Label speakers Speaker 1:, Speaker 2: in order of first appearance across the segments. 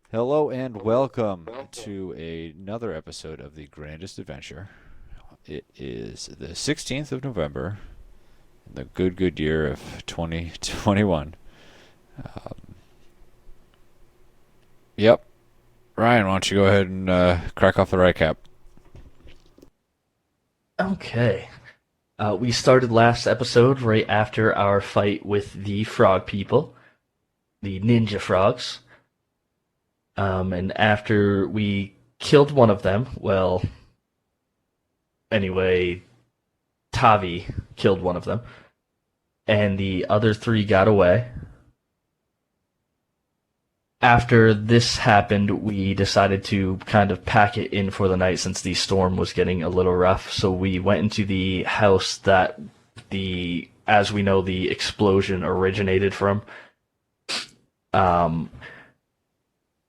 Speaker 1: Hello and welcome to another episode of The Grandest Adventure. It is the 16th of November, in the good year of 2021. Um, yep. Ryan, why don't you go ahead and crack off the recap?
Speaker 2: Okay. We started last episode right after our fight with the frog people, the ninja frogs. And after we killed one of them, well, anyway, Tavi killed one of them, and the other three got away. After this happened, we decided to kind of pack it in for the night since the storm was getting a little rough. So we went into the house that as we know, the explosion originated from. Um,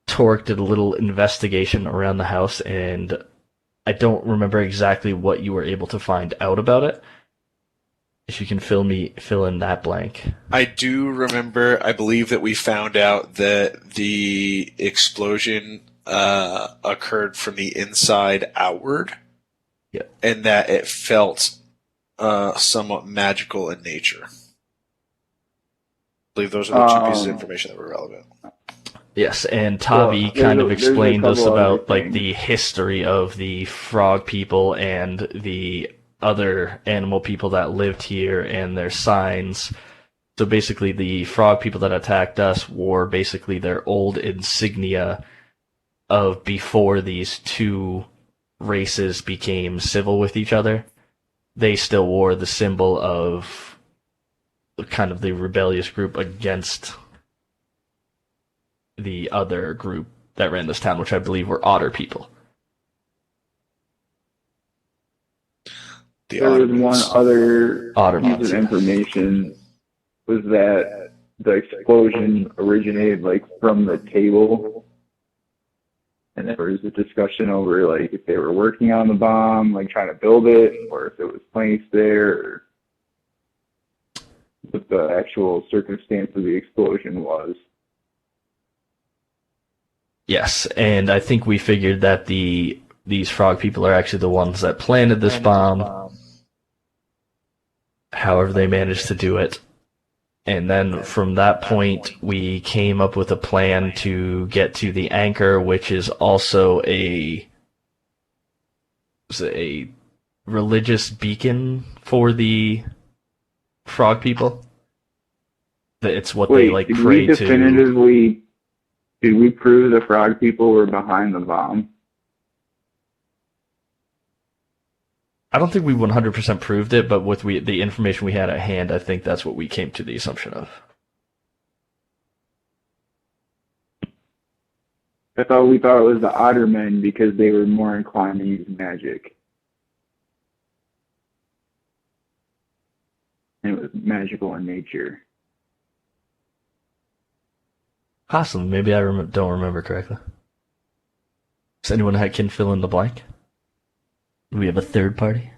Speaker 2: Torrick did a little investigation around the house, and I don't remember exactly what you were able to find out about it. If you can fill in that blank.
Speaker 3: I do remember, I believe that we found out that the explosion occurred from the inside outward.
Speaker 2: Yeah.
Speaker 3: And that it felt somewhat magical in nature. I believe those are the two pieces of information that were relevant.
Speaker 2: Yes, and Tavi kind of explained us about like the history of the frog people and the other animal people that lived here and their signs. So basically, the frog people that attacked us wore basically their old insignia of before these two races became civil with each other. They still wore the symbol of kind of the rebellious group against the other group that ran this town, which I believe were otter people.
Speaker 3: The
Speaker 4: There was one
Speaker 3: Ottomans.
Speaker 4: other
Speaker 2: Ottomans,
Speaker 4: piece of
Speaker 2: yeah.
Speaker 4: information was that the explosion originated like from the table, and there was a discussion over like if they were working on the bomb, like trying to build it, or if it was placed there, or what the actual circumstance of the explosion was.
Speaker 2: Yes, and I think we figured that these frog people are actually the ones that planted this bomb. However, they managed to do it. And then from that point, we came up with a plan to get to the anchor, which is also a religious beacon for the frog people. That it's what they like
Speaker 4: Did
Speaker 2: pray
Speaker 4: we
Speaker 2: to.
Speaker 4: definitively did we prove the frog people were behind the bomb?
Speaker 2: I don't think we 100% proved it, but with the information we had at hand, I think that's what we came to the assumption of.
Speaker 4: I thought we thought it was the Ottermen because they were more inclined to use magic. And it was magical in nature.
Speaker 2: Possibly, maybe I don't remember correctly. Does anyone can fill in the blank? Do we have a third party?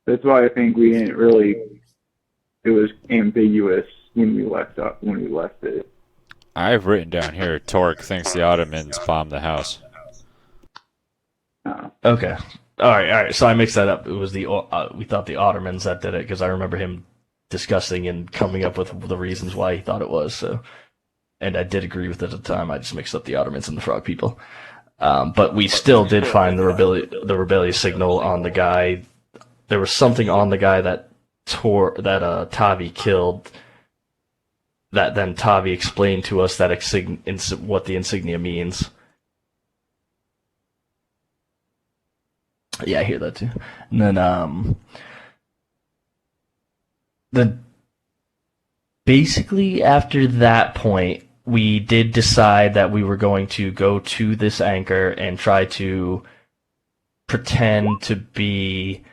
Speaker 4: That's why I think we didn't really. It was ambiguous when we left it.
Speaker 1: I've written down here Torrick thinks the Ottomans bombed the house.
Speaker 2: Okay. All right. So I mixed that up. It was we thought the Ottomans that did it because I remember him discussing and coming up with the reasons why he thought it was. So, and I did agree with it at the time. I just mixed up the Ottomans and the frog people. But we still did find the rebellious signal on the guy. There was something on the guy that Tavi killed. That then Tavi explained to us that what the insignia means. Yeah, I hear that too. And then basically after that point, we did decide that we were going to go to this anchor and try to pretend to be.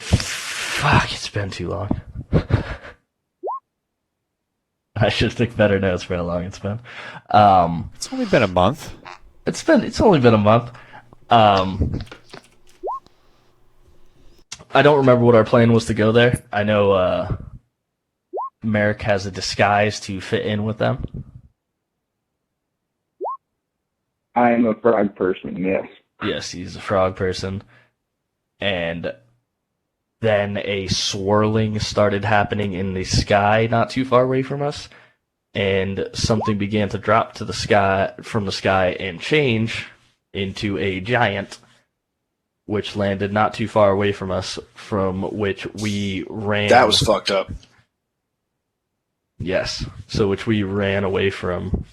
Speaker 2: Fuck, it's been too long. I should think better notes for how long it's been.
Speaker 1: It's only been a month.
Speaker 2: It's only been a month. I don't remember what our plan was to go there. I know Merrick has a disguise to fit in with them.
Speaker 4: I am a frog person, yes.
Speaker 2: Yes, he's a frog person. And then a swirling started happening in the sky not too far away from us. And something began to drop to the sky from the sky and change into a giant, which landed not too far away from us, from which we ran.
Speaker 3: That was fucked up.
Speaker 2: Yes. So which we ran away from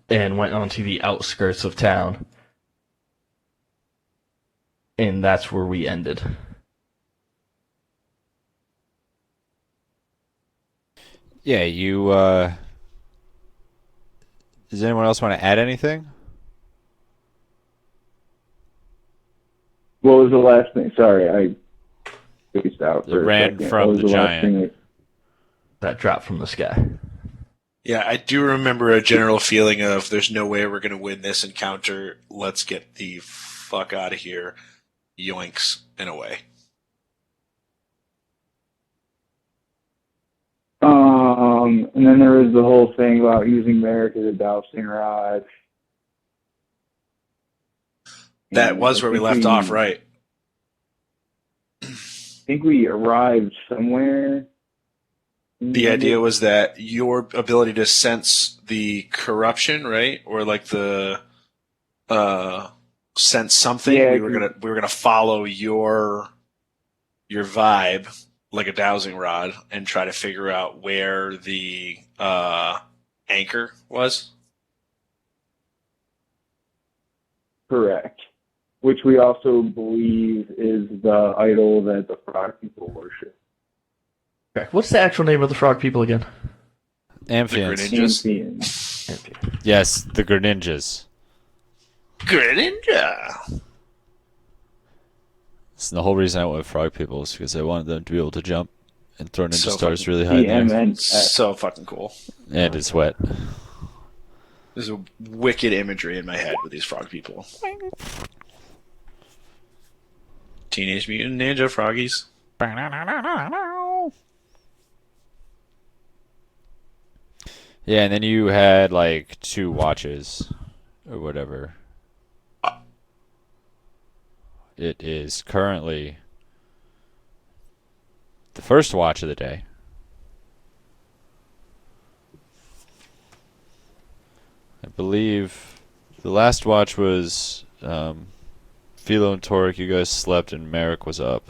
Speaker 2: and went onto the outskirts of town. And that's where we ended.
Speaker 1: Yeah, you, does anyone else want to add anything?
Speaker 4: What was the last thing? Sorry, I spaced out for
Speaker 1: ran
Speaker 4: a second.
Speaker 1: from
Speaker 4: What was
Speaker 1: the
Speaker 4: last
Speaker 1: giant.
Speaker 4: thing
Speaker 2: That dropped from the sky.
Speaker 3: Yeah, I do remember a general feeling of there's no way we're going to win this encounter. Let's get the fuck out of here. Yoinks, in a way.
Speaker 4: And then there was the whole thing about using Merrick as a dowsing rod.
Speaker 3: That
Speaker 4: And
Speaker 3: was
Speaker 4: I
Speaker 3: where we
Speaker 4: think
Speaker 3: left off, right?
Speaker 4: I think we arrived somewhere.
Speaker 3: The idea was that your ability to sense the corruption, right? Or like the sense something.
Speaker 4: Yeah,
Speaker 3: we were gonna follow your vibe like a dowsing rod and try to figure out where the anchor was.
Speaker 4: correct. Which we also believe is the idol that the frog people worship.
Speaker 2: Correct. What's the actual name of the frog people again?
Speaker 1: Amphians.
Speaker 3: Greninjas.
Speaker 1: Yes, the Greninjas.
Speaker 3: Greninja.
Speaker 1: So the whole reason I went with frog people is because I wanted them to be able to jump and throw ninja
Speaker 3: So
Speaker 1: stars
Speaker 3: fucking
Speaker 1: really high in the air.
Speaker 4: TMNS.
Speaker 3: So fucking cool.
Speaker 1: And it's wet.
Speaker 3: There's a wicked imagery in my head with these frog people. Teenage Mutant Ninja Froggies.
Speaker 1: Yeah, and then you had like 2 watches or whatever. It is currently the first watch of the day. I believe the last watch was Philo and Torrick, you guys slept and Merrick was up.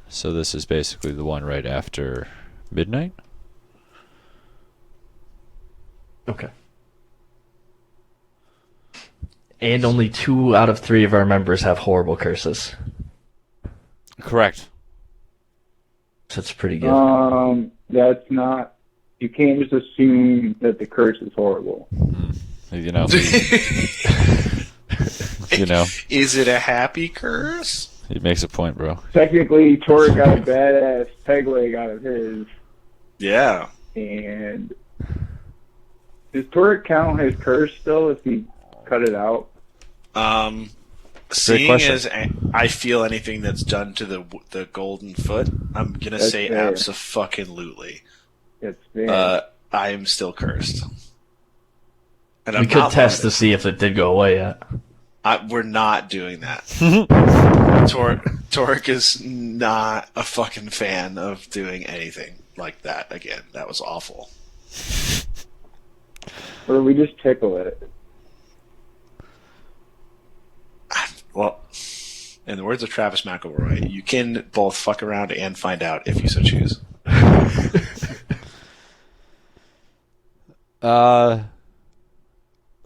Speaker 1: So this is basically the one right after midnight.
Speaker 2: Okay. And only 2 out of 3 of our members have horrible curses.
Speaker 1: Correct.
Speaker 2: So it's pretty good.
Speaker 4: That's not. You can't just assume that the curse is horrible.
Speaker 1: You know. You know.
Speaker 3: Is it a happy curse?
Speaker 1: He makes a point, bro.
Speaker 4: Technically, Torrick got a badass peg leg out of his,
Speaker 3: Yeah.
Speaker 4: and does Torrick count his curse still if he cut it out?
Speaker 3: Seeing
Speaker 1: question.
Speaker 3: as I feel anything that's done to the golden foot, I'm gonna
Speaker 4: That's
Speaker 3: say
Speaker 4: fair.
Speaker 3: abso-fucking-lutely.
Speaker 4: It's fair.
Speaker 3: I am still cursed. And
Speaker 2: We
Speaker 3: I'm
Speaker 2: could
Speaker 3: not
Speaker 2: test to
Speaker 3: loving
Speaker 2: see if it did go away yet.
Speaker 3: it. We're not doing that. Torrick is not a fucking fan of doing anything like that again. That was awful.
Speaker 4: Or we just tickle it.
Speaker 3: Well, in the words of Travis McElroy, you can both fuck around and find out if you so choose.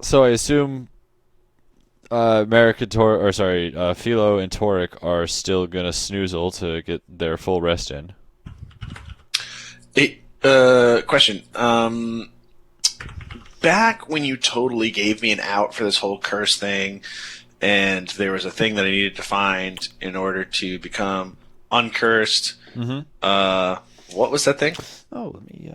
Speaker 1: So I assume Merrick and Philo and Torrick are still gonna snoozle to get their full rest in.
Speaker 3: Question. Back when you totally gave me an out for this whole curse thing, and there was a thing that I needed to find in order to become uncursed.
Speaker 1: Mm-hmm.
Speaker 3: What was that thing?
Speaker 1: Oh, let me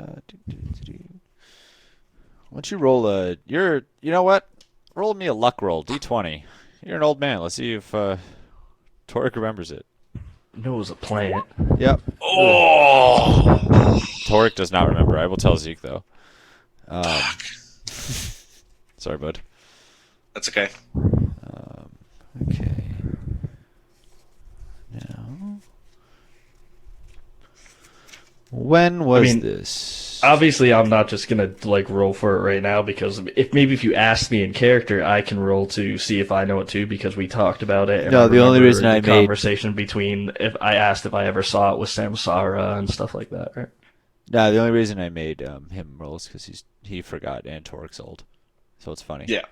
Speaker 1: why don't you roll a you know what? Roll me a luck roll, D20. You're an old man. Let's see if Torrick remembers it.
Speaker 2: No, it was a plant.
Speaker 1: Yep.
Speaker 3: Oh,
Speaker 1: Torrick does not remember. I will tell Zeke though. Sorry, bud.
Speaker 3: that's okay.
Speaker 1: Okay. Now, when was this?
Speaker 2: Obviously, I'm not just gonna like roll for it right now because if you ask me in character, I can roll to see if I know it too because we talked about it. And
Speaker 1: No,
Speaker 2: I
Speaker 1: the only
Speaker 2: remember
Speaker 1: reason I
Speaker 2: the
Speaker 1: made-
Speaker 2: conversation between if I asked if I ever saw it with Samsara and stuff like that, right?
Speaker 1: No, the only reason I made him roll is because he forgot and Torrick's old, so it's funny.
Speaker 3: Yeah,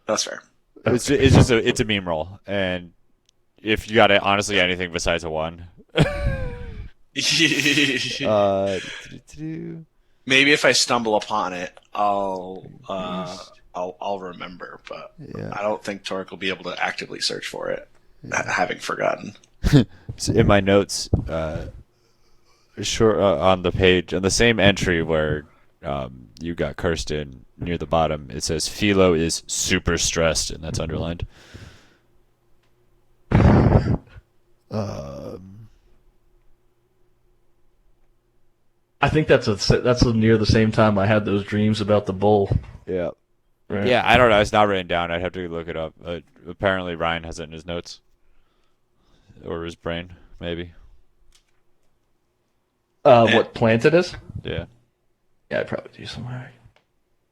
Speaker 3: that's fair.
Speaker 1: It's just it's a meme roll, and if you got honestly anything besides a 1.
Speaker 3: Maybe if I stumble upon it, I'll remember. But
Speaker 1: Yeah.
Speaker 3: I don't think Torrick will be able to actively search for it, having forgotten.
Speaker 1: So in my notes, on the page on the same entry where you got Kirsten near the bottom, it says Philo is super stressed, and that's underlined.
Speaker 2: I think that's near the same time I had those dreams about the bull.
Speaker 1: Yeah.
Speaker 2: Right?
Speaker 1: Yeah, I don't know. It's not written down. I'd have to look it up. Apparently, Ryan has it in his notes. Or his brain, maybe.
Speaker 2: What plant it is?
Speaker 1: Yeah.
Speaker 2: Yeah, I'd probably do somewhere.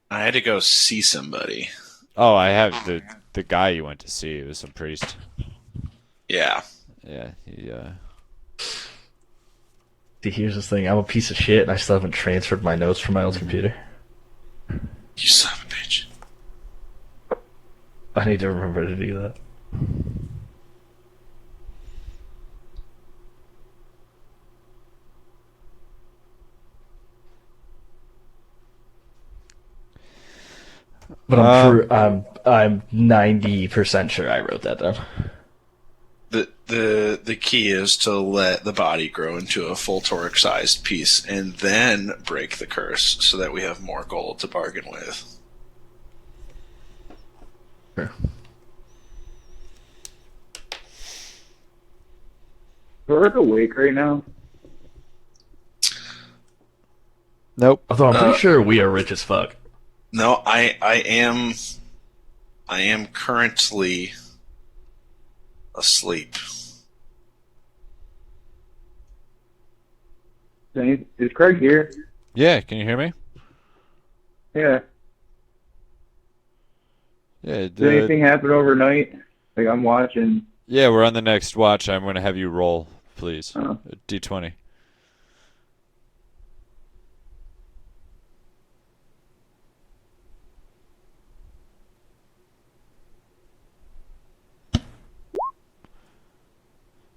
Speaker 3: I had to go see somebody.
Speaker 1: Oh, I have the guy you went to see. It was some priest.
Speaker 3: Yeah.
Speaker 1: Yeah, he
Speaker 2: See, here's the thing. I'm a piece of shit, and I still haven't transferred my notes from my old computer.
Speaker 3: You son of a bitch.
Speaker 2: I need to remember to do that. But I'm 90% sure I wrote that down.
Speaker 3: The key is to let the body grow into a full Torrick-sized piece and then break the curse so that we have more gold to bargain with.
Speaker 2: Sure.
Speaker 4: Torrick awake right now?
Speaker 1: Nope.
Speaker 2: Although I'm pretty sure we are rich as fuck.
Speaker 3: No, I am currently asleep.
Speaker 4: Is Craig here?
Speaker 1: Yeah, can you hear me?
Speaker 4: Yeah.
Speaker 1: Yeah.
Speaker 4: Did anything happen overnight? Like I'm watching.
Speaker 1: Yeah, we're on the next watch. I'm going to have you roll, please.
Speaker 4: Oh.
Speaker 1: D20.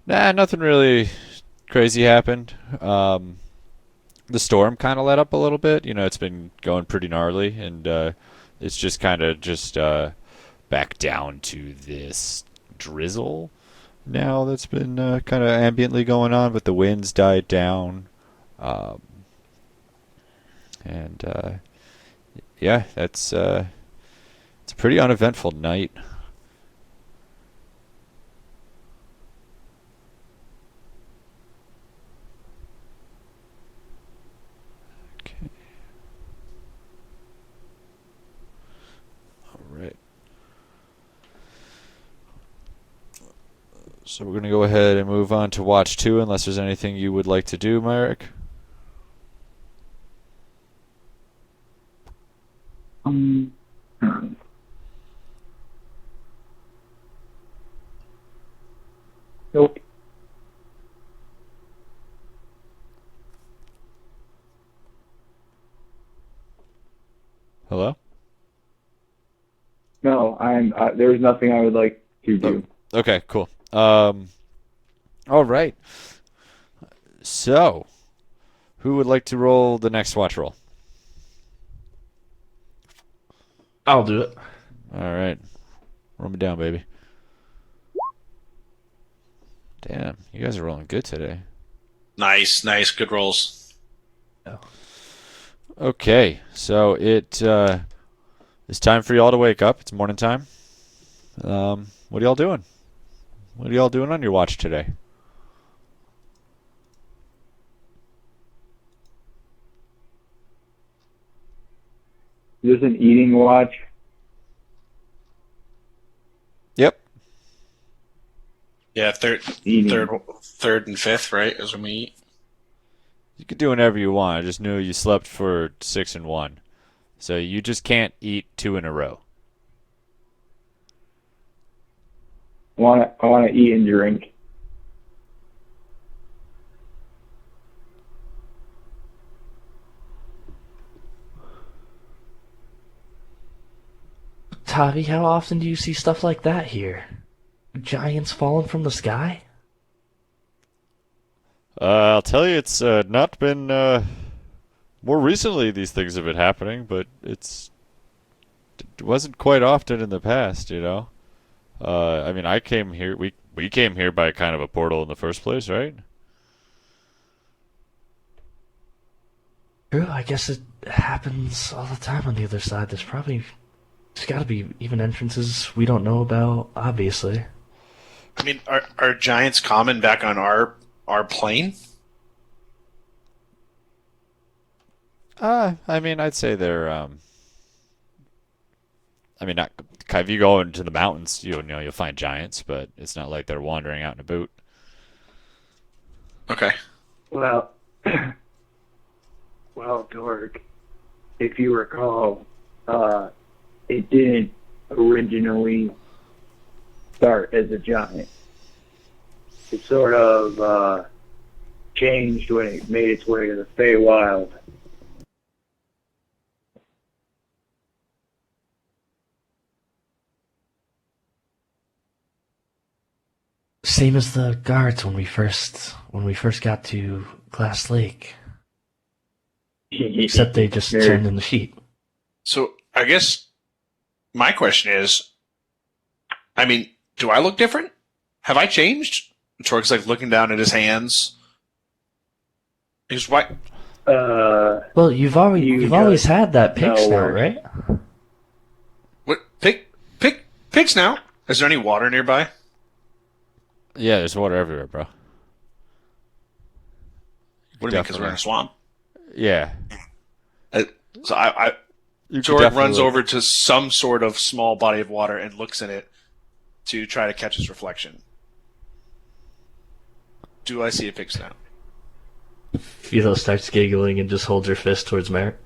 Speaker 1: Nah, nothing really crazy happened. The storm kind of let up a little bit. You know, it's been going pretty gnarly, and it's just kind of back down to this drizzle now that's been kind of ambiently going on, but the winds died down. And yeah, it's a pretty uneventful night. Okay. All right. So we're going to go ahead and move on to Watch 2, unless there's anything you would like to do, Myrick.
Speaker 4: Nope.
Speaker 1: Hello?
Speaker 4: No, there's nothing I would like to do.
Speaker 1: Okay, cool. All right. So, who would like to roll the next watch roll?
Speaker 2: I'll do it.
Speaker 1: All right. Roll me down, baby. Damn, you guys are rolling good today.
Speaker 3: Nice, good rolls.
Speaker 1: Okay, so it's time for y'all to wake up. It's morning time. What are y'all doing? What are y'all doing on your watch today?
Speaker 4: Is this an eating watch?
Speaker 1: Yep.
Speaker 3: Yeah, third,
Speaker 4: Eating.
Speaker 3: third, and fifth, right? Is when we eat.
Speaker 1: You could do whenever you want. I just knew you slept for 6 and 1. So you just can't eat 2 in a row.
Speaker 4: I want to eat and drink.
Speaker 2: Tavi, how often do you see stuff like that here? Giants falling from the sky?
Speaker 1: I'll tell you, it's not been. More recently, these things have been happening, but it wasn't quite often in the past, you know? I mean, I came here. We came here by kind of a portal in the first place, right?
Speaker 2: True, I guess it happens all the time on the other side. There's got to be even entrances we don't know about, obviously.
Speaker 3: I mean, are giants common back on our plane?
Speaker 1: I mean, I'd say they're. I mean, not if you go into the mountains, you know, you'll find giants, but it's not like they're wandering out and about.
Speaker 3: Okay.
Speaker 4: Well, Torrick, if you recall, it didn't originally start as a giant. It sort of changed when it made its way to the Feywild.
Speaker 2: Same as the guards when we first got to Glass Lake. Except they just turned in the sheet.
Speaker 3: So I guess my question is, I mean, do I look different? Have I changed? Torrick's like looking down at his hands. He's white.
Speaker 2: Well, you've always had that pig snout, right?
Speaker 3: What pig snout? Is there any water nearby?
Speaker 1: Yeah, there's water everywhere, bro.
Speaker 3: What do you mean? Because we're in a swamp.
Speaker 1: Yeah.
Speaker 3: So
Speaker 1: You could
Speaker 3: Torrick
Speaker 1: definitely
Speaker 3: runs over to some sort of small body of water and looks in it to try to catch his reflection. Do I see a pig snout?
Speaker 2: Philo starts giggling and just holds her fist towards Merrick.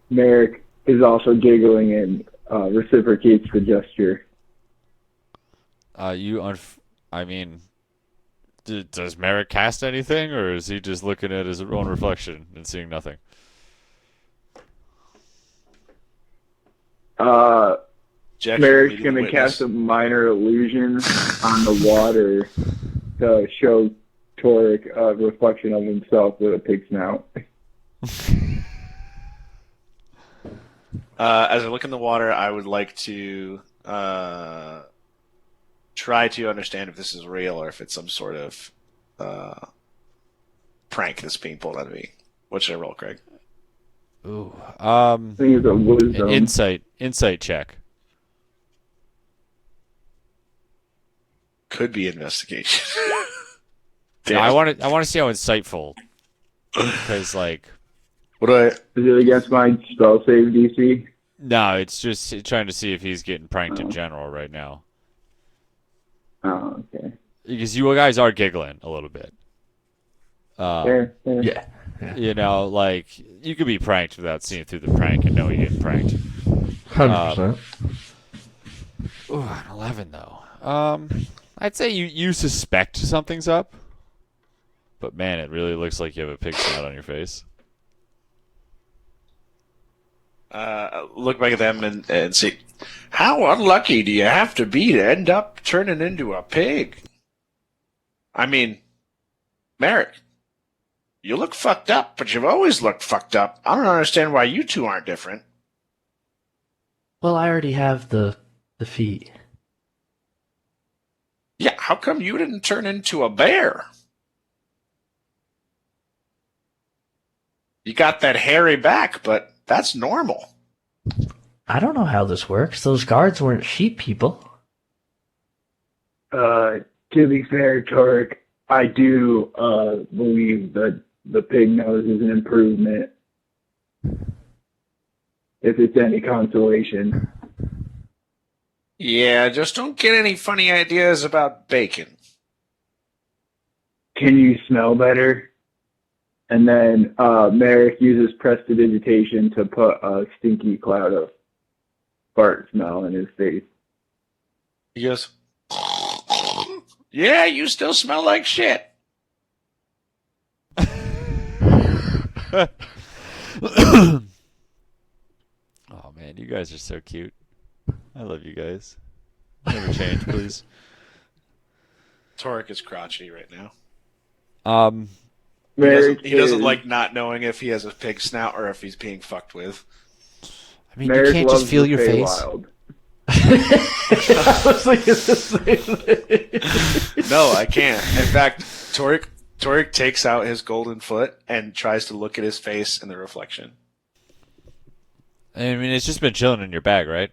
Speaker 4: Merrick is also giggling and reciprocates the gesture.
Speaker 1: I mean, does Merrick cast anything, or is he just looking at his own reflection and seeing nothing?
Speaker 4: Merrick's going to cast a minor illusion on the water to show Torrick a reflection of himself with a pig snout.
Speaker 3: As I look in the water, I would like to try to understand if this is real or if it's some sort of prank that's being pulled on me. What should I roll, Craig?
Speaker 1: Ooh.
Speaker 4: I think it's a wisdom.
Speaker 1: An insight check.
Speaker 3: Could be investigation.
Speaker 1: No, I want to see how insightful, because like,
Speaker 3: What do I?
Speaker 4: Is it against my spell save DC?
Speaker 1: no, it's just trying to see if he's getting pranked in general right now.
Speaker 4: Oh, okay.
Speaker 1: Because you guys are giggling a little bit.
Speaker 4: Fair.
Speaker 2: Yeah.
Speaker 1: You know, like, you could be pranked without seeing through the prank and know you're getting pranked.
Speaker 2: 100%.
Speaker 1: Ooh, an 11 though. I'd say you suspect something's up, but man, it really looks like you have a pig snout on your face.
Speaker 3: Look back at them and see. How unlucky do you have to be to end up turning into a pig? I mean, Merrick, you look fucked up, but you've always looked fucked up. I don't understand why you two aren't different.
Speaker 2: Well, I already have the feet.
Speaker 3: Yeah, how come you didn't turn into a bear? You got that hairy back, but that's normal.
Speaker 2: I don't know how this works. Those guards weren't sheep people.
Speaker 4: To be fair, Torrick, I do believe that the pig nose is an improvement. If it's any consolation.
Speaker 3: Yeah, just don't get any funny ideas about bacon.
Speaker 4: Can you smell better? And then Merrick uses prestidigitation to put a stinky cloud of fart smell in his face.
Speaker 3: He goes, yeah, you still smell like shit.
Speaker 1: Oh man, you guys are so cute. I love you guys. Never change, please.
Speaker 3: Torrick is crotchety right now.
Speaker 4: Merrick
Speaker 3: He doesn't
Speaker 4: is-
Speaker 3: like not knowing if he has a pig snout or if he's being fucked with.
Speaker 1: I mean,
Speaker 4: Merrick
Speaker 1: you can't just
Speaker 4: loves
Speaker 1: feel
Speaker 4: the
Speaker 1: your face.
Speaker 4: Feywild.
Speaker 2: I was thinking the same thing.
Speaker 3: No, I can't. In fact, Torrick takes out his golden foot and tries to look at his face in the reflection.
Speaker 1: I mean, it's just been chilling in your bag, right?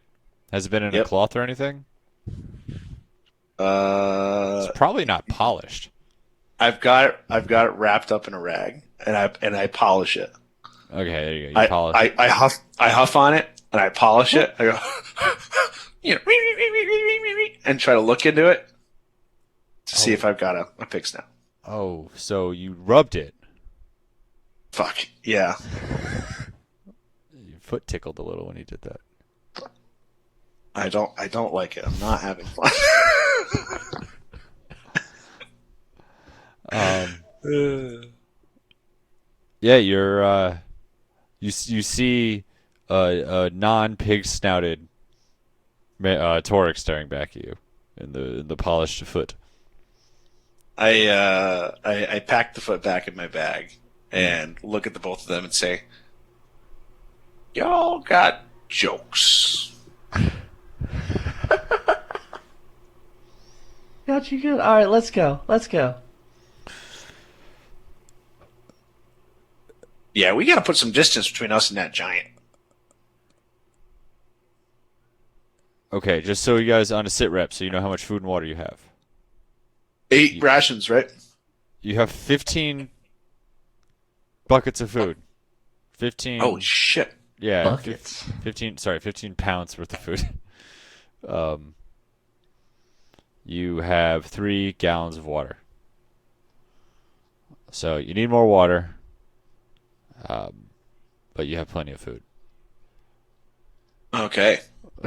Speaker 1: Has it been in a
Speaker 3: Yep.
Speaker 1: cloth or anything?
Speaker 3: Uh,
Speaker 1: It's probably not polished.
Speaker 3: I've got it wrapped up in a rag, and I polish it.
Speaker 1: Okay, there you go. You polish it.
Speaker 3: I huff on it and I polish it. I go, and try to look into it to see if I've got a pig snout.
Speaker 1: Oh, so you rubbed it.
Speaker 3: Fuck yeah.
Speaker 1: Your foot tickled a little when you did that.
Speaker 3: I don't like it. I'm not having fun.
Speaker 1: Yeah, you're you see a non-pig snouted Torrick staring back at you in the polished foot.
Speaker 3: I pack the foot back in my bag and look at the both of them and say, "Y'all got jokes."
Speaker 2: Got you good. All right, let's go. Let's go.
Speaker 3: Yeah, we got to put some distance between us and that giant.
Speaker 1: Okay, just so you guys on a sit rep, so you know how much food and water you have.
Speaker 3: 8 rations, right?
Speaker 1: You have 15 buckets of food. 15.
Speaker 3: Oh shit!
Speaker 1: yeah,
Speaker 2: Buckets.
Speaker 1: 15 pounds worth of food. You have 3 gallons of water. So you need more water, but you have plenty of food.
Speaker 3: Okay.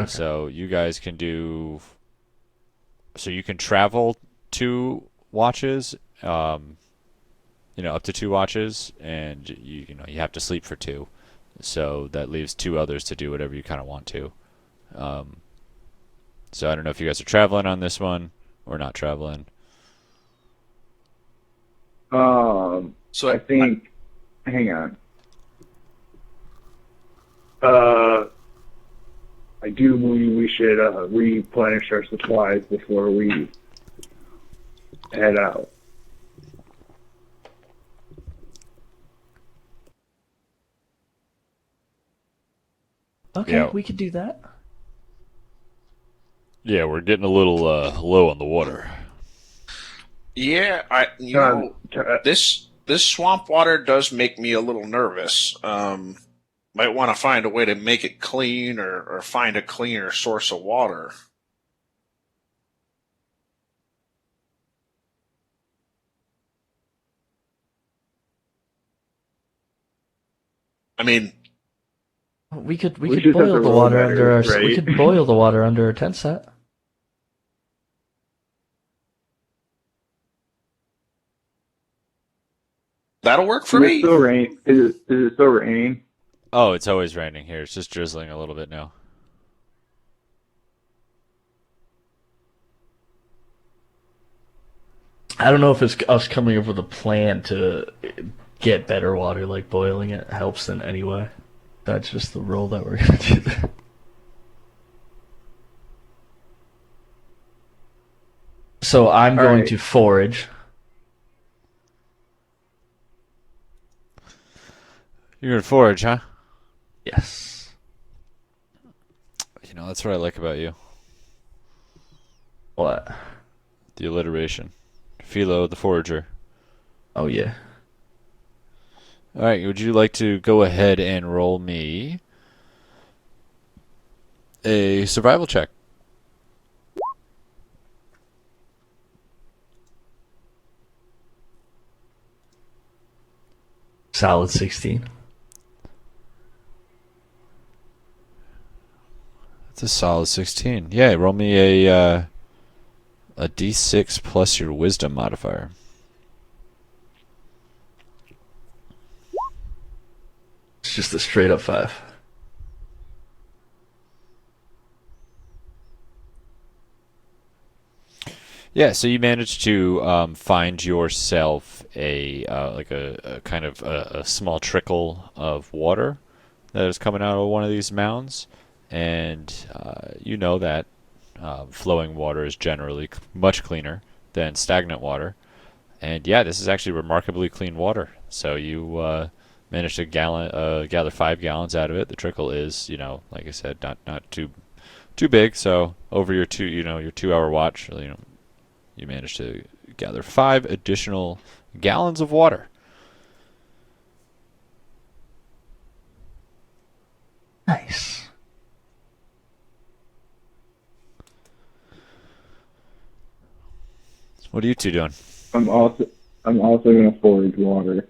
Speaker 1: So you guys can do. So you can travel 2 watches, up to 2 watches, and you have to sleep for 2. So that leaves 2 others to do whatever you kind of want to. So I don't know if you guys are traveling on this one or not traveling.
Speaker 3: So
Speaker 4: I think. Hang on. I do believe we should replenish our supplies before we head out.
Speaker 2: Okay,
Speaker 1: Yeah.
Speaker 2: we could do that.
Speaker 1: Yeah, we're getting a little low on the water.
Speaker 3: yeah,
Speaker 4: Uh,
Speaker 3: this swamp water does make me a little nervous. Might want to find a way to make it clean or find a cleaner source of water. I mean,
Speaker 2: We could
Speaker 4: We just have
Speaker 2: boil
Speaker 4: to
Speaker 2: the
Speaker 4: roll
Speaker 2: water
Speaker 4: better,
Speaker 2: under our
Speaker 4: right?
Speaker 2: we could boil the water under our tent set.
Speaker 3: that'll work for
Speaker 4: Is it
Speaker 3: me.
Speaker 4: still rain? Is it still raining?
Speaker 1: Oh, it's always raining here. It's just drizzling a little bit now.
Speaker 2: I don't know if it's us coming up with a plan to get better water, like boiling it helps in any way. That's just the role that we're gonna do there. So I'm going
Speaker 4: right.
Speaker 2: to forage.
Speaker 1: You're gonna forage, huh?
Speaker 2: Yes.
Speaker 1: That's what I like about you.
Speaker 2: What?
Speaker 1: The alliteration. Philo the Forager.
Speaker 2: Oh yeah.
Speaker 1: All right, would you like to go ahead and roll me a survival check?
Speaker 2: Solid 16.
Speaker 1: That's a solid 16. Yeah, roll me a d6 plus your wisdom modifier.
Speaker 2: It's just a straight up 5.
Speaker 1: Yeah, so you managed to find yourself a kind of a small trickle of water that is coming out of one of these mounds, and you know that flowing water is generally much cleaner than stagnant water. And yeah, this is actually remarkably clean water. So you managed to gather 5 gallons out of it. The trickle is, like I said, not too big. So over your your 2 hour watch, you managed to gather 5 additional gallons of water.
Speaker 2: Nice.
Speaker 1: What are you two doing?
Speaker 4: I'm also gonna forage water.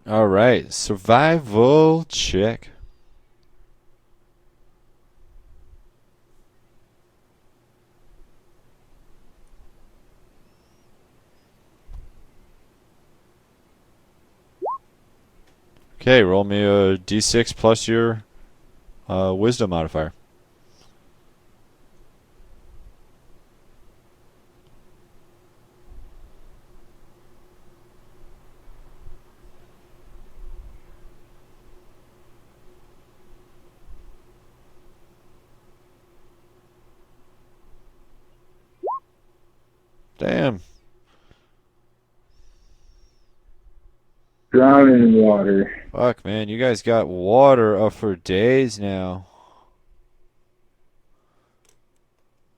Speaker 1: All right, survival check. Okay, roll me a d6 plus your wisdom modifier. Damn.
Speaker 4: Drowning in water.
Speaker 1: Fuck, man. You guys got water up for days now.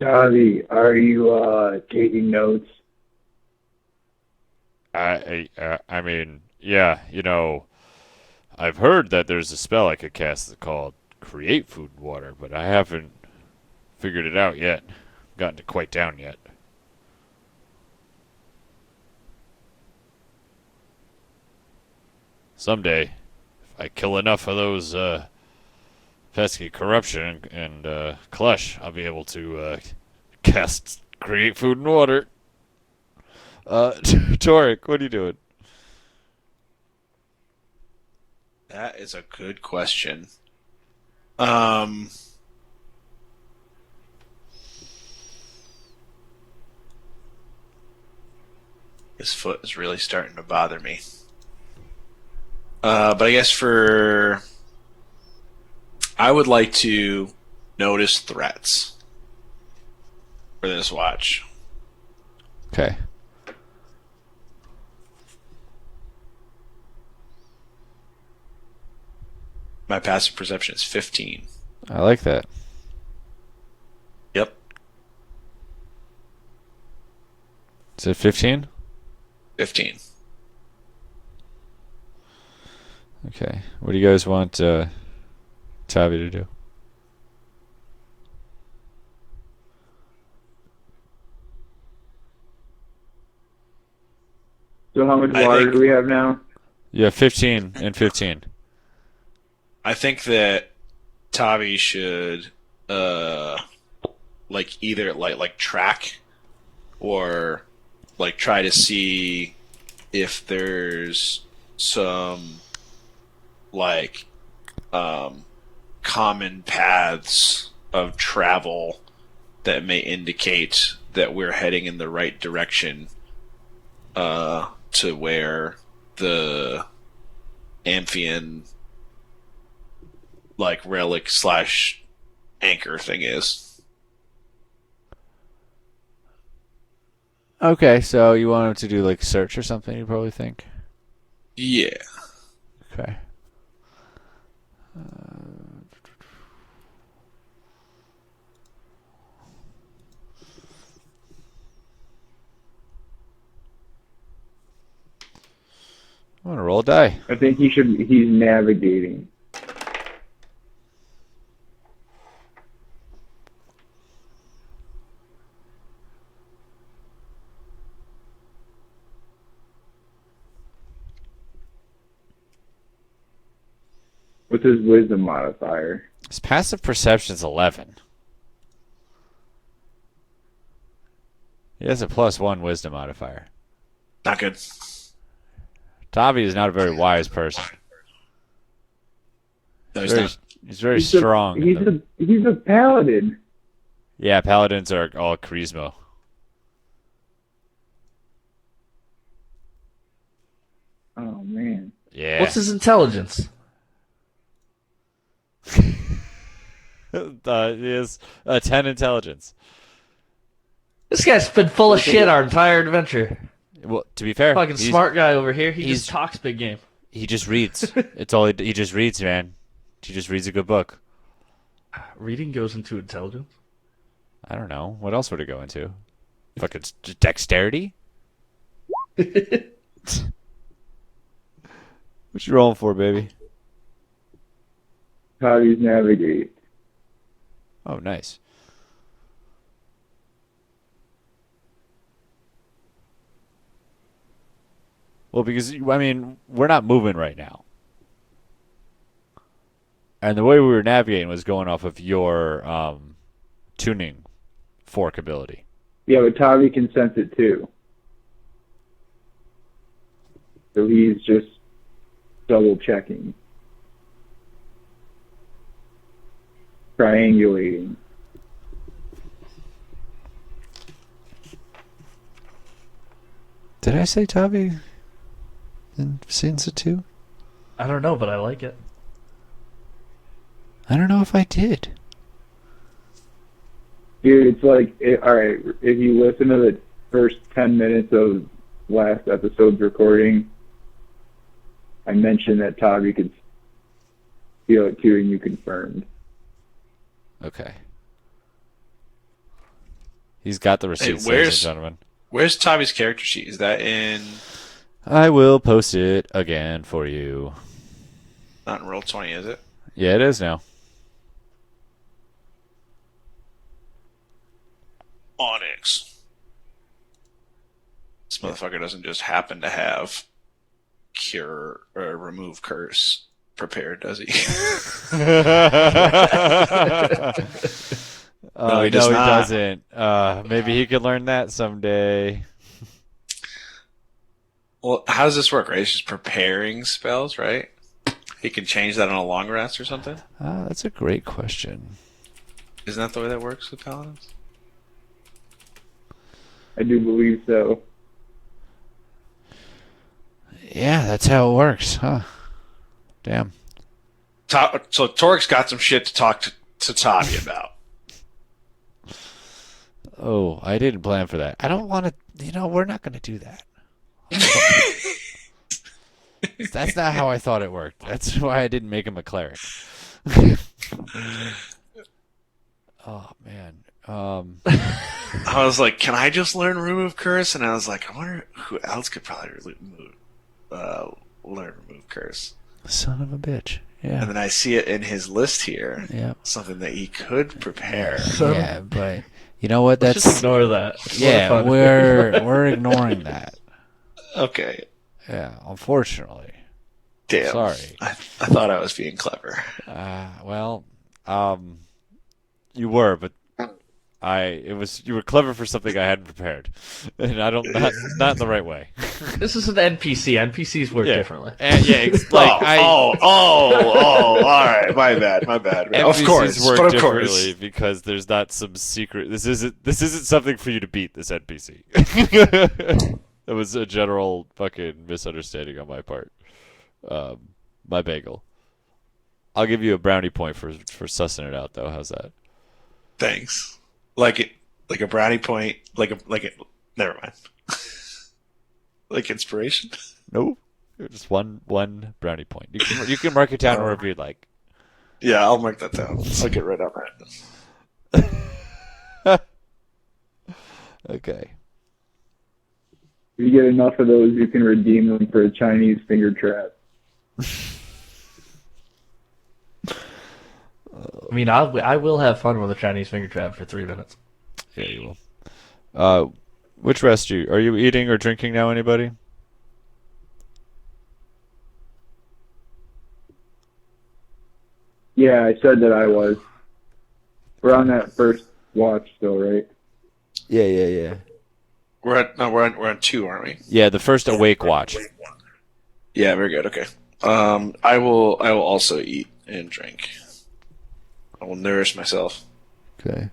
Speaker 4: Javi, are you taking notes?
Speaker 1: I mean, yeah, I've heard that there's a spell I could cast that's called Create Food and Water, but I haven't figured it out yet. Gotten it quite down yet. Someday, if I kill enough of those pesky corruption and Clush, I'll be able to cast Create Food and Water. Torrick, what are you doing?
Speaker 3: That is a good question. His foot is really starting to bother me. But I guess I would like to notice threats for this watch.
Speaker 1: Okay.
Speaker 3: My passive perception is 15.
Speaker 1: I like that.
Speaker 3: Yep,
Speaker 1: Is it 15?
Speaker 3: 15.
Speaker 1: Okay. What do you guys want Tavi to do?
Speaker 4: So how much
Speaker 3: I
Speaker 4: water
Speaker 3: think-
Speaker 4: do we have now?
Speaker 1: Yeah, 15 and 15.
Speaker 3: I think that Tavi should either track or try to see if there's some common paths of travel that may indicate that we're heading in the right direction to where the Amphion relic / anchor thing is.
Speaker 1: Okay, so you want him to do search or something, you probably think?
Speaker 3: Yeah.
Speaker 1: Okay. I'm gonna roll a die.
Speaker 4: I think he's navigating. What's his wisdom modifier?
Speaker 1: His passive perception's 11. He has a +1 wisdom modifier.
Speaker 3: Not good.
Speaker 1: Tavi is not a very wise person.
Speaker 3: No, he's not.
Speaker 1: He's very strong.
Speaker 4: He's a paladin.
Speaker 1: Yeah, paladins are all charisma.
Speaker 4: Oh man.
Speaker 1: Yeah.
Speaker 2: What's his intelligence?
Speaker 1: He has 10 intelligence.
Speaker 2: This guy's been full of shit our entire adventure.
Speaker 1: Well, to be fair,
Speaker 2: Fucking smart guy over here. He
Speaker 1: he's-
Speaker 2: just talks big game.
Speaker 1: he just reads. It's all he just reads, man. He just reads a good book.
Speaker 2: Reading goes into intelligence.
Speaker 1: I don't know. What else would it go into? Fucking dexterity? What you rolling for, baby?
Speaker 4: Tavi's navigate.
Speaker 1: Oh, nice. Well, because, I mean, we're not moving right now. And the way we were navigating was going off of your tuning fork ability.
Speaker 4: Yeah, but Tavi can sense it too. So he's just double checking. Triangulating.
Speaker 1: Did I say Tavi in Scenes of 2?
Speaker 2: I don't know, but I like it.
Speaker 1: I don't know if I did.
Speaker 4: Dude, it's like, alright, if you listen to the first 10 minutes of last episode's recording, I mentioned that Tavi could feel it too, and you confirmed.
Speaker 1: Okay. He's got the receipts,
Speaker 3: Hey,
Speaker 1: ladies and gentlemen.
Speaker 3: Where's Tommy's character sheet? Is that in
Speaker 1: I will post it again for you.
Speaker 3: not in Roll20, is it?
Speaker 1: Yeah, it is now.
Speaker 3: Onyx. This motherfucker doesn't just happen to have cure or remove curse prepared, does he?
Speaker 1: No,
Speaker 3: he does not.
Speaker 1: doesn't. Maybe he could learn that someday.
Speaker 3: Well, how does this work, right? It's just preparing spells, right? He can change that on a long rest or something?
Speaker 1: That's a great question.
Speaker 3: Isn't that the way that works with paladins?
Speaker 4: I do believe so.
Speaker 1: Yeah, that's how it works, huh? Damn.
Speaker 3: So Torrick's got some shit to talk to Tavi about.
Speaker 1: Oh, I didn't plan for that. I don't want to, we're not going to do that. That's not how I thought it worked. That's why I didn't make him a cleric. Oh, man.
Speaker 3: I was like, can I just learn remove curse? And I was like, I wonder who else could probably learn remove curse.
Speaker 1: Son of a bitch. Yeah.
Speaker 3: And then I see it in his list here.
Speaker 1: Yeah.
Speaker 3: Something that he could prepare.
Speaker 1: Yeah, but you know what? That's
Speaker 2: Just ignore that.
Speaker 1: yeah. We're ignoring that.
Speaker 3: Okay.
Speaker 1: Yeah, unfortunately.
Speaker 3: Damn.
Speaker 1: Sorry.
Speaker 3: I thought I was being clever.
Speaker 1: Well, you were, but you were clever for something I hadn't prepared, and not in the right way.
Speaker 2: This is an NPC. NPCs work differently.
Speaker 1: And
Speaker 3: all right. My bad. Of course,
Speaker 1: work
Speaker 3: but of
Speaker 1: differently
Speaker 3: course.
Speaker 1: because there's not some secret. This isn't something for you to beat. This NPC. It was a general fucking misunderstanding on my part. My bagel. I'll give you a brownie point for sussing it out, though. How's that?
Speaker 3: Thanks. Like a brownie point. Never mind. Like inspiration.
Speaker 1: Nope. Just one brownie point. You can mark it down wherever you'd like.
Speaker 3: Yeah, I'll mark that down. I'll get right on that.
Speaker 1: Okay.
Speaker 4: If you get enough of those, you can redeem them for a Chinese finger trap.
Speaker 2: I mean, I will have fun with a Chinese finger trap for 3 minutes.
Speaker 1: Yeah, you will. Which rest are you eating or drinking now, anybody?
Speaker 4: Yeah, I said that I was. We're on that first watch still, right?
Speaker 1: Yeah.
Speaker 3: We're on 2, aren't we?
Speaker 1: Yeah, the first awake watch.
Speaker 3: Yeah, very good. Okay. I will also eat and drink. I will nourish myself.
Speaker 1: Okay.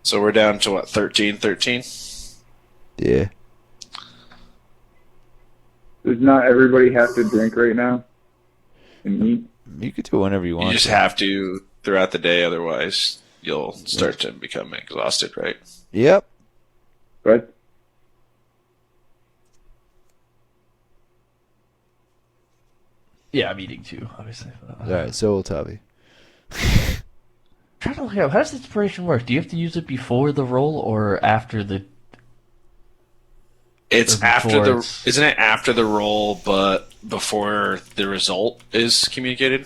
Speaker 3: So we're down to what, 13?
Speaker 1: Yeah.
Speaker 4: Does not everybody have to drink right now and eat?
Speaker 1: You could do it whenever you want.
Speaker 3: You just have to throughout the day, otherwise you'll start to become exhausted, right?
Speaker 1: Yep.
Speaker 4: But
Speaker 2: Yeah, I'm eating too, obviously.
Speaker 1: All right, so will Tavi.
Speaker 2: Trying to look up, how does inspiration work? Do you have to use it before the roll or after the?
Speaker 3: It's
Speaker 2: Or
Speaker 3: after
Speaker 2: before
Speaker 3: the
Speaker 2: it's-
Speaker 3: isn't it after the roll, but before the result is communicated?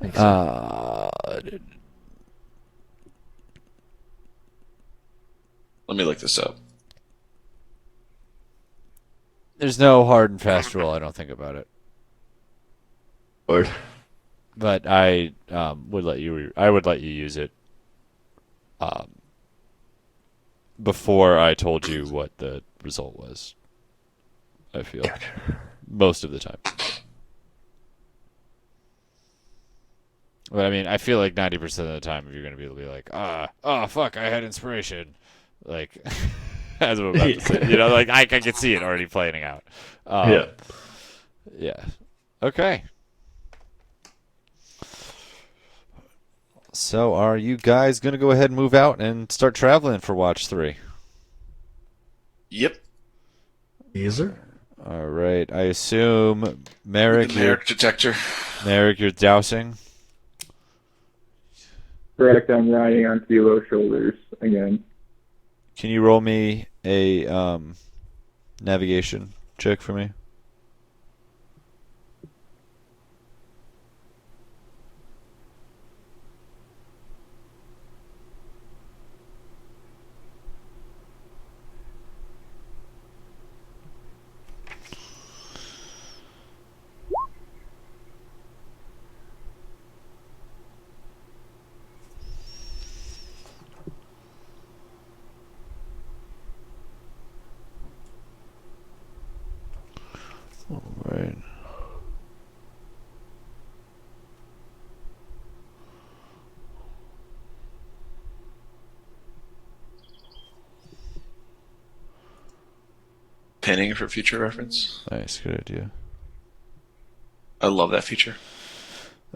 Speaker 2: I think so.
Speaker 3: Let me look this up.
Speaker 1: There's no hard and fast rule, I don't think, about it.
Speaker 2: Word.
Speaker 1: But I would let you. I would let you use it before I told you what the result was. I feel
Speaker 2: Gotcha.
Speaker 1: most of the time. But I mean, I feel like 90% of the time, you're going to be able to be like, oh fuck, I had inspiration, like as I'm about to say, you know, like I can see it already playing out.
Speaker 2: Yeah.
Speaker 1: Yeah. Okay. So, are you guys going to go ahead and move out and start traveling for Watch 3?
Speaker 3: Yep.
Speaker 2: User?
Speaker 1: All right. I assume, Merrick,
Speaker 3: The Merrick detector.
Speaker 1: you're dousing.
Speaker 4: correct, I'm riding on Philo's shoulders again.
Speaker 1: Can you roll me a navigation check for me? All right.
Speaker 3: Pinning for future reference.
Speaker 1: Nice. Good idea.
Speaker 3: I love that feature.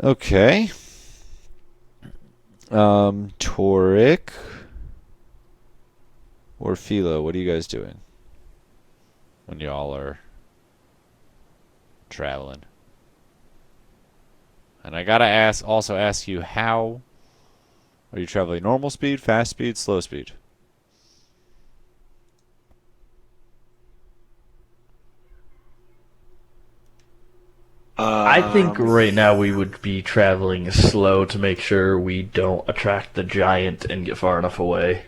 Speaker 1: Okay. Torrick or Philo, what are you guys doing when y'all are traveling? And I gotta also ask you, how are you traveling? Normal speed, fast speed, slow speed?
Speaker 2: I think right now we would be traveling slow to make sure we don't attract the giant and get far enough away.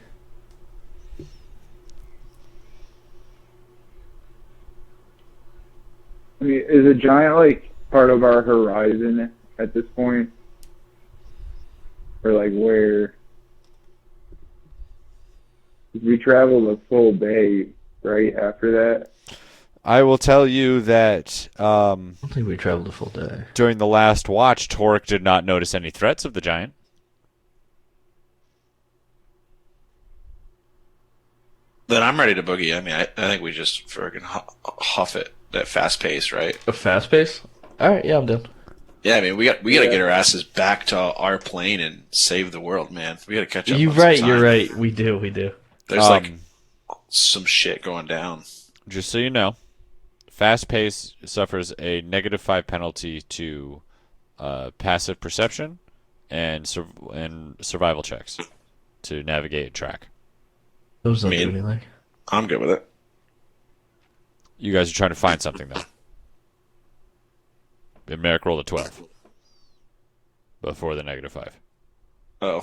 Speaker 4: I mean, is a giant like part of our horizon at this point? Or like where? We traveled a full day, right, after that?
Speaker 1: I will tell you that
Speaker 2: I don't think we traveled a full day.
Speaker 1: during the last watch, Torrick did not notice any threats of the giant.
Speaker 3: Then I'm ready to boogie. I mean, I think we just friggin' huff it at fast pace, right?
Speaker 2: A fast pace? Alright, yeah, I'm done.
Speaker 3: Yeah, I mean, we got to get our asses back to our plane and save the world, man. We got to catch up.
Speaker 2: You're
Speaker 3: on some
Speaker 2: right,
Speaker 3: time.
Speaker 2: you're right. We do.
Speaker 3: There's like some shit going down.
Speaker 1: Just so you know, fast pace suffers a -5 penalty to passive perception and survival checks to navigate and track.
Speaker 2: Those
Speaker 3: I
Speaker 2: don't do
Speaker 3: mean-
Speaker 2: anything.
Speaker 3: I'm good with it.
Speaker 1: You guys are trying to find something, though. And Merrick rolled a 12 before the -5.
Speaker 3: Oh.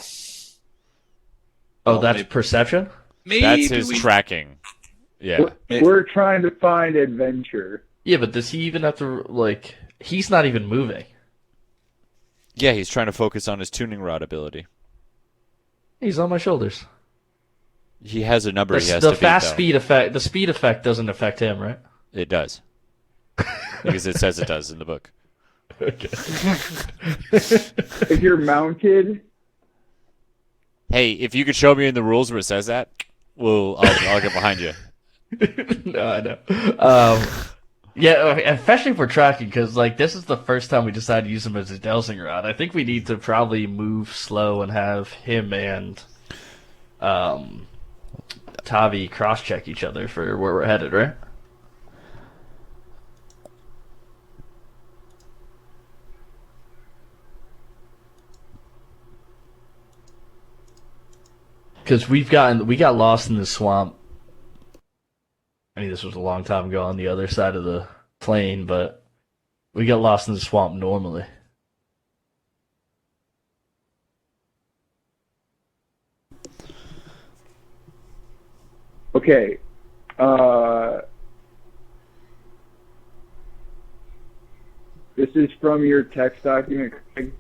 Speaker 2: Oh,
Speaker 3: Well,
Speaker 2: that's
Speaker 3: maybe-
Speaker 2: perception?
Speaker 3: Maybe
Speaker 1: That's his
Speaker 3: we-
Speaker 1: tracking. Yeah.
Speaker 4: We're trying to find adventure.
Speaker 2: Yeah, but does he even have to, like... He's not even moving.
Speaker 1: Yeah, he's trying to focus on his tuning rod ability.
Speaker 2: He's on my shoulders.
Speaker 1: He has a number he has
Speaker 2: The
Speaker 1: to beat,
Speaker 2: fast
Speaker 1: though.
Speaker 2: speed effect... The speed effect doesn't affect him, right?
Speaker 1: It does. Because it says it does in the book.
Speaker 2: Okay.
Speaker 4: If you're mounted,
Speaker 1: Hey, if you could show me in the rules where it says that, I'll get behind you.
Speaker 2: No, I know. Yeah, especially for tracking, because like this is the first time we decided to use him as a dowsing rod. I think we need to probably move slow and have him and Tavi cross-check each other for where we're headed, right? Because we got lost in the swamp. I mean, this was a long time ago on the other side of the plain, but we got lost in the swamp normally.
Speaker 4: okay. This is from your text document. Craig.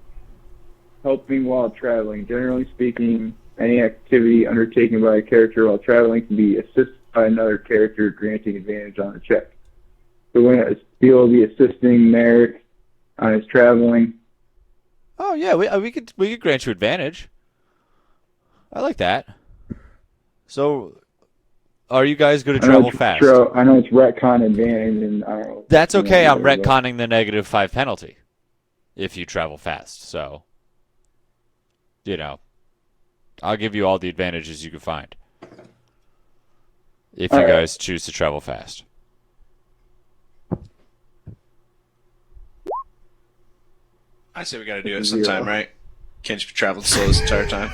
Speaker 4: Helping while traveling. Generally speaking, any activity undertaken by a character while traveling can be assisted by another character, granting advantage on the check. So we will be assisting Merrick on his traveling.
Speaker 1: Oh yeah, we could grant you advantage. I like that. So, are you guys going to travel fast?
Speaker 4: I know it's retcon advantage, and I don't know.
Speaker 1: That's okay. I'm
Speaker 4: whatever, but-
Speaker 1: retconning the -5 penalty if you travel fast. So, I'll give you all the advantages you can find if you
Speaker 4: All right.
Speaker 1: guys choose to travel fast.
Speaker 3: I say we got to do it sometime, right? Can't just be traveling slow this entire time.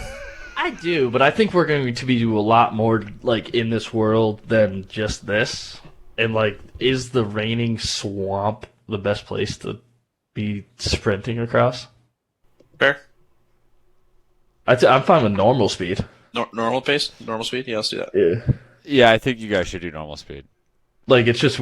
Speaker 2: I do, but I think we're going to be do a lot more like in this world than just this. And like, is the raining swamp the best place to be sprinting across?
Speaker 3: Fair.
Speaker 2: I'm fine with normal speed.
Speaker 3: Normal pace? Normal speed? Yeah, let's do that.
Speaker 2: Yeah.
Speaker 1: Yeah, I think you guys should do normal speed.
Speaker 2: Like it's just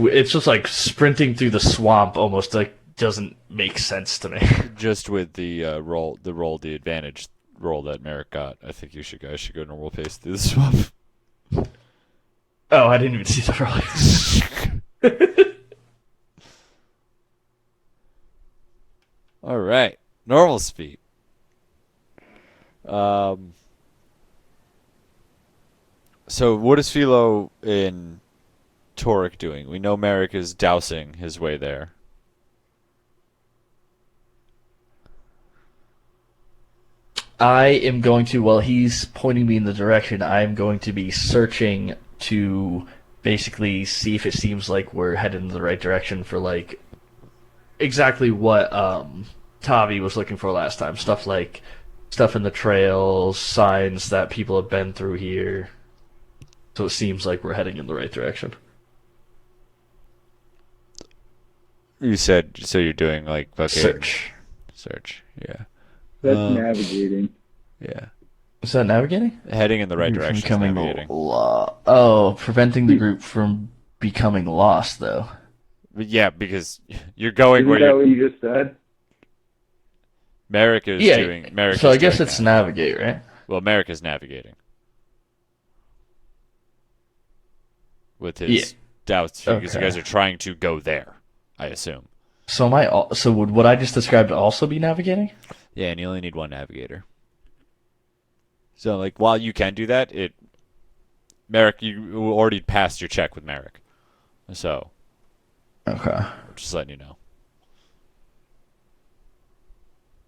Speaker 2: like sprinting through the swamp almost like doesn't make sense to me.
Speaker 1: Just with the advantage roll that Merrick got, I think you guys should go normal pace through the swamp.
Speaker 2: Oh, I didn't even see the roll.
Speaker 1: All right, normal speed. So what is Philo in Torrick doing? We know Merrick is dousing his way there.
Speaker 2: I am going to, while he's pointing me in the direction, I'm going to be searching to basically see if it seems like we're headed in the right direction for like exactly what Tavi was looking for last time. Stuff in the trails, signs that people have been through here. So it seems like we're heading in the right direction.
Speaker 1: You said so. You're doing like fucking
Speaker 2: Search.
Speaker 1: Yeah.
Speaker 4: That's navigating.
Speaker 1: Yeah.
Speaker 2: Is that navigating?
Speaker 1: Heading in the right direction. is
Speaker 2: Becoming
Speaker 1: navigating.
Speaker 2: preventing the group from becoming lost, though.
Speaker 1: But yeah, because you're going
Speaker 4: Isn't
Speaker 1: where
Speaker 4: that what you just said?
Speaker 1: Merrick is doing. Merrick
Speaker 2: So
Speaker 1: is
Speaker 2: I guess
Speaker 1: doing
Speaker 2: it's
Speaker 1: that.
Speaker 2: navigate, right?
Speaker 1: Well, Merrick is navigating with his doubts because you
Speaker 2: Okay.
Speaker 1: guys are trying to go there. I assume.
Speaker 2: So would what I just described also be navigating?
Speaker 1: Yeah, and you only need one navigator. So, like, while you can do that, Merrick, you already passed your check with Merrick. So,
Speaker 2: Okay.
Speaker 1: I'm just letting you know.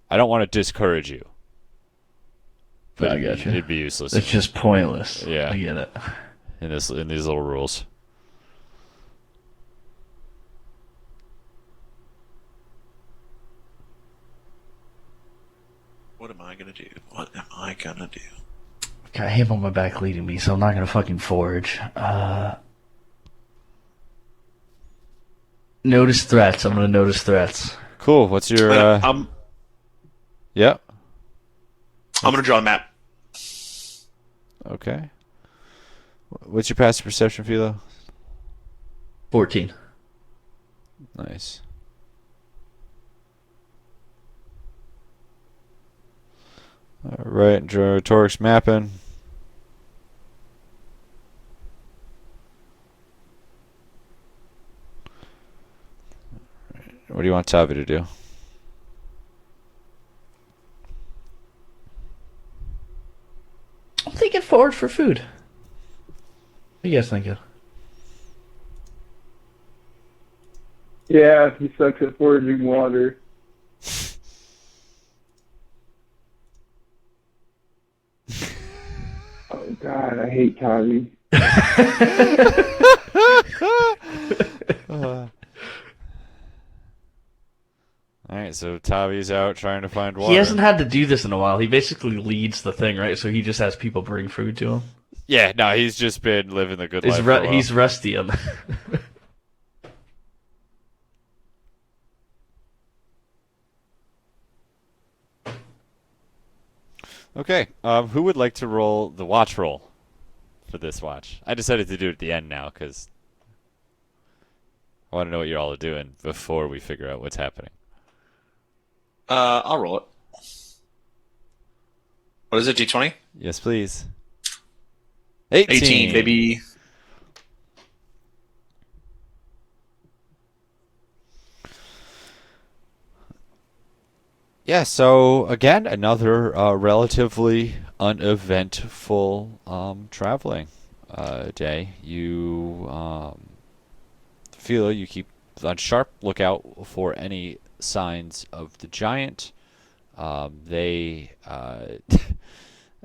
Speaker 1: I don't want to discourage you. But
Speaker 2: I got you.
Speaker 1: It'd be useless
Speaker 2: It's just pointless.
Speaker 1: Yeah.
Speaker 2: I get it.
Speaker 1: in these little rules.
Speaker 3: What am I gonna do? What am I gonna do?
Speaker 2: got him on my back leading me, so I'm not gonna fucking forge. Notice threats. I'm gonna notice threats.
Speaker 1: Cool. What's your? Yeah.
Speaker 3: I'm gonna draw a map.
Speaker 1: Okay. What's your passive perception, Philo?
Speaker 2: 14.
Speaker 1: Nice. All right, Torrick's mapping. What do you want Tavi to do?
Speaker 2: I'm thinking forward for food. What are you guys thinking?
Speaker 4: Yeah, he sucks at foraging water. Oh God, I hate Tavi.
Speaker 1: Alright, so Tavi's out trying to find water.
Speaker 2: He hasn't had to do this in a while. He basically leads the thing, right? So he just has people bring food to him.
Speaker 1: Yeah, no, he's just been living the good life. For a while.
Speaker 2: He's rusty on
Speaker 1: Okay, who would like to roll the watch roll for this watch? I decided to do it at the end now because I want to know what you all are doing before we figure out what's happening.
Speaker 3: I'll roll it. What is it, D20?
Speaker 1: Yes, please. 18,
Speaker 3: baby.
Speaker 1: Yeah, so again, another relatively uneventful traveling day. You feel you keep on sharp lookout for any signs of the giant. They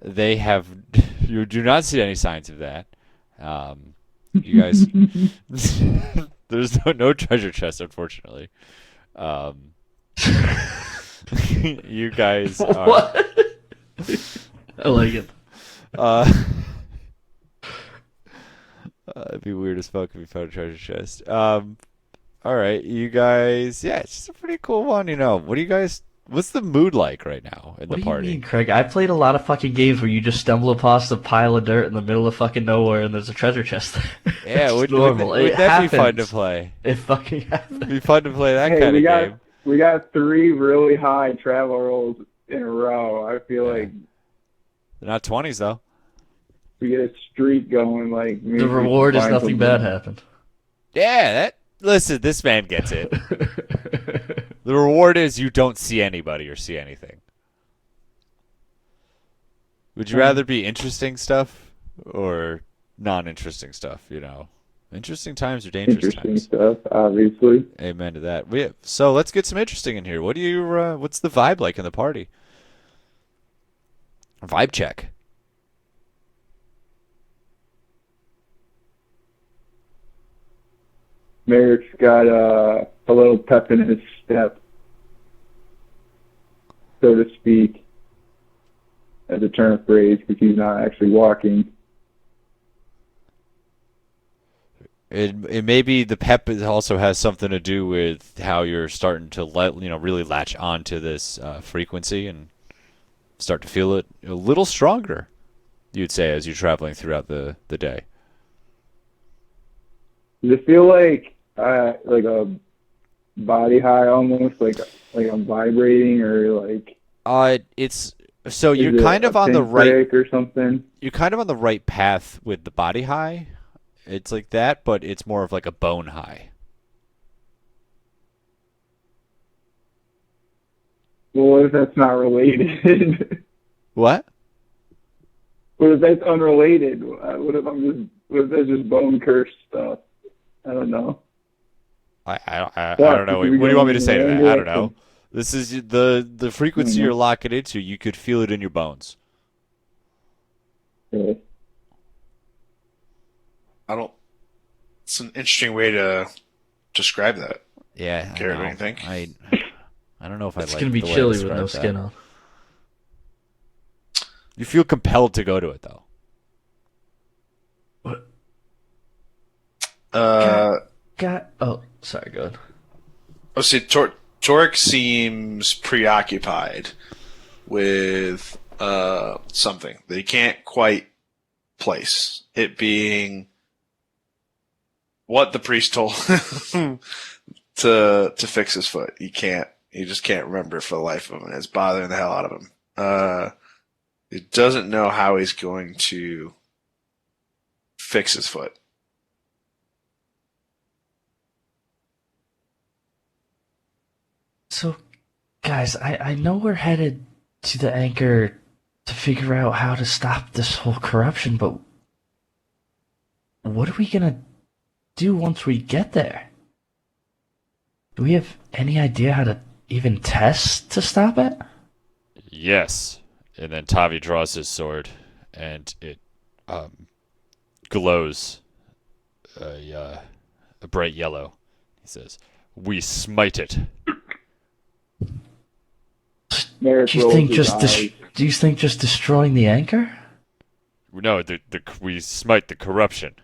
Speaker 1: they have you do not see any signs of that. You guys, there's no treasure chest, unfortunately. You guys are.
Speaker 2: What? I like it.
Speaker 1: It'd be weird as fuck if we found a treasure chest. All right, you guys. Yeah, it's just a pretty cool one. What do you guys? What's the mood like right now in the party?
Speaker 2: What do you mean, Craig? I played a lot of fucking games where you just stumble across a pile of dirt in the middle of fucking nowhere and there's a treasure chest there.
Speaker 1: Yeah,
Speaker 2: it's normal.
Speaker 1: Would that be fun to play?
Speaker 2: It fucking happens.
Speaker 1: It'd be fun to play that kind of game.
Speaker 4: We got 3 really high travel rolls in a row. I feel like
Speaker 1: they're not 20s though.
Speaker 4: We get a streak going. Like
Speaker 2: the reward is nothing bad happened.
Speaker 1: Yeah, listen, this man gets it. The reward is you don't see anybody or see anything. Would you rather be interesting stuff or non-interesting stuff? Interesting times or dangerous
Speaker 4: interesting
Speaker 1: times.
Speaker 4: Stuff, obviously.
Speaker 1: Amen to that. So let's get some interesting in here. What's the vibe like in the party? Vibe check.
Speaker 4: Merrick's got a little pep in his step, so to speak, as a turn of phrase, because he's not actually walking.
Speaker 1: It may be the pep also has something to do with how you're starting to really latch on to this frequency and start to feel it a little stronger, you'd say, as you're traveling throughout the day.
Speaker 4: Does it feel like a body high almost, like I'm vibrating, or like?
Speaker 1: It's so you're kind of on the right
Speaker 4: or something.
Speaker 1: You're kind of on the right path with the body high. It's like that, but it's more of like a bone high.
Speaker 4: Well, what if that's not related?
Speaker 1: What?
Speaker 4: What if that's unrelated? What if that's just bone curse stuff? I don't know.
Speaker 1: I don't know. What do you want me to say to that? I don't know. This is the frequency you're locking into. You could feel it in your bones.
Speaker 4: Yeah.
Speaker 3: It's an interesting way to describe that.
Speaker 1: Yeah.
Speaker 3: Garrett, what do you think?
Speaker 1: I don't know if
Speaker 2: it's gonna be chilly with no skin on.
Speaker 1: You feel compelled to go to it, though.
Speaker 2: What?
Speaker 3: Uh,
Speaker 2: Oh, sorry, go ahead.
Speaker 3: let's see. Torrick seems preoccupied with something that he can't quite place. It being what the priest told him to fix his foot. He can't. He just can't remember it for the life of him, and it's bothering the hell out of him. He doesn't know how he's going to fix his foot.
Speaker 2: So, guys, I know we're headed to the anchor to figure out how to stop this whole corruption, but what are we gonna do once we get there? Do we have any idea how to even test to stop it?
Speaker 1: Yes. And then Tavi draws his sword, and it glows a bright yellow. He says, "We smite it."
Speaker 4: Merrick
Speaker 2: Do you
Speaker 4: rolls
Speaker 2: think
Speaker 4: his eyes.
Speaker 2: just destroying the anchor?
Speaker 1: No, we smite the corruption.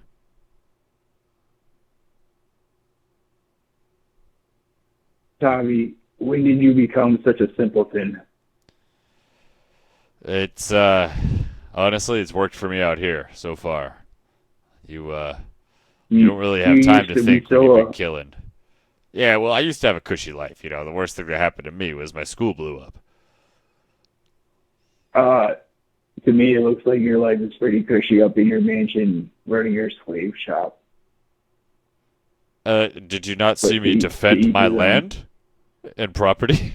Speaker 4: Tommy, when did you become such a simpleton?
Speaker 1: It's honestly, it's worked for me out here so far. You don't really have
Speaker 4: You
Speaker 1: time
Speaker 4: used
Speaker 1: to
Speaker 4: be
Speaker 1: think when
Speaker 4: so,
Speaker 1: you've been killing. Yeah, well, I used to have a cushy life. You know, the worst thing that happened to me was my school blew up.
Speaker 4: to me, it looks like your life is pretty cushy up in your mansion running your slave shop.
Speaker 1: Did you not see
Speaker 4: But
Speaker 1: me
Speaker 4: to
Speaker 1: defend
Speaker 4: each
Speaker 1: my
Speaker 4: his own.
Speaker 1: land and property?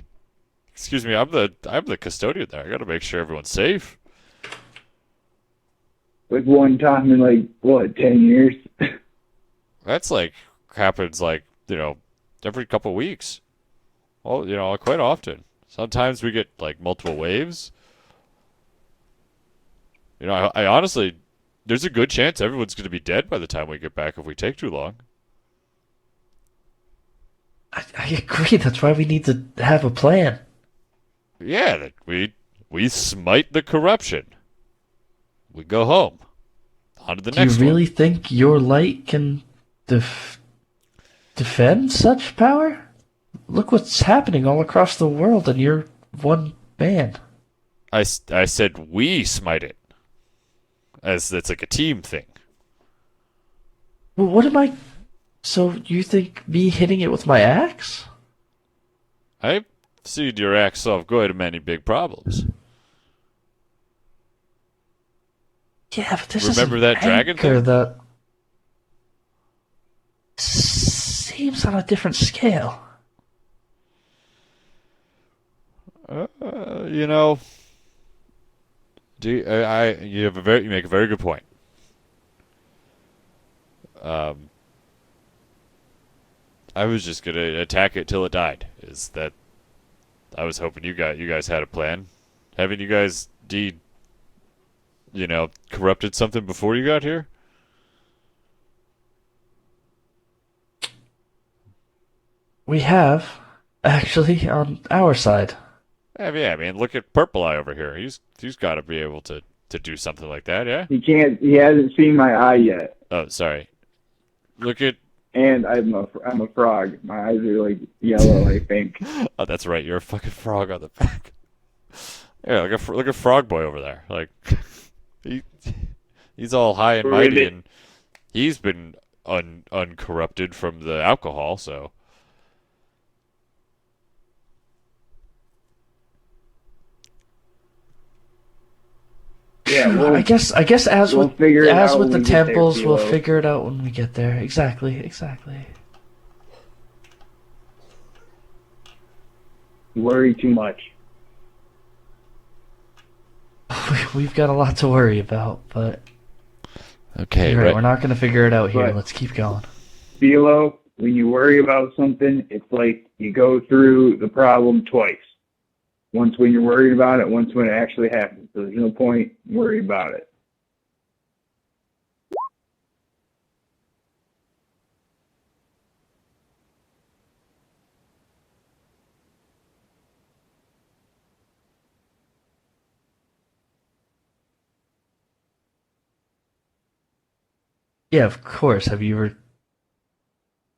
Speaker 1: Excuse me, I'm the custodian there. I got to make sure everyone's safe.
Speaker 4: Like one time in like, what, 10 years?
Speaker 1: That's like happens like every couple weeks. Well, quite often. Sometimes we get like multiple waves. I honestly, there's a good chance everyone's going to be dead by the time we get back if we take too long.
Speaker 2: I agree. That's why we need to have a plan.
Speaker 1: Yeah, that we smite the corruption. We go home. On to the
Speaker 2: Do you
Speaker 1: next
Speaker 2: really
Speaker 1: one.
Speaker 2: think your light can defend such power? Look what's happening all across the world, and you're one man.
Speaker 1: I said we smite it. As it's like a team thing.
Speaker 2: Well, what am I? So you think me hitting it with my axe?
Speaker 1: I've seen your axe solve quite many big problems.
Speaker 2: Yeah, but this
Speaker 1: Remember
Speaker 2: is an
Speaker 1: that dragon
Speaker 2: anchor
Speaker 1: thing?
Speaker 2: that seems on a different scale.
Speaker 1: You know, you make a very good point. I was just gonna attack it till it died. Is that I was hoping you guys had a plan. Haven't you guys corrupted something before you got here?
Speaker 2: We have, actually, on our side.
Speaker 1: Yeah, I mean, look at Purple Eye over here. He's got to be able to do something like that, yeah?
Speaker 4: He hasn't seen my eye yet.
Speaker 1: Oh, sorry. Look at
Speaker 4: And I'm a frog. My eyes are like yellow, I think.
Speaker 1: Oh, that's right. You're a fucking frog on the back. Yeah, look at Frog Boy over there. Like he he's all high and mighty, and he's been uncorrupted from the alcohol. So
Speaker 4: Yeah, well,
Speaker 2: I guess as
Speaker 4: we'll
Speaker 2: with
Speaker 4: figure it out
Speaker 2: with the
Speaker 4: when we get there,
Speaker 2: temples, we'll
Speaker 4: Philo.
Speaker 2: figure it out when we get there. Exactly.
Speaker 4: you worry too much.
Speaker 2: We've got a lot to worry about, but
Speaker 1: okay,
Speaker 2: you're right.
Speaker 1: right.
Speaker 2: We're not going to figure it out here.
Speaker 4: Right.
Speaker 2: Let's keep going.
Speaker 4: Philo, when you worry about something, it's like you go through the problem twice. Once when you're worried about it, once when it actually happens. So there's no point worrying about it.
Speaker 2: Yeah, of course. Have you ever?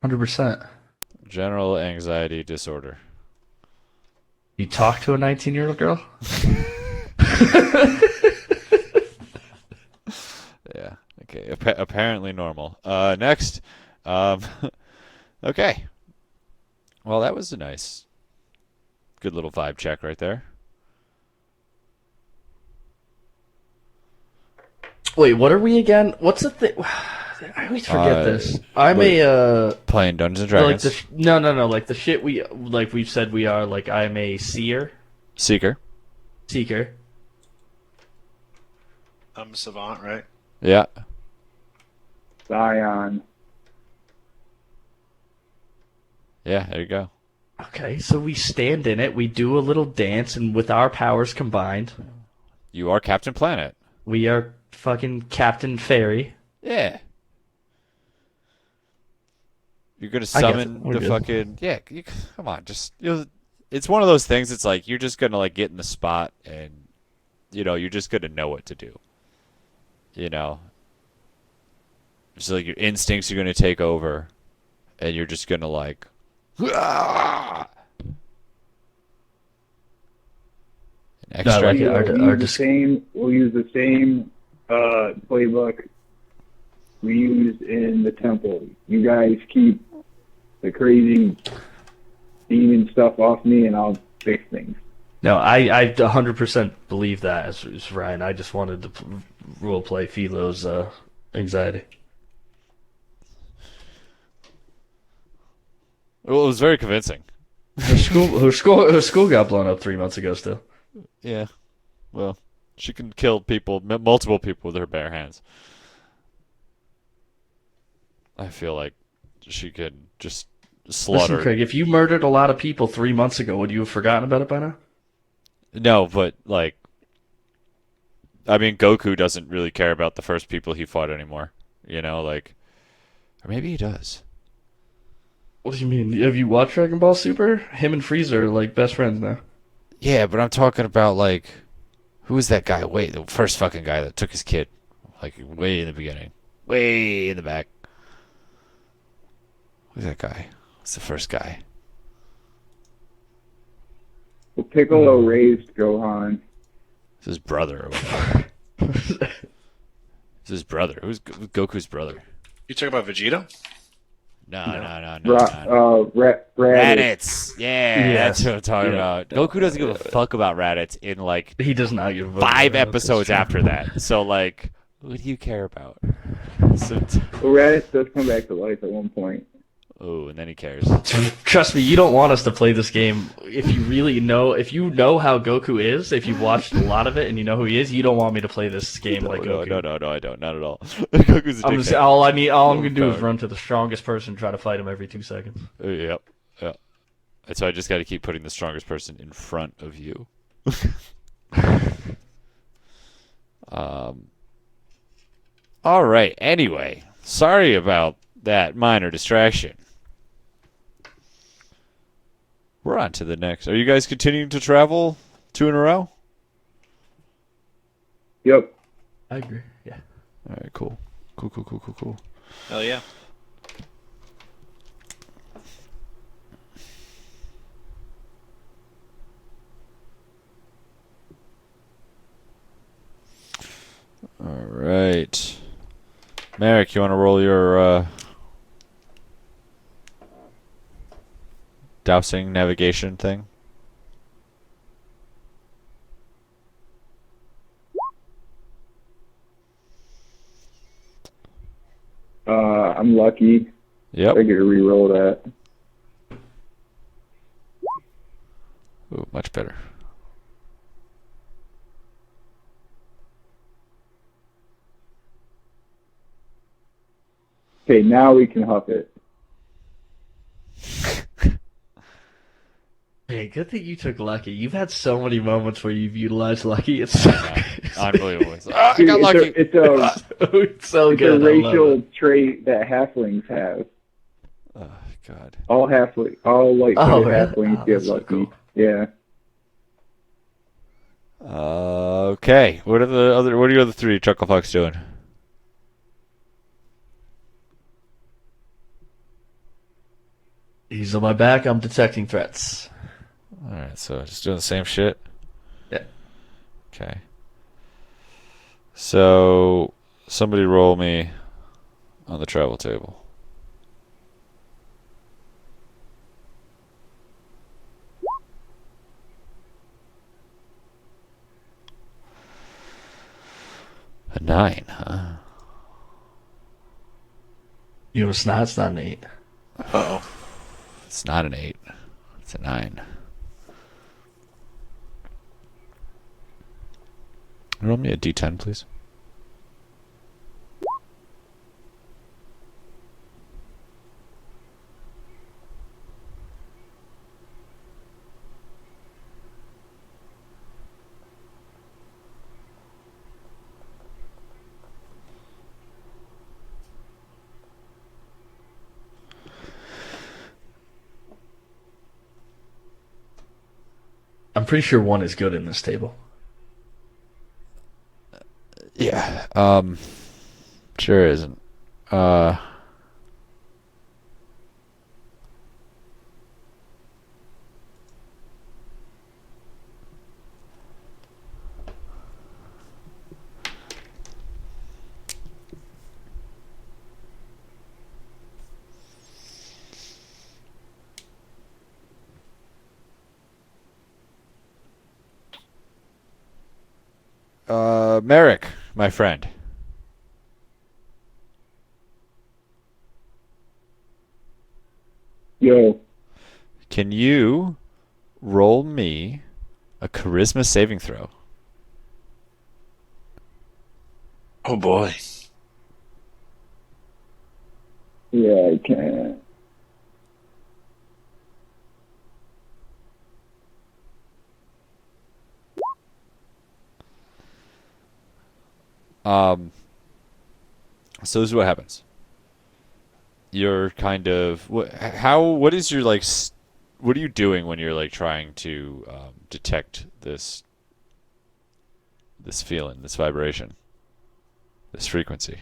Speaker 2: 100%.
Speaker 1: General anxiety disorder.
Speaker 2: You talk to a 19-year-old girl?
Speaker 1: Yeah. Okay. Apparently normal. Next. Um, okay. Well, that was a nice, good little vibe check right there.
Speaker 2: Wait, what are we again? What's the thing? I always forget this. I'm
Speaker 1: wait.
Speaker 2: a
Speaker 1: Playing Dungeons and
Speaker 2: like
Speaker 1: Dragons.
Speaker 2: no, like the shit we've said we are. Like I'm a seer,
Speaker 1: Seeker.
Speaker 2: seeker.
Speaker 3: I'm a savant, right?
Speaker 1: Yeah.
Speaker 4: Zion.
Speaker 1: Yeah. There you go.
Speaker 2: Okay, so we stand in it. We do a little dance, and with our powers combined,
Speaker 1: You are Captain Planet.
Speaker 2: we are fucking Captain Fairy.
Speaker 1: Yeah. You're gonna
Speaker 2: I guess
Speaker 1: summon
Speaker 2: we're
Speaker 1: the
Speaker 2: good.
Speaker 1: fucking come on, just it's one of those things. It's like you're just gonna like get in the spot, and you're just gonna know what to do. You know, it's like your instincts are gonna take over, and you're just gonna like, "Ah!" And
Speaker 2: No, I like
Speaker 1: extract.
Speaker 2: it.
Speaker 4: We'll use the same playbook we used in the temple. You guys keep the crazy demon stuff off me, and I'll fix things.
Speaker 2: No, I 100% believe that as Ryan. I just wanted to role play Philo's anxiety.
Speaker 1: Well, it was very convincing.
Speaker 2: Her school got blown up 3 months ago. Still,
Speaker 1: Yeah. Well, she can kill people, multiple people with her bare hands. I feel like she could just slaughter.
Speaker 2: listen, Craig. If you murdered a lot of people 3 months ago, would you have forgotten about it by now?
Speaker 1: No, but like, I mean, Goku doesn't really care about the first people he fought anymore. Like, or maybe he does.
Speaker 2: What do you mean? Have you watched Dragon Ball Super? Him and Frieza are like best friends now.
Speaker 1: Yeah, but I'm talking about like, who was that guy? Wait, the first fucking guy that took his kid, like way in the beginning, way in the back. Who's that guy? What's the first guy?
Speaker 4: Well, Piccolo raised Gohan.
Speaker 1: It's his brother. Or whatever. It's his brother. Who's Goku's brother?
Speaker 3: You talking about Vegeta?
Speaker 1: No.
Speaker 4: Raditz.
Speaker 1: Raditz. Yeah,
Speaker 2: Yes.
Speaker 1: that's what I'm talking about. Goku doesn't give a fuck about Raditz in like
Speaker 2: He does not give a fuck
Speaker 1: 5
Speaker 2: about that,
Speaker 1: episodes
Speaker 2: that's true.
Speaker 1: after that. So like, what do you care about? So
Speaker 4: Well, Raditz does come back to life at one point.
Speaker 1: oh, and then he cares.
Speaker 2: Trust me, you don't want us to play this game. If you know how Goku is, if you've watched a lot of it and you know who he is, you don't want me to play this game like Goku.
Speaker 1: No, I don't. Not at all. Goku's a dickhead.
Speaker 2: All I'm gonna do is run to the strongest person and try to fight him every 2 seconds.
Speaker 1: Yep. Yeah. And so I just got to keep putting the strongest person in front of you. All right. Anyway, sorry about that minor distraction. We're on to the next. Are you guys continuing to travel 2 in a row?
Speaker 4: Yep.
Speaker 2: I agree. Yeah.
Speaker 1: All right. Cool. Cool.
Speaker 3: Hell yeah.
Speaker 1: All right. Merrick, you want to roll your dowsing navigation thing?
Speaker 4: I'm lucky.
Speaker 1: Yep.
Speaker 4: I get to re-roll that.
Speaker 1: Ooh, much better.
Speaker 4: Okay, now we can huff it.
Speaker 2: Hey, good that you took Lucky. You've had so many moments where you've utilized Lucky. It's so,
Speaker 1: Unbelievable. I got lucky.
Speaker 4: It's
Speaker 2: so
Speaker 4: a
Speaker 2: good. I love
Speaker 4: racial
Speaker 2: it.
Speaker 4: trait that halflings have.
Speaker 1: Oh, God.
Speaker 4: All light-colored
Speaker 2: really?
Speaker 4: halflings
Speaker 2: Oh,
Speaker 4: get
Speaker 2: that's so
Speaker 4: lucky.
Speaker 2: cool.
Speaker 4: Yeah.
Speaker 1: Okay. What are your other 3 Chucklefucks doing?
Speaker 2: He's on my back. I'm detecting threats.
Speaker 1: All right, so just doing the same shit.
Speaker 2: Yeah.
Speaker 1: Okay. So somebody roll me on the travel table. A 9, huh?
Speaker 2: You know it's not. It's not an 8.
Speaker 3: Uh-oh.
Speaker 1: It's not an 8. It's a 9. Roll me a d10, please.
Speaker 2: I'm pretty sure 1 is good in this table.
Speaker 1: Yeah. Sure isn't. Uh. Merrick, my friend.
Speaker 4: Yo,
Speaker 1: Can you roll me a charisma saving throw?
Speaker 3: Oh boy.
Speaker 4: yeah, I can.
Speaker 1: Um. So this is what happens. You're kind of what is your like what are you doing when you're like trying to detect this feeling, this vibration, this frequency?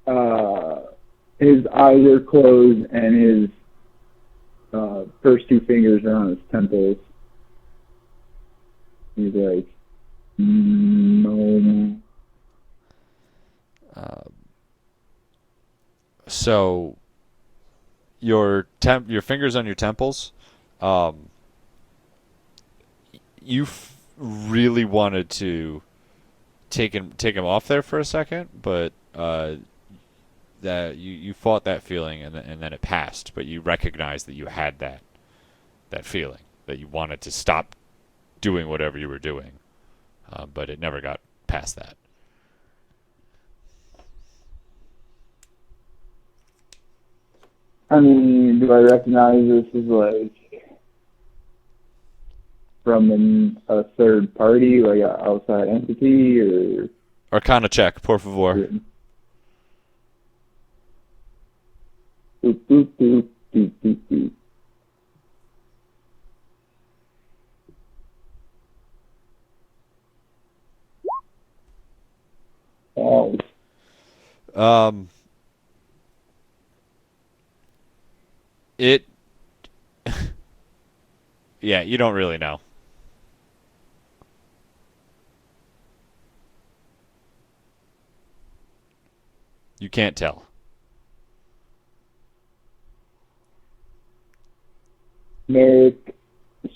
Speaker 4: His eyes are closed and his first two fingers are on his temples. He's like, no.
Speaker 1: So your fingers on your temples, you really wanted to take him off there for a second, but that you fought that feeling and then it passed, but you recognized that you had that feeling that you wanted to stop doing whatever you were doing, but it never got past that.
Speaker 4: I mean, do I recognize this as like from a third party, like an outside entity, or?
Speaker 1: Arcana check, por favor.
Speaker 4: Boop, boop, boop, boop, boop, boop. Oh,
Speaker 1: Um, it. Yeah, you don't really know. You can't tell.
Speaker 4: Merrick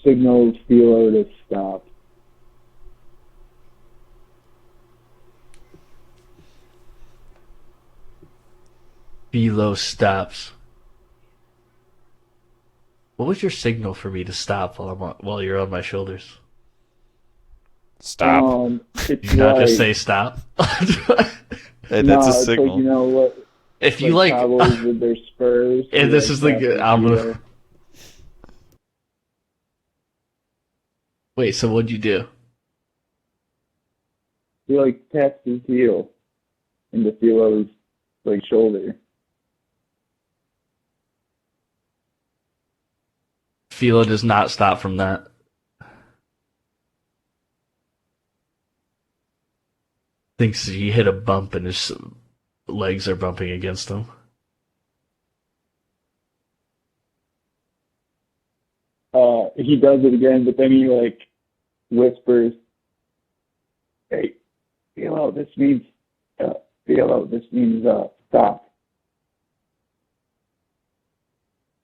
Speaker 4: signals Philo to stop.
Speaker 2: Philo stops. What was your signal for me to stop while you're on my shoulders?
Speaker 1: Stop.
Speaker 4: It's
Speaker 2: You not
Speaker 4: like,
Speaker 2: just say stop.
Speaker 1: Hey,
Speaker 4: no,
Speaker 1: that's a
Speaker 4: it's
Speaker 1: signal.
Speaker 4: like, you know what,
Speaker 2: If you
Speaker 4: like
Speaker 2: like,
Speaker 4: Cowboys with their spurs.
Speaker 2: and this is the good. I'm gonna wait. So what'd you do?
Speaker 4: He like taps his heel into Philo's like shoulder.
Speaker 2: Philo does not stop from that. Thinks he hit a bump and his legs are bumping against him.
Speaker 4: he does it again, but then he like whispers, "Hey, Philo, this means stop."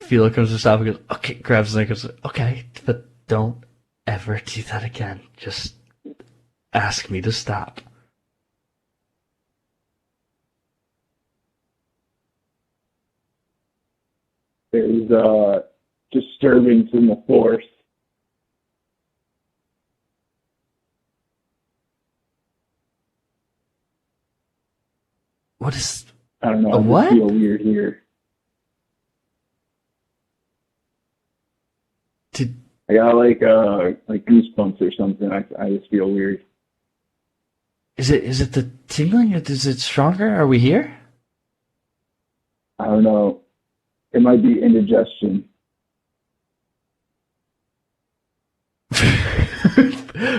Speaker 2: Philo comes to stop and goes, okay, grabs his neck and goes, okay, but don't ever do that again. Just ask me to stop.
Speaker 4: There's disturbance in the force.
Speaker 2: What is...
Speaker 4: I don't know.
Speaker 2: A
Speaker 4: I
Speaker 2: what?
Speaker 4: just feel weird here.
Speaker 2: Did...
Speaker 4: I got like goosebumps or something. I just feel weird.
Speaker 2: Is it the tingling? Is it stronger? Are we here?
Speaker 4: I don't know. It might be indigestion.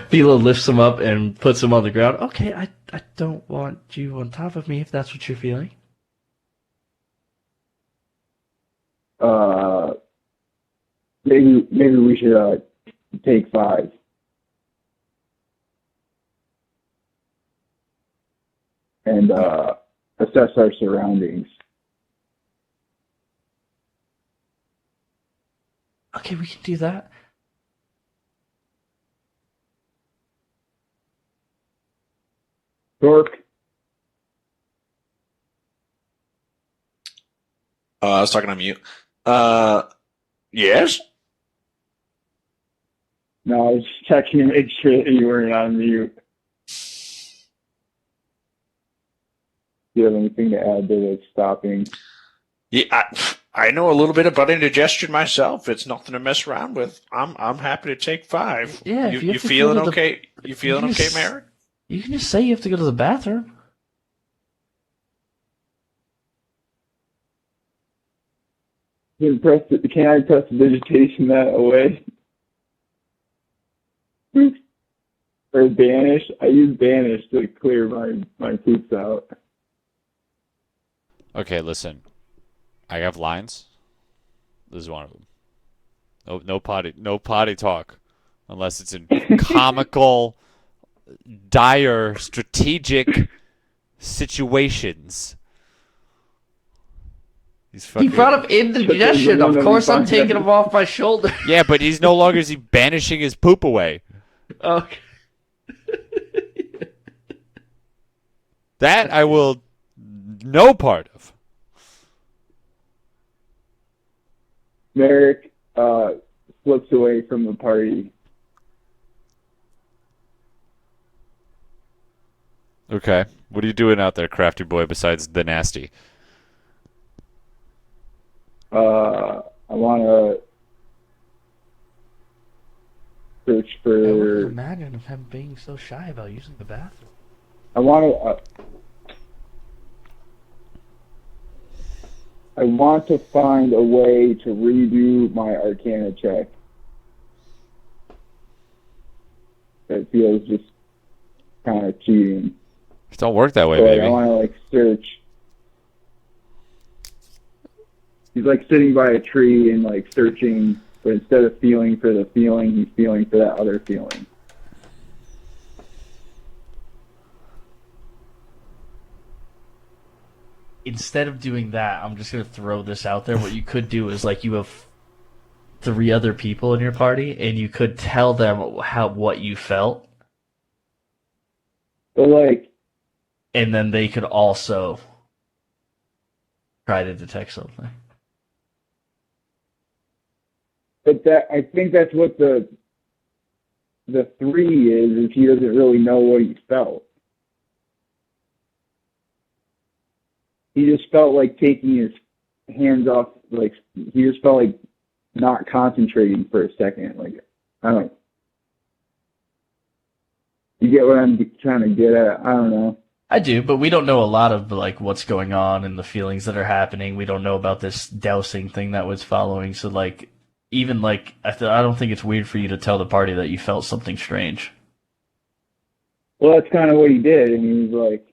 Speaker 2: Philo lifts him up and puts him on the ground. Okay, I don't want you on top of me if that's what you're feeling.
Speaker 4: Maybe we should take 5. And assess our surroundings.
Speaker 2: Okay, we can do that.
Speaker 4: Torrick,
Speaker 3: I was talking on mute. Yes?
Speaker 4: no, I was just checking to make sure that you weren't on mute. Do you have anything to add to the stopping?
Speaker 3: Yeah, I know a little bit about indigestion myself. It's nothing to mess around with. I'm happy to take 5.
Speaker 2: Yeah, if you
Speaker 3: you
Speaker 2: have to
Speaker 3: feeling
Speaker 2: go to the-
Speaker 3: okay? You feeling
Speaker 2: you
Speaker 3: okay,
Speaker 2: just-
Speaker 3: Mary?
Speaker 2: You can just say you have to go to the bathroom.
Speaker 4: Can I press vegetation that away? Or banish? I use banish to clear my poops out.
Speaker 1: Okay, listen. I have lines. This is one of them. No potty talk, unless it's in comical, dire, strategic situations.
Speaker 2: He brought up indigestion. Of course, I'm taking him off my shoulder.
Speaker 1: Yeah, but he's no longer is he banishing his poop away.
Speaker 2: Okay.
Speaker 1: That I will no part of.
Speaker 4: Merrick slips away from the party.
Speaker 1: Okay, what are you doing out there, crafty boy? Besides the nasty.
Speaker 4: I want to search
Speaker 2: I wouldn't
Speaker 4: for.
Speaker 2: imagine him being so shy about using the bathroom.
Speaker 4: I want to find a way to redo my Arcana check. That feels just kind of cheating.
Speaker 1: It don't work that way,
Speaker 4: So
Speaker 1: baby.
Speaker 4: I want to search. He's sitting by a tree and searching, but instead of feeling for the feeling, he's feeling for that other feeling.
Speaker 2: Instead of doing that, I'm just going to throw this out there. What you could do is you have 3 other people in your party, and you could tell them what you felt,
Speaker 4: But
Speaker 2: and then they could also try to detect something.
Speaker 4: But I think that's what the 3 is he doesn't really know what he felt. He just felt like taking his hands off, he just felt like not concentrating for a second. I don't. You get what I'm trying to get at? I don't know.
Speaker 2: I do, but we don't know a lot of what's going on and the feelings that are happening. We don't know about this dousing thing that was following. So even I don't think it's weird for you to tell the party that you felt something strange.
Speaker 4: Well, that's kind of what he did, and he was like,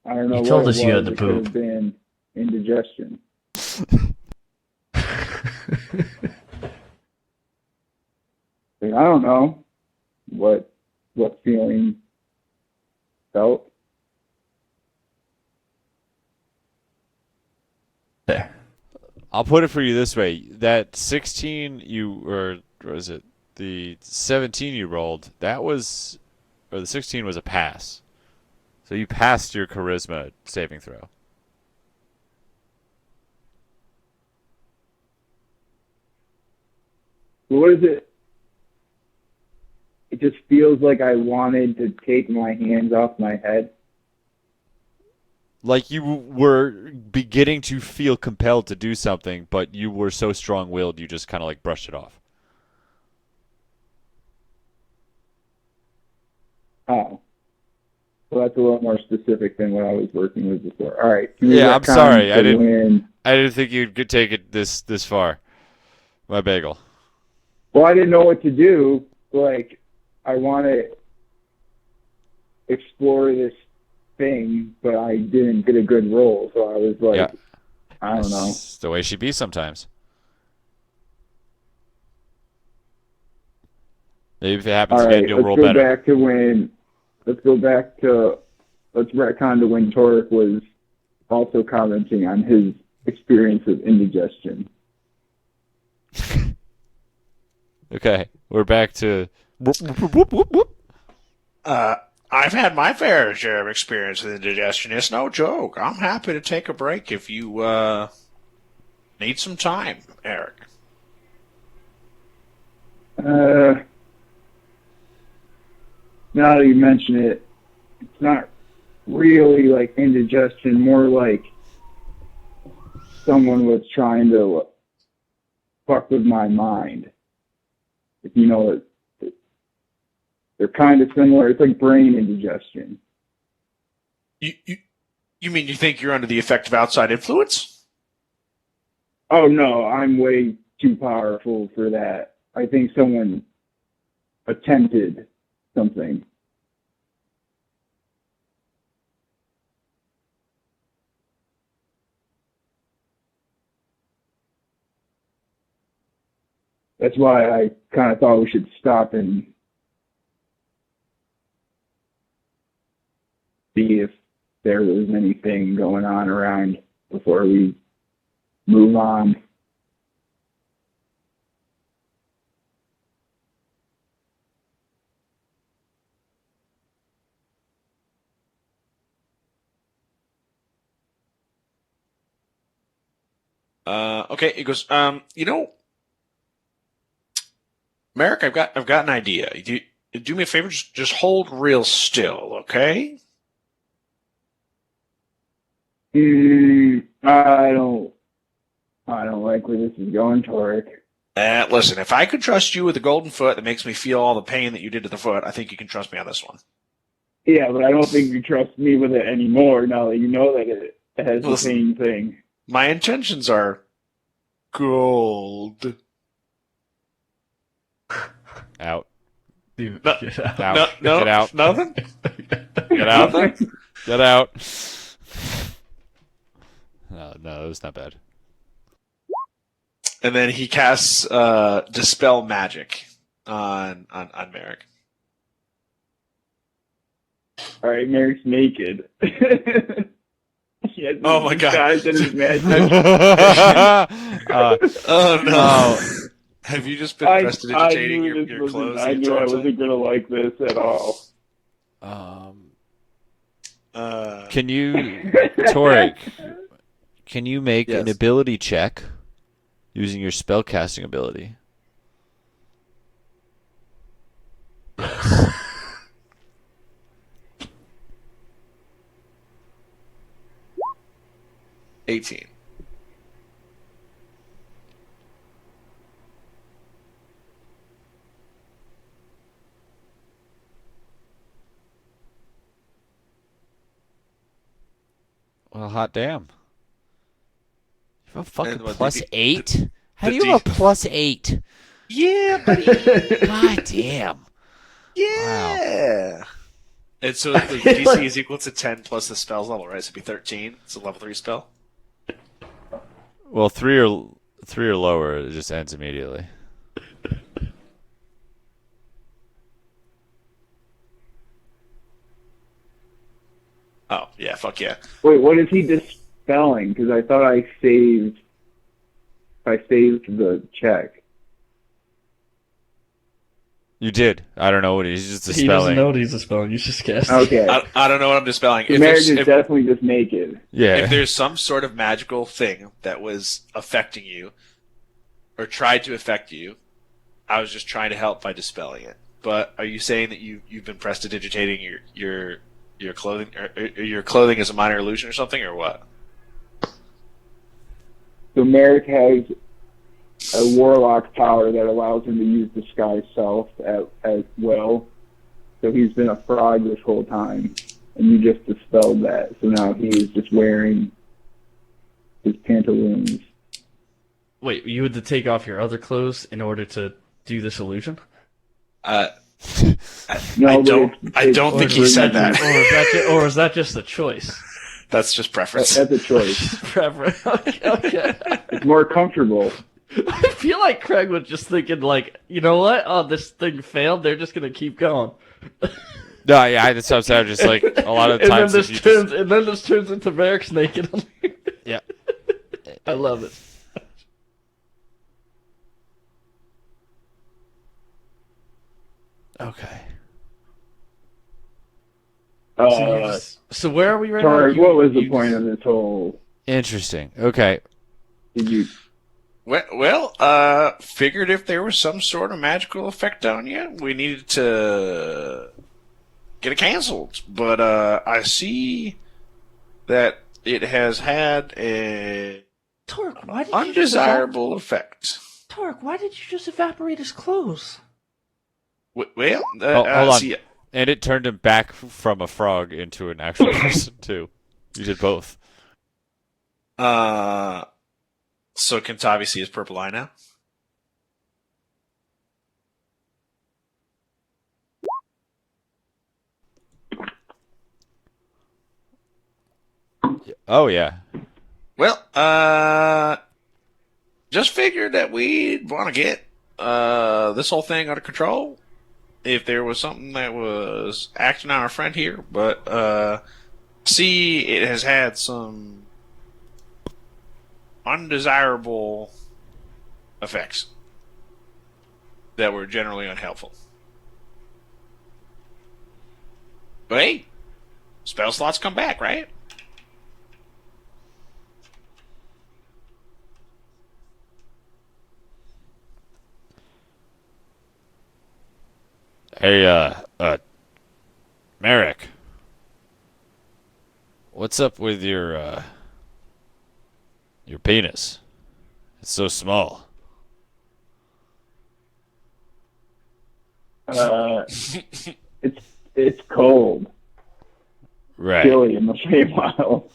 Speaker 4: I don't know.
Speaker 2: He told
Speaker 4: what
Speaker 2: us
Speaker 4: it
Speaker 2: you
Speaker 4: was.
Speaker 2: had to
Speaker 4: It could
Speaker 2: poop.
Speaker 4: have been indigestion. Like, I don't know what feeling felt.
Speaker 2: There.
Speaker 1: I'll put it for you this way: that 16 or was it the 17 you rolled? That was, or the 16 was a pass. So you passed your charisma saving throw.
Speaker 4: What is it? It just feels like I wanted to take my hands off my head.
Speaker 1: Like you were beginning to feel compelled to do something, but you were so strong-willed you just kind of like brushed it off.
Speaker 4: Oh. Well, that's a little more specific than what I was working with before. All right. Can we
Speaker 1: Yeah, I'm
Speaker 4: retcon
Speaker 1: sorry.
Speaker 4: to win?
Speaker 1: I didn't think you'd take it this far. My bagel.
Speaker 4: Well, I didn't know what to do. Like, I want to explore this thing, but I didn't get a good roll. So I was like,
Speaker 1: Yeah.
Speaker 4: I don't know.
Speaker 1: That's the way she be sometimes. Maybe if it happens
Speaker 4: All
Speaker 1: again,
Speaker 4: right,
Speaker 1: you'll roll better.
Speaker 4: Let's retcon to when Torrick was also commenting on his experience of indigestion.
Speaker 1: Okay, we're back to. Whoop, whoop, whoop, whoop, whoop.
Speaker 3: I've had my fair share of experience with indigestion. It's no joke. I'm happy to take a break if you need some time, Eric.
Speaker 4: Now that you mention it, it's not really like indigestion, more like someone was trying to fuck with my mind. If you know it, they're kind of similar. It's like brain indigestion.
Speaker 3: You mean you think you're under the effect of outside influence?
Speaker 4: Oh no, I'm way too powerful for that. I think someone attempted something. That's why I kind of thought we should stop and see if there was anything going on around before we move on.
Speaker 3: Okay. He goes. Merrick, I've got an idea. Do me a favor. Just hold real still, okay?
Speaker 4: I don't like where this is going, Torrick.
Speaker 3: Listen, if I could trust you with a golden foot that makes me feel all the pain that you did to the foot, I think you can trust me on this one.
Speaker 4: Yeah, but I don't think you trust me with it anymore now that you know that it has the same thing.
Speaker 3: My intentions are gold.
Speaker 1: Out.
Speaker 2: Dude,
Speaker 3: No,
Speaker 2: get out.
Speaker 1: Out.
Speaker 3: No,
Speaker 1: Get out.
Speaker 3: Nothing?
Speaker 1: Get out. Get out. No, that was not bad.
Speaker 3: And then he casts Dispel Magic on Merrick.
Speaker 4: All right, Merrick's naked.
Speaker 3: Oh my God.
Speaker 4: In his magic.
Speaker 3: Oh no.
Speaker 1: Oh.
Speaker 3: Have you just been prestidigitating your clothes?
Speaker 4: I knew I wasn't going to like this at all.
Speaker 1: Can you, Torrick, can you make an
Speaker 3: Yes.
Speaker 1: ability check using your spellcasting ability?
Speaker 3: 18.
Speaker 1: Well, hot damn. You have a fucking
Speaker 3: And what,
Speaker 1: plus
Speaker 3: the-
Speaker 1: 8? How
Speaker 3: the
Speaker 1: do you have a plus 8?
Speaker 3: Yeah, buddy.
Speaker 1: God damn.
Speaker 3: Yeah. And so the DC is equal to 10 plus the spell's level, right? So it'd be 13. It's a level 3 spell.
Speaker 1: Well, 3 or lower, it just ends immediately.
Speaker 3: Yeah, fuck yeah.
Speaker 4: Wait, what is he dispelling? Because I thought I saved the check.
Speaker 1: You did. I don't know what he's just
Speaker 2: He doesn't
Speaker 1: dispelling.
Speaker 2: know what he's dispelling. He's just guessing.
Speaker 4: Okay.
Speaker 3: I don't know what I'm dispelling.
Speaker 4: The marriage is definitely just naked.
Speaker 1: Yeah.
Speaker 3: If there's some sort of magical thing that was affecting you, or tried to affect you, I was just trying to help by dispelling it. But are you saying that you've been prestidigitating your clothing, or your clothing is a minor illusion or something, or what?
Speaker 4: So Merrick has a warlock power that allows him to use disguise self as well. So he's been a frog this whole time, and you just dispelled that. So now he's just wearing his pantaloons.
Speaker 2: Wait, you had to take off your other clothes in order to do this illusion?
Speaker 3: No,
Speaker 4: No,
Speaker 3: I
Speaker 4: but
Speaker 3: don't. I
Speaker 4: it's
Speaker 3: don't think he
Speaker 4: for
Speaker 3: said
Speaker 4: magic.
Speaker 3: that.
Speaker 2: Or is that just a choice?
Speaker 3: That's just preference.
Speaker 4: That's a choice.
Speaker 2: Preference. Okay.
Speaker 4: It's more comfortable.
Speaker 2: I feel like Craig was just thinking, like, you know what? Oh, this thing failed. They're just gonna keep going.
Speaker 1: No, yeah, that's what I'm saying. Just like a lot of
Speaker 2: and
Speaker 1: times.
Speaker 2: then this turns into Merrick's naked.
Speaker 1: Yeah.
Speaker 2: I love it.
Speaker 1: Okay.
Speaker 2: So where are we right
Speaker 4: Torrick,
Speaker 2: now?
Speaker 4: what was the point of this whole?
Speaker 1: Interesting. Okay.
Speaker 4: Did you?
Speaker 3: Well, figured if there was some sort of magical effect on you, we needed to get it canceled. But I see that it has had a
Speaker 2: Torrick, why did
Speaker 3: undesirable effect.
Speaker 2: Torrick, why did you just evaporate his clothes?
Speaker 3: Well,
Speaker 1: Hold on.
Speaker 3: see,
Speaker 1: And it turned him back from a frog into an actual person too. You did both.
Speaker 3: so can Tavi see his purple eye now?
Speaker 1: Oh yeah.
Speaker 3: Well, just figured that we'd want to get this whole thing under control. If there was something that was acting on our friend here, but see, it has had some undesirable effects that were generally unhelpful. But hey, spell slots come back, right?
Speaker 1: Hey, Merrick. What's up with your penis? It's so small.
Speaker 4: It's cold.
Speaker 1: Right.
Speaker 4: Chilly in the Feywild.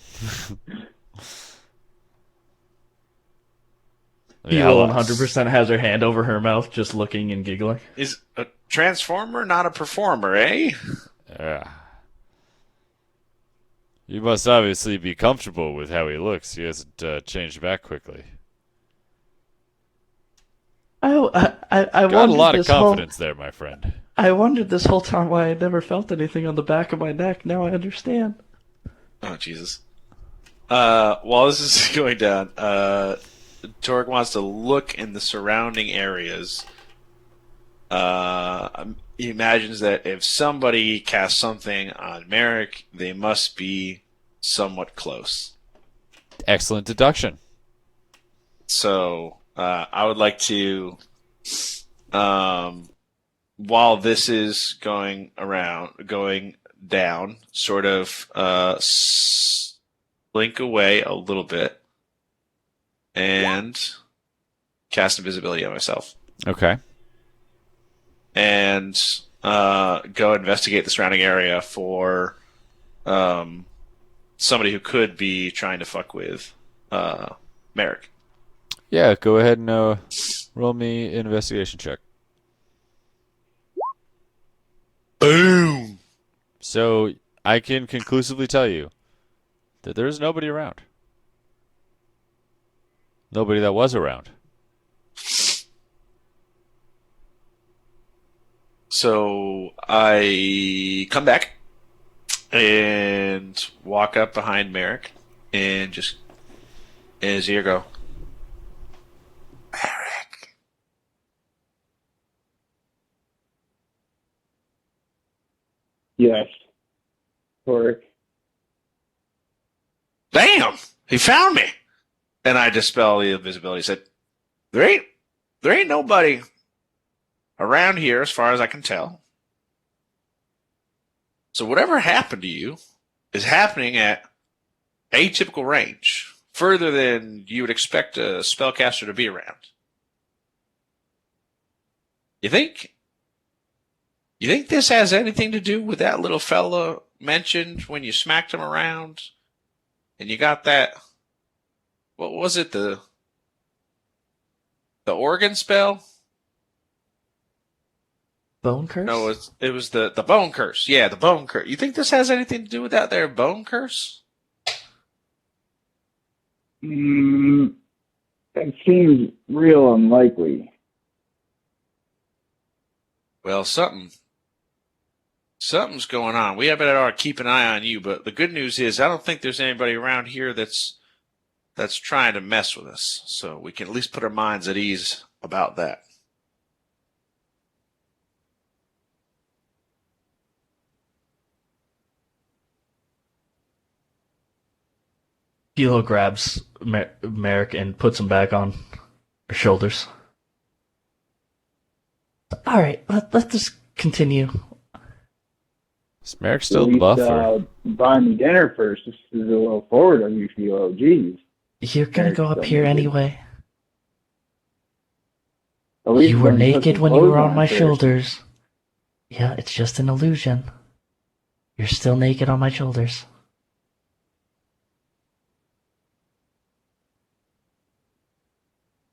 Speaker 2: Elo 100% has her hand over her mouth, just looking and giggling.
Speaker 3: Is a transformer not a performer, eh?
Speaker 1: Yeah. You must obviously be comfortable with how he looks. He hasn't changed back quickly.
Speaker 2: I
Speaker 1: Got a lot of confidence there, my friend.
Speaker 2: I wondered this whole time why I never felt anything on the back of my neck. Now I understand.
Speaker 3: Oh, Jesus. While this is going down, Torrick wants to look in the surrounding areas. He imagines that if somebody casts something on Merrick, they must be somewhat close.
Speaker 1: Excellent deduction.
Speaker 3: So, I would like to, while this is going down, sort of slink away a little bit and cast invisibility on myself.
Speaker 1: Okay.
Speaker 3: And go investigate the surrounding area for somebody who could be trying to fuck with Merrick.
Speaker 1: Yeah, go ahead and roll me an investigation check.
Speaker 3: Boom!
Speaker 1: So I can conclusively tell you that there's nobody around. Nobody that was around.
Speaker 3: So I come back and walk up behind Merrick and just in his ear go, Merrick.
Speaker 4: Yes. Torrick.
Speaker 3: Damn, he found me. And I dispel the invisibility. Said, there ain't nobody around here as far as I can tell. So whatever happened to you is happening at atypical range, further than you would expect a spellcaster to be around. You think this has anything to do with that little fella mentioned when you smacked him around? And you got that, what was it, the organ spell?
Speaker 2: Bone curse?
Speaker 3: No, it was the bone curse. Yeah, the bone curse. You think this has anything to do with that there bone curse?
Speaker 4: That seems real unlikely.
Speaker 3: Well, something's going on. We better keep an eye on you, but the good news is I don't think there's anybody around here that's trying to mess with us. So we can at least put our minds at ease about that.
Speaker 2: Hilo grabs Merrick and puts him back on her shoulders. All right, let's just continue.
Speaker 1: Is Merrick still
Speaker 4: At
Speaker 1: the
Speaker 4: least,
Speaker 1: buff?
Speaker 4: buy me dinner first. This is a little forward of you, Philo. Jeez.
Speaker 2: You're gonna
Speaker 4: Merrick's
Speaker 2: go up
Speaker 4: still
Speaker 2: here
Speaker 4: naked.
Speaker 2: anyway.
Speaker 4: At least
Speaker 2: You were
Speaker 4: let me put
Speaker 2: naked
Speaker 4: some
Speaker 2: when you were
Speaker 4: clothes
Speaker 2: on my
Speaker 4: first.
Speaker 2: shoulders. Yeah, it's just an illusion. You're still naked on my shoulders.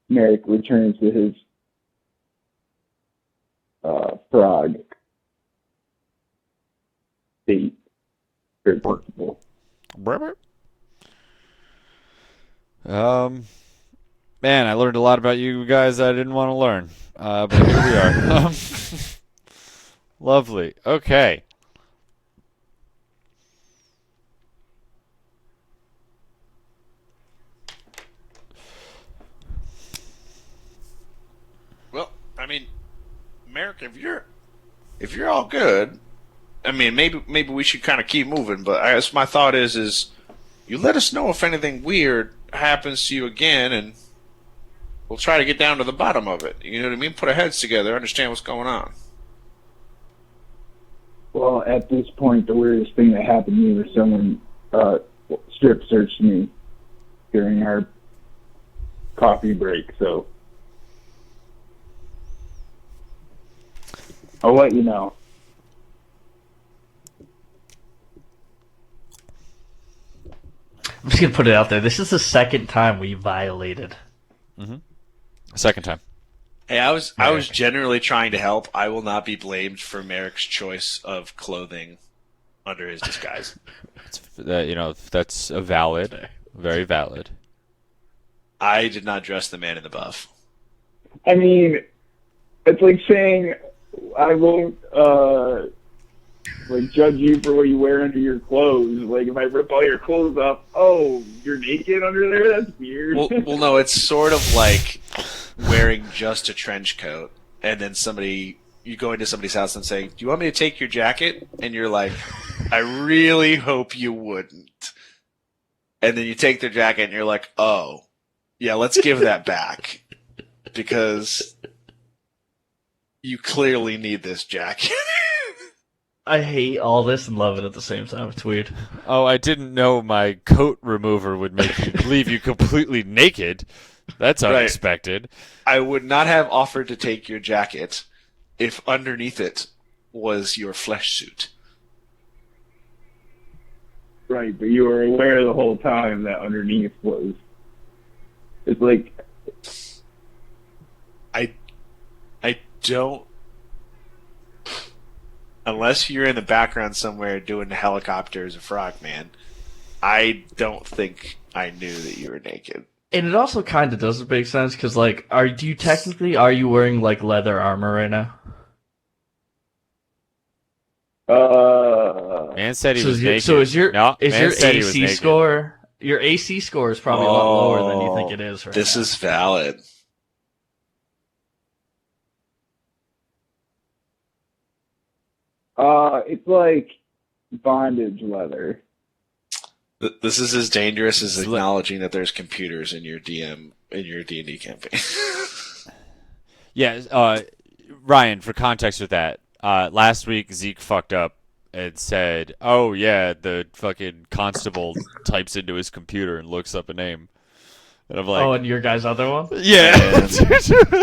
Speaker 4: Merrick returns to his frog state. Very portable.
Speaker 1: Man, I learned a lot about you guys I didn't want to learn. But here we are. Lovely. Okay.
Speaker 3: Well, I mean, Merrick, if you're all good, I mean, maybe we should kind of keep moving. But I guess my thought is you let us know if anything weird happens to you again, and we'll try to get down to the bottom of it. You know what I mean? Put our heads together, understand what's going on.
Speaker 4: Well, at this point, the weirdest thing that happened to me was someone strip searched me during our coffee break, so I'll let you know.
Speaker 2: I'm just gonna put it out there. This is the second time we violated.
Speaker 1: Second time.
Speaker 3: Hey, I was generally trying to help. I will not be blamed for Merrick's choice of clothing under his disguise.
Speaker 1: That's a valid, very valid.
Speaker 3: I did not dress the man in the buff.
Speaker 4: I mean, it's like saying I won't judge you for what you wear under your clothes. Like if I rip all your clothes up, oh, you're naked under there? That's weird.
Speaker 3: Well, no, it's sort of like wearing just a trench coat, and then you go into somebody's house and say, "Do you want me to take your jacket?" And you're like, "I really hope you wouldn't." And then you take their jacket, and you're like, "Oh, yeah, let's give that back because you clearly need this jacket."
Speaker 2: I hate all this and love it at the same time. It's weird.
Speaker 1: Oh, I didn't know my coat remover would make you leave you completely naked. That's
Speaker 3: Right.
Speaker 1: unexpected.
Speaker 3: I would not have offered to take your jacket if underneath it was your flesh suit.
Speaker 4: Right, but you were aware the whole time that underneath was. It's like.
Speaker 3: I don't. Unless you're in the background somewhere doing the helicopter as a frogman, I don't think I knew that you were naked.
Speaker 2: And it also kind of doesn't make sense because, like, are you wearing like leather armor right now?
Speaker 1: Man said he
Speaker 2: So
Speaker 1: was
Speaker 2: is your,
Speaker 1: naked.
Speaker 2: so is your
Speaker 1: No,
Speaker 2: is
Speaker 1: man
Speaker 2: your
Speaker 1: said he was
Speaker 2: AC
Speaker 1: naked.
Speaker 2: score? Your AC score is probably a lot lower than you think it is right
Speaker 3: This
Speaker 2: now.
Speaker 3: is valid.
Speaker 4: It's like bondage leather.
Speaker 3: This is as dangerous as
Speaker 1: It's li-
Speaker 3: acknowledging that there's computers in your D&D campaign.
Speaker 1: Yeah, Ryan, for context with that, last week Zeke fucked up and said, "Oh yeah, the fucking constable types into his computer and looks up a name," and I'm like,
Speaker 2: Oh, and your guy's other one?
Speaker 1: "Yeah."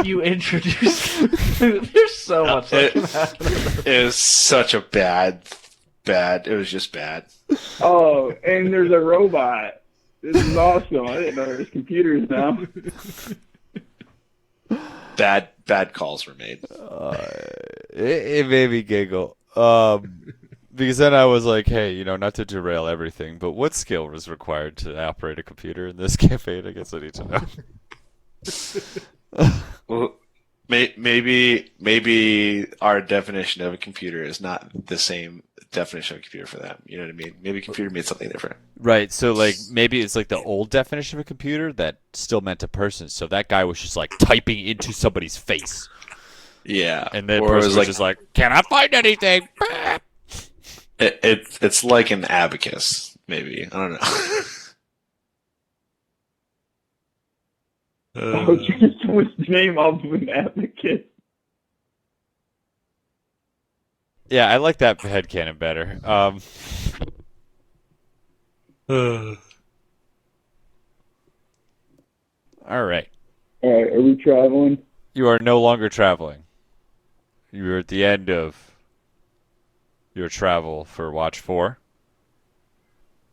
Speaker 2: You introduced. There's so much that can happen.
Speaker 3: It was such a bad. It was just bad.
Speaker 4: Oh, and there's a robot. This is awesome. I didn't know there's computers now.
Speaker 3: Bad calls were made.
Speaker 1: It made me giggle. Because then I was like, hey, not to derail everything, but what skill was required to operate a computer in this campaign? I guess I need to know.
Speaker 3: Well, maybe our definition of a computer is not the same definition of a computer for them. You know what I mean? Maybe a computer means something different.
Speaker 1: Right, so maybe it's like the old definition of a computer that still meant a person. So that guy was just like typing into somebody's face.
Speaker 3: Yeah.
Speaker 1: And then
Speaker 3: Or
Speaker 1: person
Speaker 3: it
Speaker 1: was just like, cannot find anything.
Speaker 3: It's like an abacus, maybe. I don't know.
Speaker 4: Oh, just someone's name off of an advocate.
Speaker 1: Yeah, I like that headcanon better. All right.
Speaker 4: All right, are we traveling?
Speaker 1: You are no longer traveling. You are at the end of your travel for Watch 4.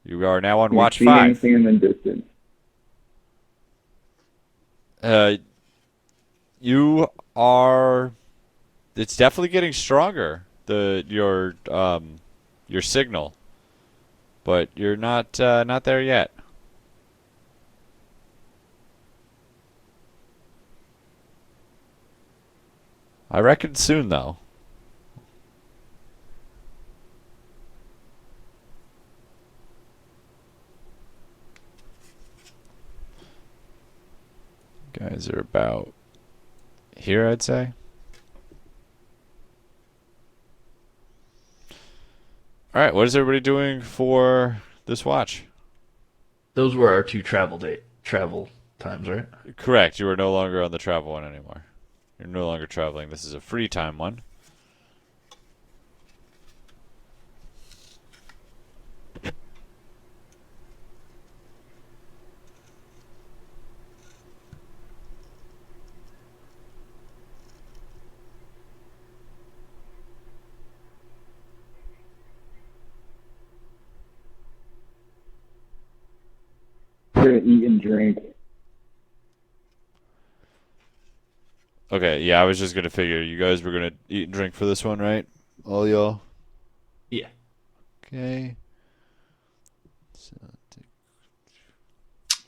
Speaker 1: You are now on
Speaker 4: Can you
Speaker 1: Watch
Speaker 4: see
Speaker 1: 5.
Speaker 4: anything in the distance?
Speaker 1: You are. It's definitely getting stronger. Your signal, but you're not there yet. I reckon soon though. Guys are about here, I'd say. All right, what is everybody doing for this watch?
Speaker 2: Those were our two travel times, right?
Speaker 1: Correct. You are no longer on the travel one anymore. You're no longer traveling. This is a free time one.
Speaker 4: We're gonna eat and drink.
Speaker 1: Okay, yeah, I was just gonna figure you guys were gonna eat and drink for this one, right? All y'all.
Speaker 2: Yeah.
Speaker 1: Okay.
Speaker 3: Does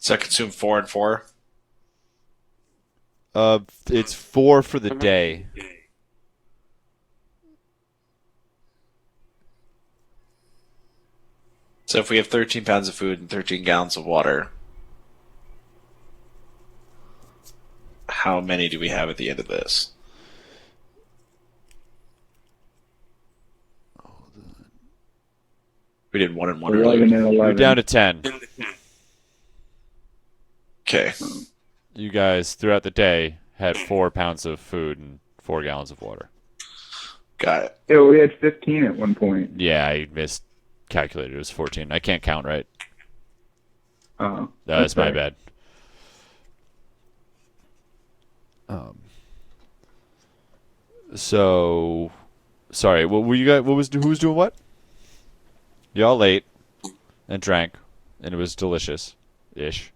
Speaker 3: that consume 4 and 4?
Speaker 1: It's 4 for the day.
Speaker 3: So if we have 13 pounds of food and 13 gallons of water, how many do we have at the end of this? We did 1 and 1
Speaker 4: 11
Speaker 3: earlier.
Speaker 4: and
Speaker 1: You're
Speaker 4: 11.
Speaker 1: down to 10.
Speaker 3: Okay.
Speaker 1: You guys, throughout the day, had 4 pounds of food and 4 gallons of water.
Speaker 3: Got it.
Speaker 4: Yeah, we had 15 at one point.
Speaker 1: Yeah, I miscalculated. It was 14. I can't count right.
Speaker 4: Oh,
Speaker 1: That's my
Speaker 4: okay.
Speaker 1: bad. So, sorry. What were you guys? Who was doing what? Y'all ate and drank, and it was delicious-ish.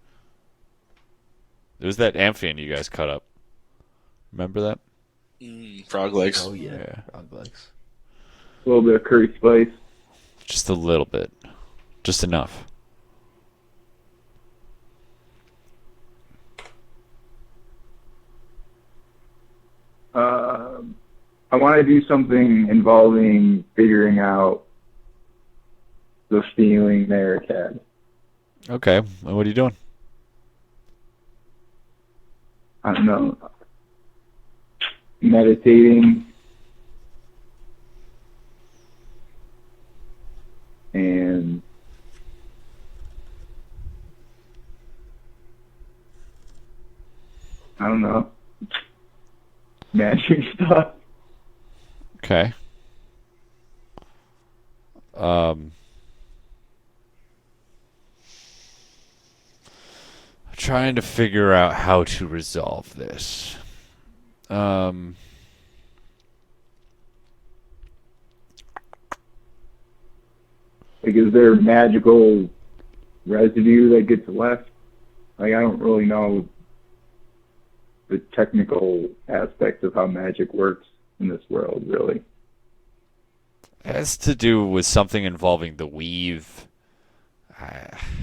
Speaker 1: It was that amphion you guys cut up. Remember that?
Speaker 3: Frog legs.
Speaker 2: Oh yeah.
Speaker 1: Yeah.
Speaker 2: Frog legs.
Speaker 4: A little bit of curry spice.
Speaker 1: Just a little bit, just enough.
Speaker 4: I want to do something involving figuring out the feeling Merrick had.
Speaker 1: Okay. And what are you doing?
Speaker 4: I don't know. Meditating and I don't know. Magic stuff.
Speaker 1: Okay. Trying to figure out how to resolve this.
Speaker 4: Like, is there magical residue that gets left? Like, I don't really know the technical aspects of how magic works in this world, really.
Speaker 1: It has to do with something involving the weave.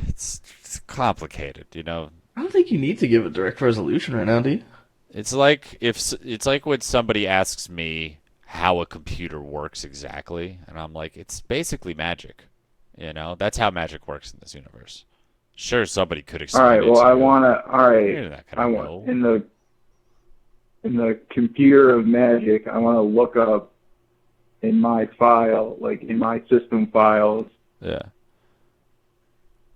Speaker 1: It's complicated, you know.
Speaker 2: I don't think you need to give a direct resolution right now, do you?
Speaker 1: It's like when somebody asks me how a computer works exactly, and I'm like, it's basically magic. You know, that's how magic works in this universe. Sure, somebody could
Speaker 4: All
Speaker 1: explain
Speaker 4: right.
Speaker 1: it
Speaker 4: Well,
Speaker 1: to
Speaker 4: I
Speaker 1: you.
Speaker 4: want to. All
Speaker 1: You're
Speaker 4: right.
Speaker 1: not
Speaker 4: I
Speaker 1: gonna
Speaker 4: want
Speaker 1: know.
Speaker 4: in the computer of magic. I want to look up in my file, like in my system files,
Speaker 1: Yeah.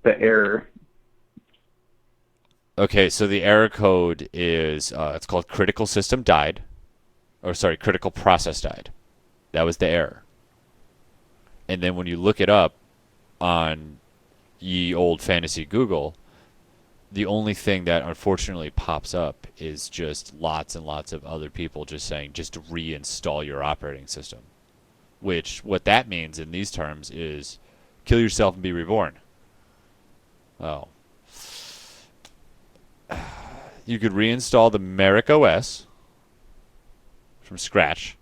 Speaker 4: the error.
Speaker 1: Okay, so the error code is it's called critical system died, or sorry, critical process died. That was the error. And then when you look it up on ye old fantasy Google, the only thing that unfortunately pops up is just lots and lots of other people just saying just reinstall your operating system. Which what that means in these terms is kill yourself and be reborn. Oh. You could reinstall the Merrick OS from scratch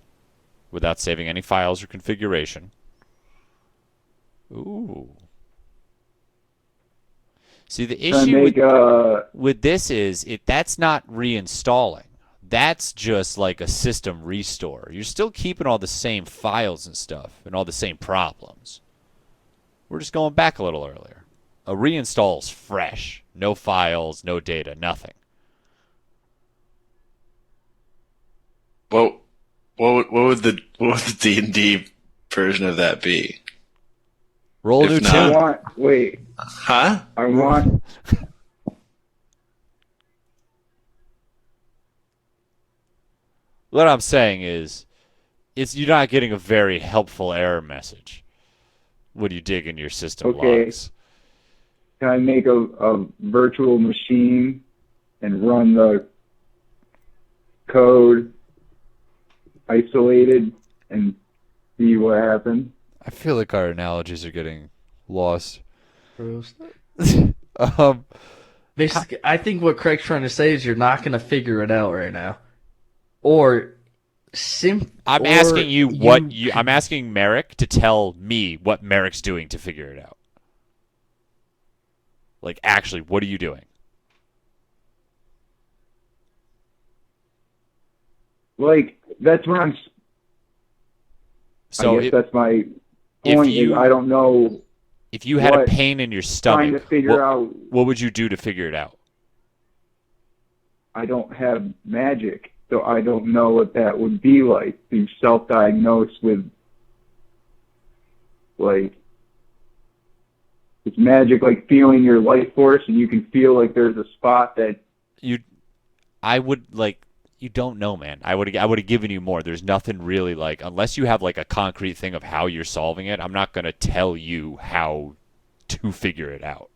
Speaker 1: without saving any files or configuration. Ooh. See, the
Speaker 4: Can I
Speaker 1: issue
Speaker 4: make
Speaker 1: with this is that's not reinstalling. That's just like a system restore. You're still keeping all the same files and stuff and all the same problems. We're just going back a little earlier. A reinstall is fresh. No files, no data, nothing.
Speaker 3: Well, what would the D&D version of that be?
Speaker 1: Roll a
Speaker 3: If
Speaker 1: new
Speaker 3: not-
Speaker 4: I
Speaker 1: tune.
Speaker 4: want.
Speaker 3: Huh?
Speaker 4: I want.
Speaker 1: What I'm saying is, you're not getting a very helpful error message when you dig into your system
Speaker 4: Okay.
Speaker 1: logs.
Speaker 4: Can I make a virtual machine and run the code isolated and see what happens?
Speaker 1: I feel like our analogies are getting lost.
Speaker 2: Gross.
Speaker 1: um,
Speaker 2: Basically, I think what Craig's trying to say is you're not going to figure it out right now. Or
Speaker 1: I'm asking you what you. I'm asking Merrick to tell me what Merrick's doing to figure it out. Like, actually, what are you doing?
Speaker 4: Like, that's what I'm.
Speaker 1: So
Speaker 4: I guess that's my
Speaker 1: if
Speaker 4: point.
Speaker 1: you-
Speaker 4: Is I don't know.
Speaker 1: if you had a
Speaker 4: what-
Speaker 1: pain in your
Speaker 4: Trying to
Speaker 1: stomach,
Speaker 4: figure out.
Speaker 1: what would you do to figure it out?
Speaker 4: I don't have magic, so I don't know what that would be like to self-diagnose with. Like, it's magic, like feeling your life force, and you can feel like there's a spot that.
Speaker 1: I would like. You don't know, man. I would have given you more. There's nothing really like unless you have like a concrete thing of how you're solving it. I'm not gonna tell you how to figure it out.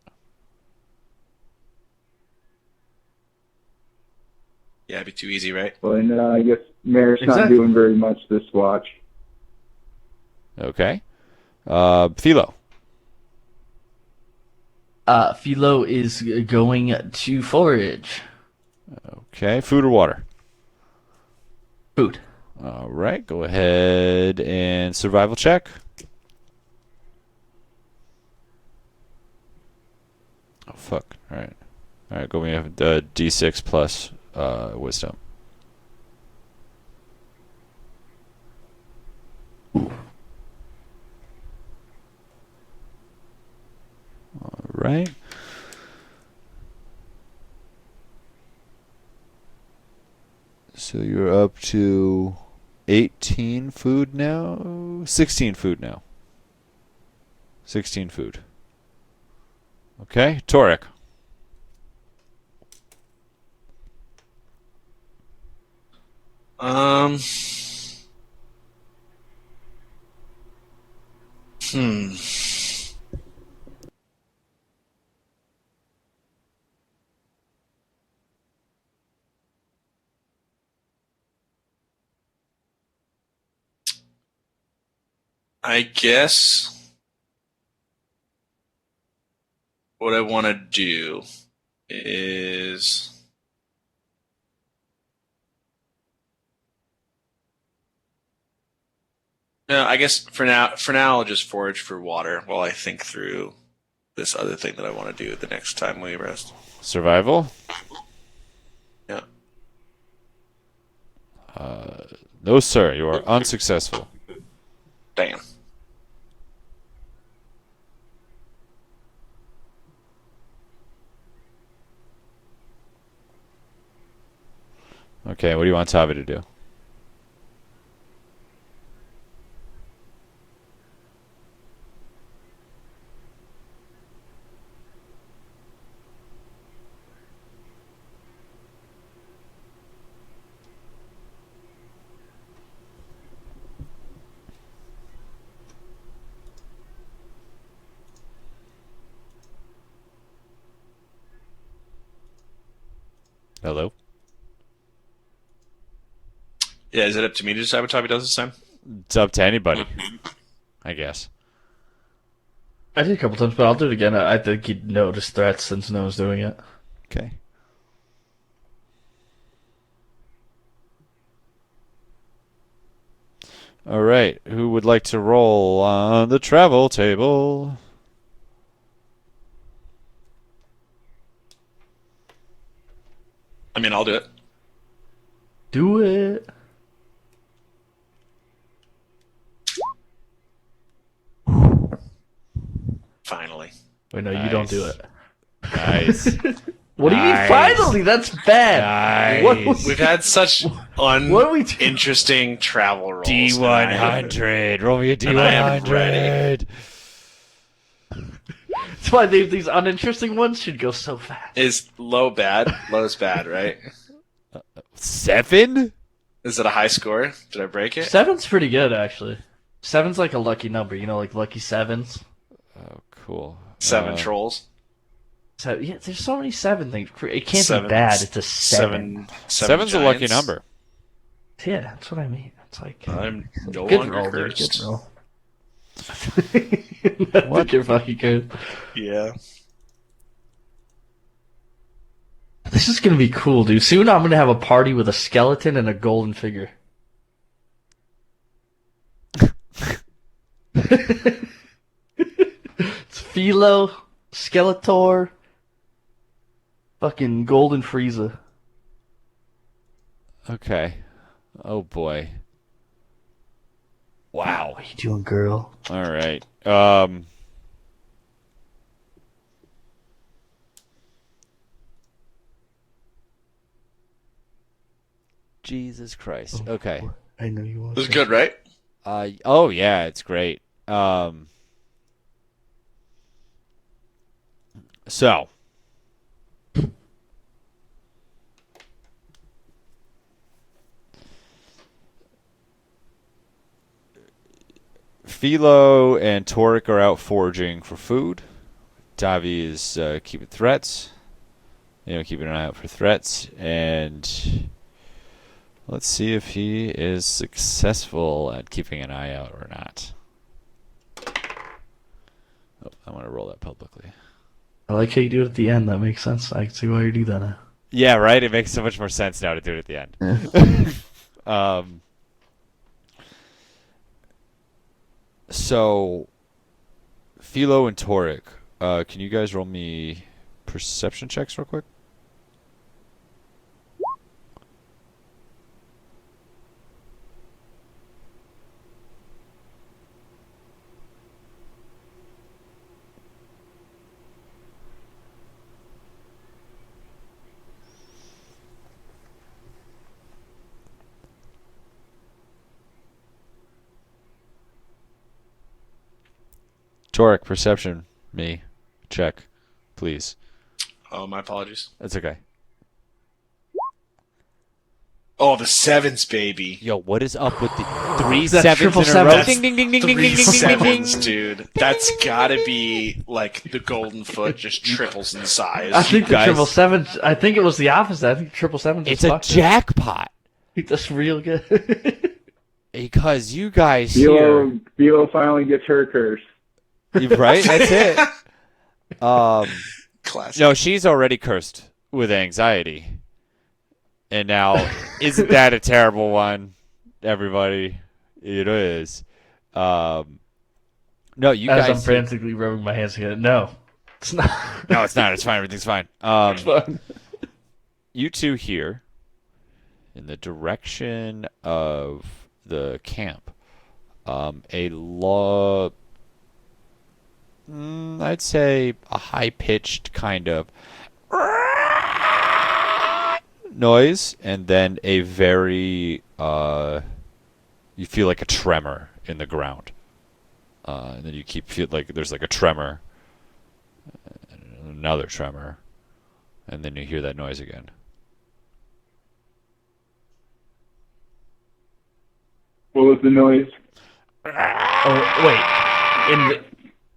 Speaker 3: Yeah, it'd be too easy, right?
Speaker 4: Well, and I guess Merrick's not
Speaker 2: Exactly.
Speaker 4: doing very much this watch.
Speaker 1: Okay. Philo.
Speaker 2: Philo is going to forage.
Speaker 1: Okay. Food or water?
Speaker 2: Food.
Speaker 1: All right. Go ahead and survival check. Oh fuck. All right. All right. Go. We have the D6 plus wisdom. right? So you're up to 18 food now? 16 food now. 16 food. Okay, Torrick.
Speaker 3: Um. Hmm. I guess what I want to do is. No, I guess for now, I'll just forage for water while I think through this other thing that I want to do the next time we rest.
Speaker 1: Survival?
Speaker 3: Yeah.
Speaker 1: No, sir. You are unsuccessful.
Speaker 3: Damn.
Speaker 1: Okay, what do you want Tavi to do? Hello?
Speaker 3: Yeah, is it up to me to decide what Tavi does this time?
Speaker 1: It's up to anybody, I guess.
Speaker 2: I did a couple times, but I'll do it again. I think you'd notice threats since no one's doing it.
Speaker 1: Okay. All right. Who would like to roll on the travel table?
Speaker 3: I mean, I'll do it.
Speaker 2: Do it.
Speaker 3: Finally.
Speaker 2: Wait, no, you don't do it.
Speaker 1: Nice.
Speaker 2: What do you mean
Speaker 1: Nice.
Speaker 2: finally? That's bad.
Speaker 1: Nice.
Speaker 3: We've had such
Speaker 2: What are we doing?
Speaker 3: uninteresting travel rolls.
Speaker 1: D100. Roll me a
Speaker 3: And I am
Speaker 1: D100.
Speaker 2: That's why these uninteresting ones should go so fast.
Speaker 3: Is low bad? Low's bad, right?
Speaker 1: 7?
Speaker 3: Is it a high score? Did I break it?
Speaker 2: 7's pretty good, actually. 7's like a lucky number, you know, like lucky 7s.
Speaker 1: Oh, cool.
Speaker 3: 7 trolls.
Speaker 2: So yeah, there's so many 7 things. It can't
Speaker 3: Seven-
Speaker 2: be bad. It's a 7.
Speaker 1: 7's a lucky
Speaker 3: giants.
Speaker 1: number.
Speaker 2: Yeah, that's what I mean. It's like
Speaker 3: I'm no
Speaker 2: good
Speaker 3: longer
Speaker 2: roll, dude.
Speaker 3: cursed.
Speaker 2: Good roll. What? You're fucking good.
Speaker 3: Yeah.
Speaker 2: This is gonna be cool, dude. Soon I'm gonna have a party with a skeleton and a golden figure. It's Philo, Skeletor, fucking Golden Frieza.
Speaker 1: Okay. Oh, boy. Wow.
Speaker 2: What are you doing, girl?
Speaker 1: All right. Jesus Christ. Okay.
Speaker 2: I know you want
Speaker 3: This is good, right?
Speaker 1: Oh yeah, it's great. So Philo and Torrick are out foraging for food. Tavi is keeping threats. Keeping an eye out for threats, and let's see if he is successful at keeping an eye out or not. Oh, I want to roll that publicly.
Speaker 2: I like how you do it at the end. That makes sense. I can see why you do that now.
Speaker 1: Yeah, right? It makes so much more sense now to do it at the end. So, Philo and Torrick, can you guys roll me perception checks real quick? Torrick, perception, me, check, please.
Speaker 3: Oh, my apologies.
Speaker 1: That's okay.
Speaker 3: Oh, the sevens, baby.
Speaker 1: Yo, what is up with the three
Speaker 2: That's
Speaker 1: sevens
Speaker 2: triple
Speaker 1: in a row?
Speaker 2: sevens.
Speaker 1: Ding, ding, ding, ding, ding,
Speaker 3: Three
Speaker 1: ding, ding, ding, ding, ding.
Speaker 3: sevens, dude. That's gotta be like the golden foot just triples in size.
Speaker 2: I think the
Speaker 1: guys-
Speaker 2: triple sevens. I think it was the opposite. I think triple sevens.
Speaker 1: It's a jackpot.
Speaker 2: That's real good.
Speaker 1: Because you guys here...
Speaker 4: Philo finally gets her curse.
Speaker 1: Right? That's it.
Speaker 3: Classic.
Speaker 1: No, she's already cursed with anxiety. And now, isn't that a terrible one, everybody? It is. No, you
Speaker 2: As
Speaker 1: guys...
Speaker 2: I'm frantically rubbing my hands together. No, it's not.
Speaker 1: No, it's not. It's fine. Everything's fine.
Speaker 2: It's fine.
Speaker 1: You two here, in the direction of the camp, I'd say a high-pitched kind of noise, and then a very you feel like a tremor in the ground, and then you feel like there's like a tremor, another tremor, and then you hear that noise again.
Speaker 4: What was the noise?
Speaker 2: Oh wait,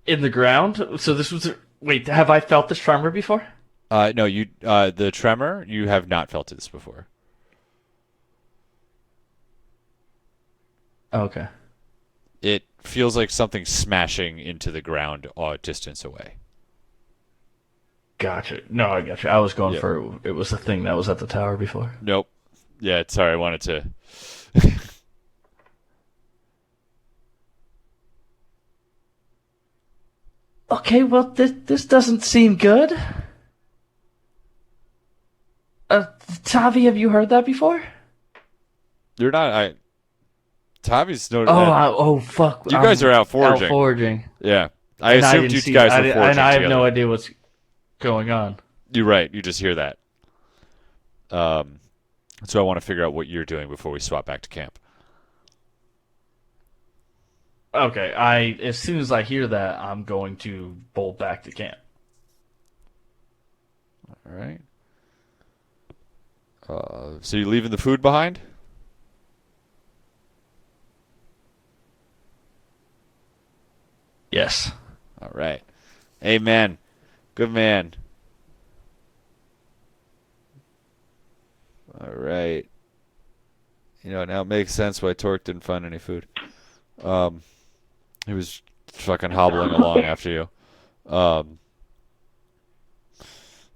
Speaker 2: in the ground. So this was. Wait, have I felt this tremor before?
Speaker 1: No, you the tremor, you have not felt this before.
Speaker 2: Okay.
Speaker 1: It feels like something smashing into the ground a distance away.
Speaker 2: Gotcha. No, I gotcha. I was going
Speaker 1: Yeah.
Speaker 2: for it was the thing that was at the tower before.
Speaker 1: Nope. Yeah, sorry, I wanted to...
Speaker 2: Okay, well this doesn't seem good. Tavi, have you heard that before?
Speaker 1: You're not... Tavi's no...
Speaker 2: Oh fuck!
Speaker 1: You guys are out foraging.
Speaker 2: Out foraging.
Speaker 1: Yeah. I
Speaker 2: And
Speaker 1: assumed
Speaker 2: didn't
Speaker 1: you
Speaker 2: see-
Speaker 1: guys
Speaker 2: I
Speaker 1: were
Speaker 2: didn't-
Speaker 1: foraging
Speaker 2: and I have
Speaker 1: together.
Speaker 2: no idea what's going on.
Speaker 1: You're right, you just hear that. So I want to figure out what you're doing before we swap back to camp.
Speaker 2: Okay, as soon as I hear that, I'm going to bolt back to camp.
Speaker 1: All right. So you leaving the food behind?
Speaker 2: Yes.
Speaker 1: All right. Amen. Good man. All right. You know, now it makes sense why Torrick didn't find any food. He was fucking hobbling along after you.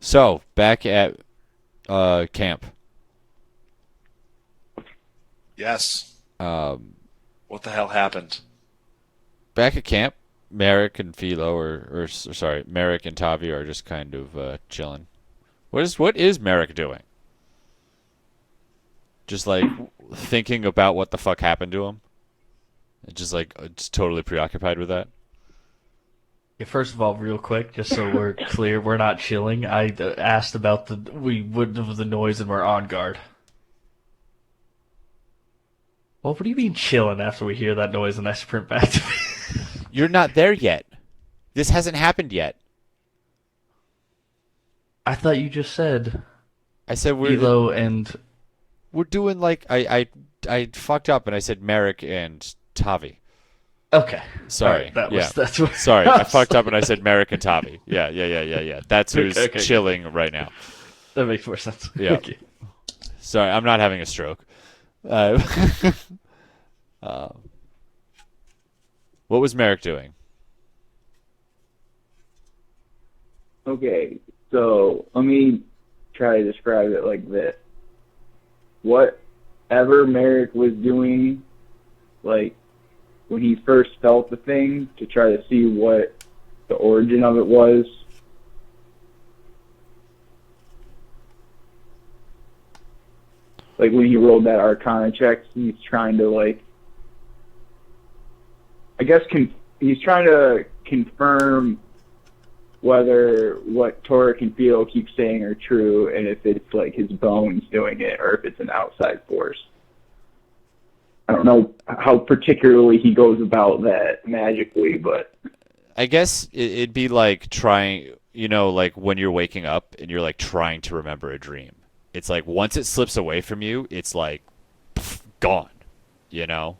Speaker 1: So, back at camp.
Speaker 3: Yes.
Speaker 1: Um,
Speaker 3: What the hell happened?
Speaker 1: Back at camp, Merrick and Philo, or sorry, Merrick and Tavi are just kind of chilling. What is Merrick doing? Just like thinking about what the fuck happened to him? Just like just totally preoccupied with that?
Speaker 2: Yeah, first of all, real quick, just so we're clear, we're not chilling. I asked about the noise and we're on guard. Well, what do you mean chilling after we hear that noise and I sprint back to me?
Speaker 1: You're not there yet. This hasn't happened yet.
Speaker 2: I thought you just said
Speaker 1: I said
Speaker 2: Elo and...
Speaker 1: we're doing like I fucked up and I said Merrick and Tavi.
Speaker 2: Okay.
Speaker 1: Sorry.
Speaker 2: All right,
Speaker 1: yeah.
Speaker 2: that's what...
Speaker 1: Sorry, I fucked up and I said Merrick and Tavi. Yeah. That's who's
Speaker 2: Okay.
Speaker 1: chilling right now.
Speaker 2: That makes more sense.
Speaker 1: Yeah.
Speaker 2: Okay.
Speaker 1: Sorry, I'm not having a stroke. What was Merrick doing?
Speaker 4: Okay, so let me try to describe it like this. Whatever Merrick was doing, like, when he first felt the thing, to try to see what the origin of it was, like when he rolled that Arcana check, he's trying to, like, I guess he's trying to confirm whether what Torrick and Philo keep saying are true, and if it's like his bones doing it, or if it's an outside force. I don't know how particularly he goes about that magically, but
Speaker 1: I guess it'd be like trying, like when you're waking up and you're like trying to remember a dream. It's like once it slips away from you, it's like gone. You know.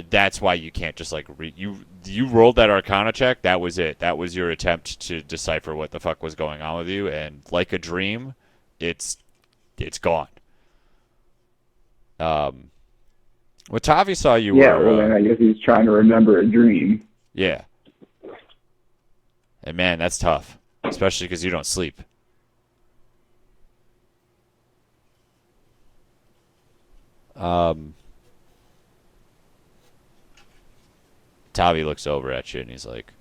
Speaker 1: That's why you can't just like you rolled that Arcana check. That was it. That was your attempt to decipher what the fuck was going on with you. And like a dream, it's gone. What Tavi saw you
Speaker 4: Yeah,
Speaker 1: were.
Speaker 4: well, then I guess he's trying to remember a dream.
Speaker 1: Yeah. And man, that's tough, especially because you don't sleep. Tavi looks over at you and he's like,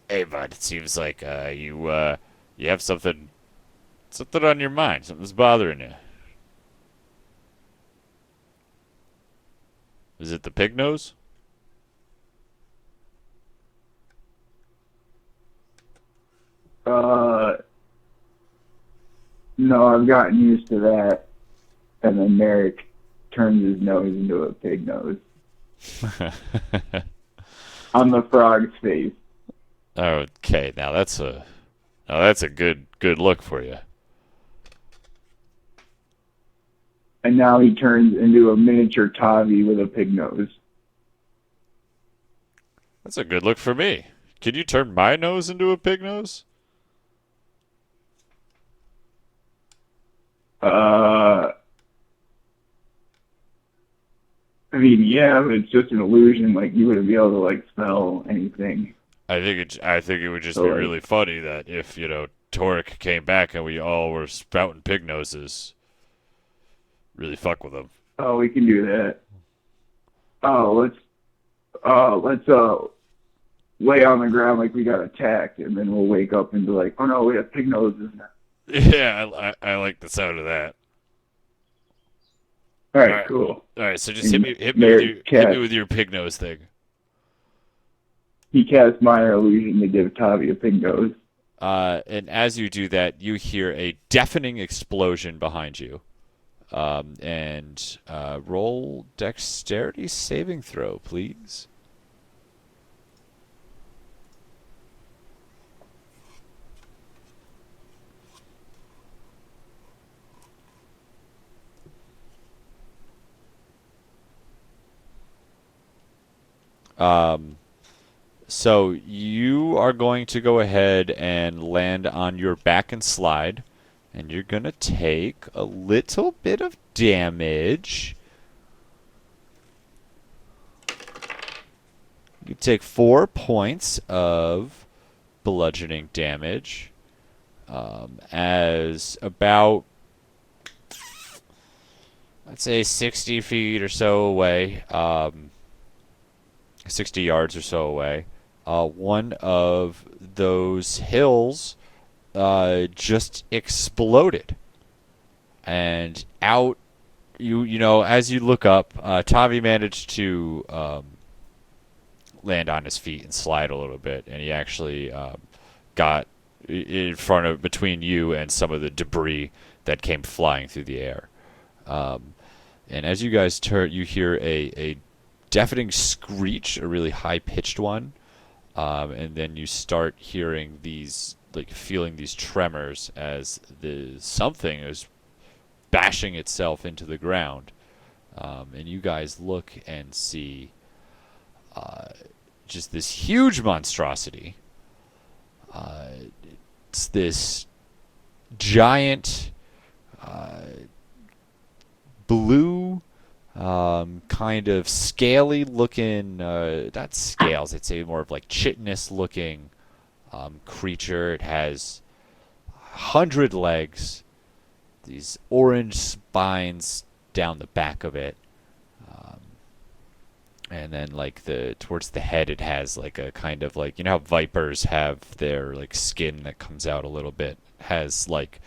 Speaker 1: "Hey, bud, it seems like you have something on your mind. Something's bothering you. Is it the pig nose?"
Speaker 4: No, I've gotten used to that. And then Merrick turns his nose into a pig nose on the frog's face.
Speaker 1: Okay, now that's a good look for you.
Speaker 4: And now he turns into a miniature Tavi with a pig nose.
Speaker 1: That's a good look for me. Can you turn my nose into a pig nose?
Speaker 4: I mean, yeah, but it's just an illusion. Like, you wouldn't be able to, like, smell anything.
Speaker 1: I think it would just
Speaker 4: So,
Speaker 1: be
Speaker 4: like,
Speaker 1: really funny that if, Torrick came back and we all were spouting pig noses, really fuck with him.
Speaker 4: oh, we can do that. Oh, let's lay on the ground like we got attacked, and then we'll wake up and be like, oh no, we have pig noses now.
Speaker 1: Yeah, I like the sound of that.
Speaker 4: All right, cool.
Speaker 1: All right, so just
Speaker 4: And
Speaker 1: hit me
Speaker 4: Merrick
Speaker 1: with your pig nose thing.
Speaker 4: he casts minor illusion to give Tavi a pig nose.
Speaker 1: And as you do that, you hear a deafening explosion behind you. And roll dexterity saving throw, please. So you are going to go ahead and land on your back and slide, and you're going to take a little bit of damage. You take 4 points of bludgeoning damage, as about, let's say, 60 feet or so away, 60 yards or so away. One of those hills just exploded, and out as you look up, Tavi managed to land on his feet and slide a little bit, and he actually got in front of between you and some of the debris that came flying through the air. And as you guys turn, you hear a deafening screech, a really high-pitched one. And then you start hearing these, like feeling these tremors as something is bashing itself into the ground. And you guys look and see just this huge monstrosity. It's this giant blue, kind of scaly looking, not scales, I'd say more of like chitinous looking creature. It has 100 legs, these orange spines down the back of it, and then like towards the head it has like a kind of like, how vipers have their like skin that comes out a little bit, it has like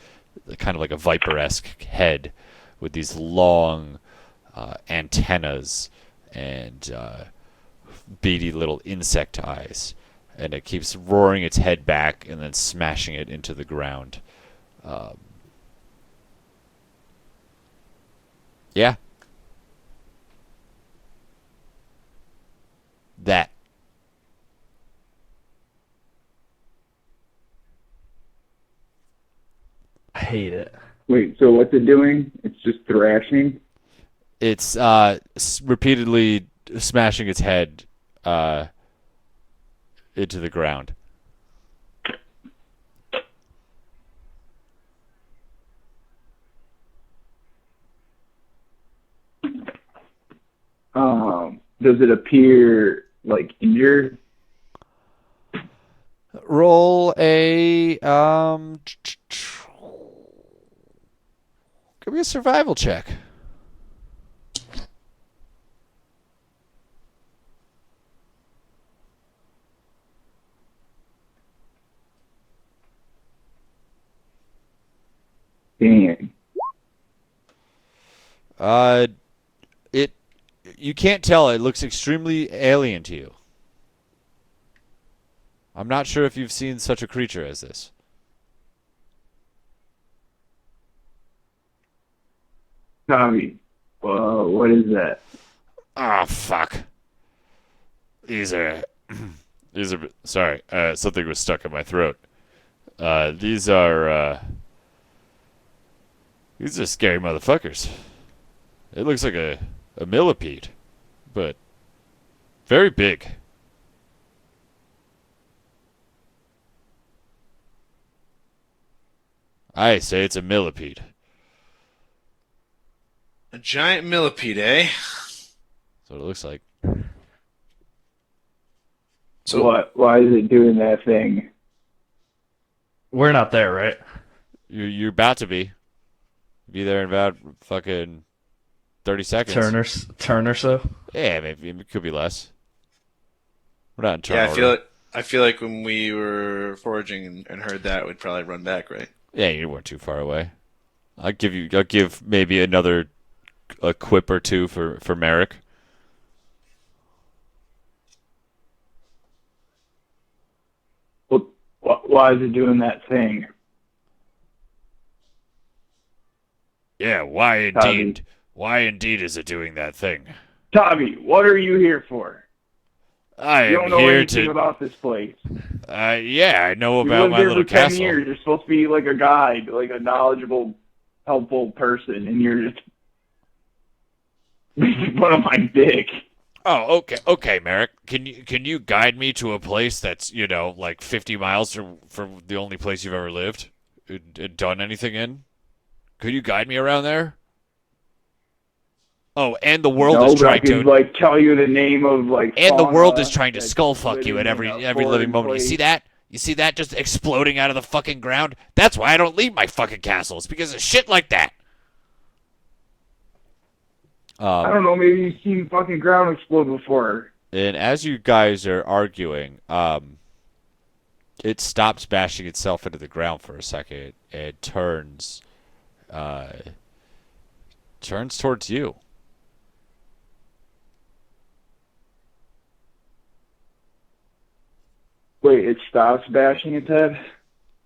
Speaker 1: kind of like a viper-esque head with these long antennas and beady little insect eyes, and it keeps roaring its head back and then smashing it into the ground. Yeah. That
Speaker 2: hate it.
Speaker 4: Wait, so what's it doing? It's just thrashing?
Speaker 1: It's repeatedly smashing its head into the ground.
Speaker 4: Does it appear like injured?
Speaker 1: Roll a give me a survival check.
Speaker 4: Dang.
Speaker 1: It you can't tell. It looks extremely alien to you. I'm not sure if you've seen such a creature as this.
Speaker 4: Tommy, what is that?
Speaker 1: Oh fuck. These are sorry. Something was stuck in my throat. These are scary motherfuckers. It looks like a millipede, but very big. I say it's a millipede.
Speaker 3: A giant millipede, eh?
Speaker 1: That's what it looks like.
Speaker 3: So
Speaker 4: What? Why is it doing that thing?
Speaker 2: We're not there, right?
Speaker 1: You're about to be. Be there in about fucking 30 seconds.
Speaker 2: Turn or so.
Speaker 1: Yeah, maybe it could be less. We're not in turn
Speaker 3: yeah,
Speaker 1: order.
Speaker 3: I feel like when we were foraging and heard that, we'd probably run back, right?
Speaker 1: Yeah, you weren't too far away. I'll give maybe another a quip or two for Merrick.
Speaker 4: Well, why is it doing that thing?
Speaker 1: Yeah, why
Speaker 4: Tommy.
Speaker 1: indeed? Why indeed is it doing that thing?
Speaker 4: Tommy, what are you here for?
Speaker 1: I
Speaker 4: You
Speaker 1: am
Speaker 4: don't know
Speaker 1: here
Speaker 4: anything
Speaker 1: to.
Speaker 4: about this place.
Speaker 1: Yeah, I know
Speaker 4: You
Speaker 1: about
Speaker 4: lived
Speaker 1: my
Speaker 4: here
Speaker 1: little
Speaker 4: for 10
Speaker 1: castle.
Speaker 4: years. You're supposed to be like a guide, like a knowledgeable, helpful person, and you're just making fun of my dick.
Speaker 1: Oh, okay, Merrick. Can you guide me to a place that's like 50 miles from the only place you've ever lived, and done anything in? Could you guide me around there? Oh, and the world
Speaker 4: No,
Speaker 1: is
Speaker 4: but I
Speaker 1: trying
Speaker 4: can
Speaker 1: to.
Speaker 4: like tell you the name of like.
Speaker 1: And the world is
Speaker 4: fauna
Speaker 1: trying to
Speaker 4: that's
Speaker 1: skull fuck you at
Speaker 4: living
Speaker 1: every
Speaker 4: in a
Speaker 1: living
Speaker 4: foreign
Speaker 1: moment. You
Speaker 4: place.
Speaker 1: see that? You see that just exploding out of the fucking ground? That's why I don't leave my fucking castle. It's because of shit like that.
Speaker 4: I don't know. Maybe you've seen fucking ground explode before.
Speaker 1: And as you guys are arguing, it stops bashing itself into the ground for a second and turns towards you.
Speaker 4: Wait, it stops bashing its head?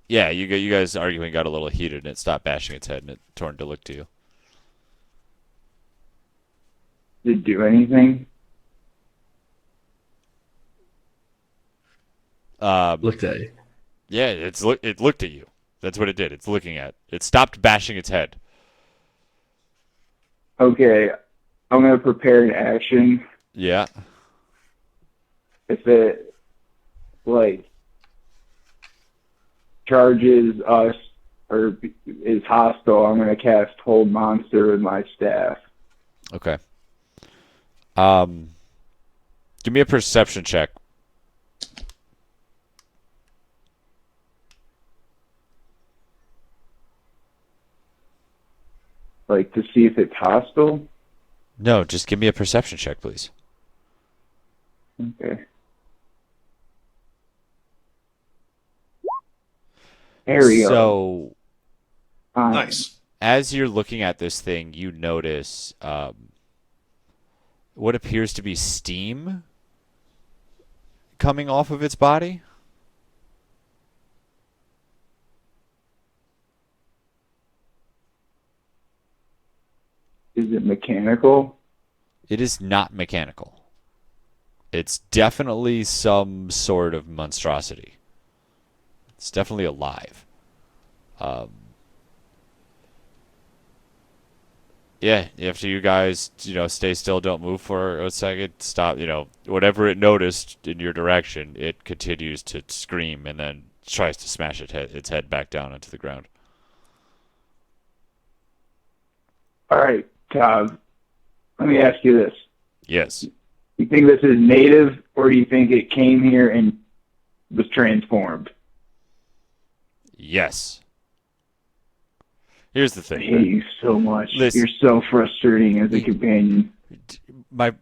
Speaker 1: Yeah, you guys arguing got a little heated, and it stopped bashing its head, and it turned to look to you.
Speaker 4: Did it do anything?
Speaker 2: Looked at you.
Speaker 1: Yeah, it looked at you. That's what it did. It's looking at. It stopped bashing its head.
Speaker 4: Okay, I'm gonna prepare an action.
Speaker 1: Yeah.
Speaker 4: If it like charges us or is hostile, I'm gonna cast Hold Monster with my staff.
Speaker 1: Okay. Give me a perception check.
Speaker 4: Like to see if it's hostile.
Speaker 1: No, just give me a perception check, please.
Speaker 4: Okay. There we go.
Speaker 1: So,
Speaker 3: Nice.
Speaker 1: as you're looking at this thing, you notice what appears to be steam coming off of its body.
Speaker 4: Is it mechanical?
Speaker 1: It is not mechanical. It's definitely some sort of monstrosity. It's definitely alive. Yeah, after you guys, stay still, don't move for a second, stop, whatever it noticed in your direction, it continues to scream and then tries to smash its head back down into the ground.
Speaker 4: All right, Todd, let me ask you this.
Speaker 1: Yes.
Speaker 4: You think this is native, or do you think it came here and was transformed?
Speaker 1: Yes. Here's the
Speaker 4: I
Speaker 1: thing.
Speaker 4: hate you so much.
Speaker 1: Listen.
Speaker 4: You're so frustrating as a companion.
Speaker 1: My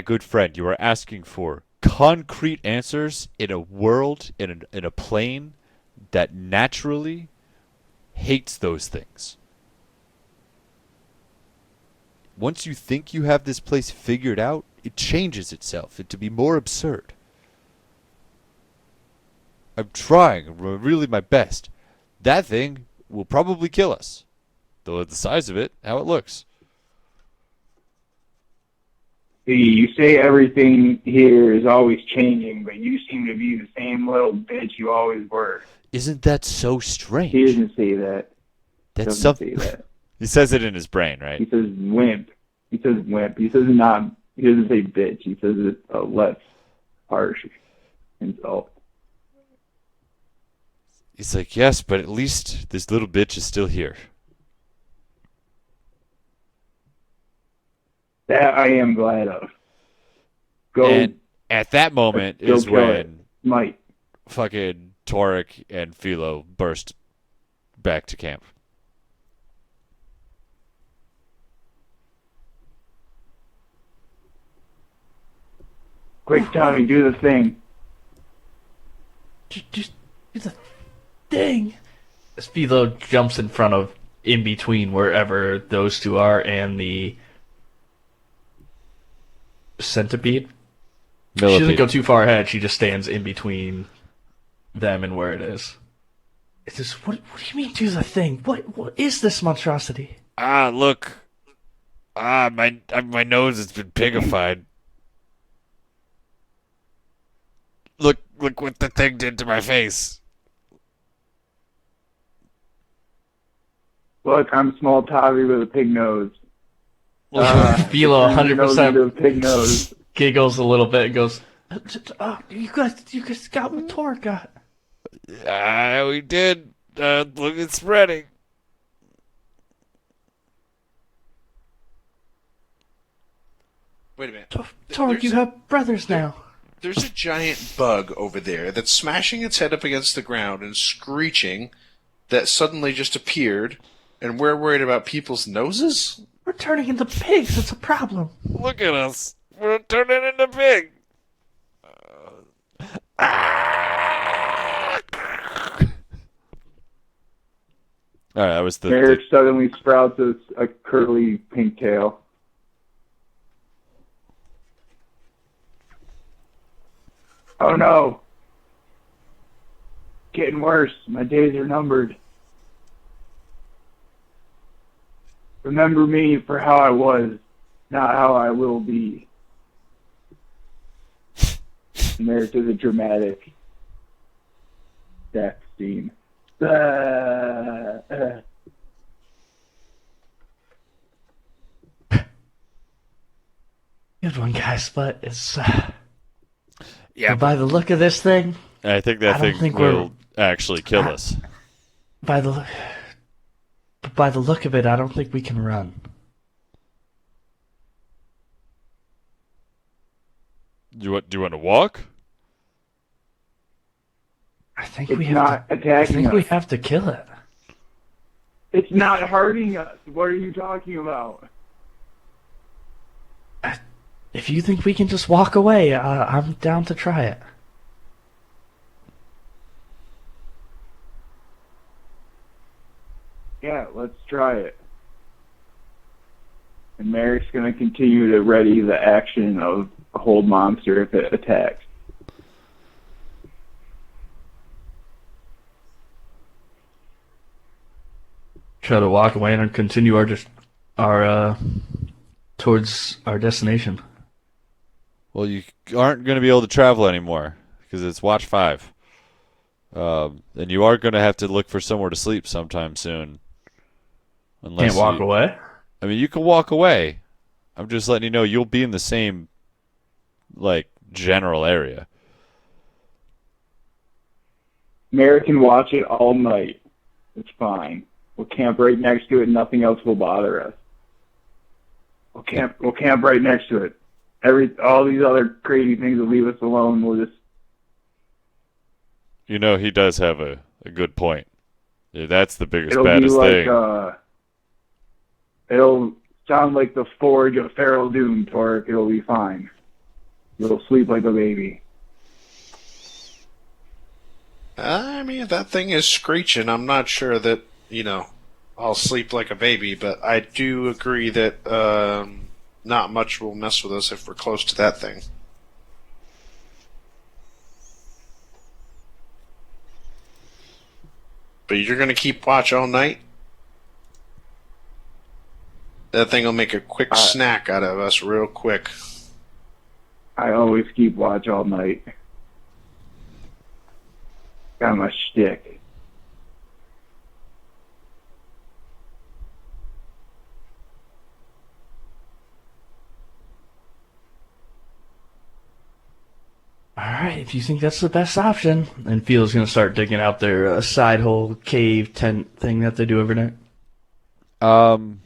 Speaker 1: good friend, you are asking for concrete answers in a world, in a plane that naturally hates those things. Once you think you have this place figured out, it changes itself to be more absurd. I'm trying really my best. That thing will probably kill us. Though the size of it, how it looks.
Speaker 4: You say everything here is always changing, but you seem to be the same little bitch you always were.
Speaker 1: Isn't that so strange?
Speaker 4: He doesn't say that.
Speaker 1: That's
Speaker 4: Say that.
Speaker 1: He says it in his brain, right?
Speaker 4: He says wimp. He says wimp. He says not. He doesn't say bitch. He says it a less harsh insult.
Speaker 1: He's like, yes, but at least this little bitch is still here.
Speaker 4: That I am glad of. Go.
Speaker 1: And at that moment
Speaker 4: Go
Speaker 1: is
Speaker 4: kill it.
Speaker 1: when
Speaker 4: Might.
Speaker 1: fucking Torrick and Philo burst back to camp.
Speaker 4: Quick, Tommy, do the thing.
Speaker 2: Just do the thing. Philo jumps in between wherever those two are and the centipede. She doesn't go too far ahead. She just stands in between them and where it is. It's just, what do you mean do the thing? What is this monstrosity?
Speaker 1: Look. My nose has been pigified. Look what the thing did to my face.
Speaker 4: Look, I'm small Tommy with a pig nose.
Speaker 2: Philo 100%
Speaker 4: Pig nose.
Speaker 2: giggles a little bit and goes, you guys got what Torrick got.
Speaker 1: We did. Look, it's spreading.
Speaker 3: Wait a minute.
Speaker 2: Torrick, you have brothers now.
Speaker 3: There's a giant bug over there that's smashing its head up against the ground and screeching that suddenly just appeared, and we're worried about people's noses?
Speaker 2: We're turning into pigs. It's a problem.
Speaker 1: Look at us. We're turning into pig. All right, that was
Speaker 4: Eric suddenly sprouts a curly pink tail. Oh no! Getting worse. My days are numbered. Remember me for how I was, not how I will be. And there's the dramatic death scene.
Speaker 2: Good one, guys, but it's...
Speaker 1: Yeah.
Speaker 2: By the look of this thing...
Speaker 1: I think that thing will actually kill us.
Speaker 2: By the look of it, I don't think we can run.
Speaker 1: Do you want to walk?
Speaker 2: I think
Speaker 4: It's
Speaker 2: we
Speaker 4: not
Speaker 2: have to,
Speaker 4: attacking
Speaker 2: I think
Speaker 4: us.
Speaker 2: we have to kill it.
Speaker 4: It's not hurting us. What are you talking about?
Speaker 2: If you think we can just walk away, I'm down to try it.
Speaker 4: Yeah, let's try it. And Merrick's going to continue to ready the action of a hold monster if it attacks.
Speaker 2: Try to walk away and continue our towards our destination.
Speaker 1: Well, you aren't going to be able to travel anymore because it's Watch 5. And you are going to have to look for somewhere to sleep sometime soon.
Speaker 2: Can't walk away?
Speaker 1: I mean, you can walk away. I'm just letting you know you'll be in the same, like, general area.
Speaker 4: American watch it all night. It's fine. We'll camp right next to it. Nothing else will bother us. We'll camp right next to it. All these other crazy things will leave us alone. We'll just.
Speaker 1: You know, he does have a good point. Yeah, that's the biggest,
Speaker 4: It'll be
Speaker 1: baddest
Speaker 4: like
Speaker 1: thing.
Speaker 4: it'll sound like the forge of Feral Doom, Torrick. It'll be fine. You'll sleep like a baby.
Speaker 3: I mean, if that thing is screeching, I'm not sure that, I'll sleep like a baby, but I do agree that not much will mess with us if we're close to that thing. But you're going to keep watch all night? That thing will make a quick snack out of us real quick.
Speaker 4: I always keep watch all night. Got my shtick.
Speaker 2: All right, if you think that's the best option, and Phil's gonna start digging out their side hole cave tent thing that they do every night.
Speaker 1: Um,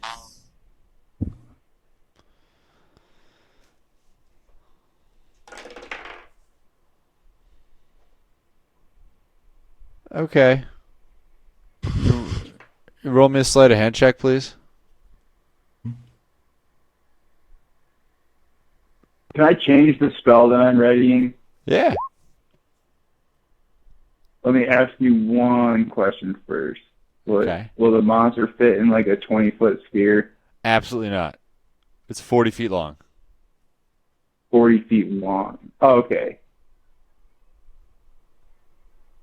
Speaker 1: okay. Roll me a sleight of hand check, please.
Speaker 4: Can I change the spell that I'm readying?
Speaker 1: Yeah.
Speaker 4: Let me ask you one question first.
Speaker 1: Okay.
Speaker 4: Will the monster fit in like a 20-foot sphere?
Speaker 1: Absolutely not. It's 40 feet long.
Speaker 4: 40 feet long. Oh, okay.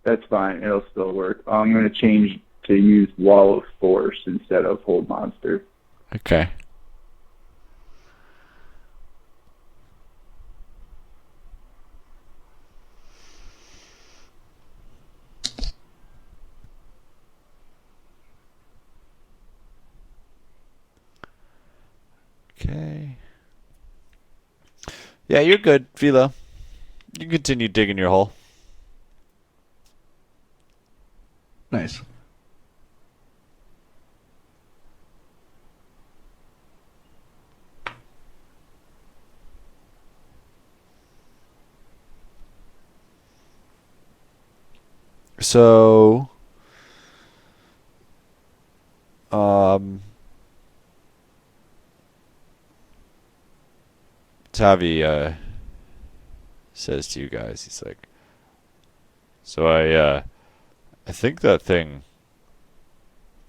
Speaker 4: That's fine. It'll still work. I'm going to change to use Wall of Force instead of Hold Monster.
Speaker 1: Okay. Okay. Yeah, you're good, Philo. You can continue digging your hole.
Speaker 2: Nice.
Speaker 1: So, Tavi says to you guys, he's like, so I think that thing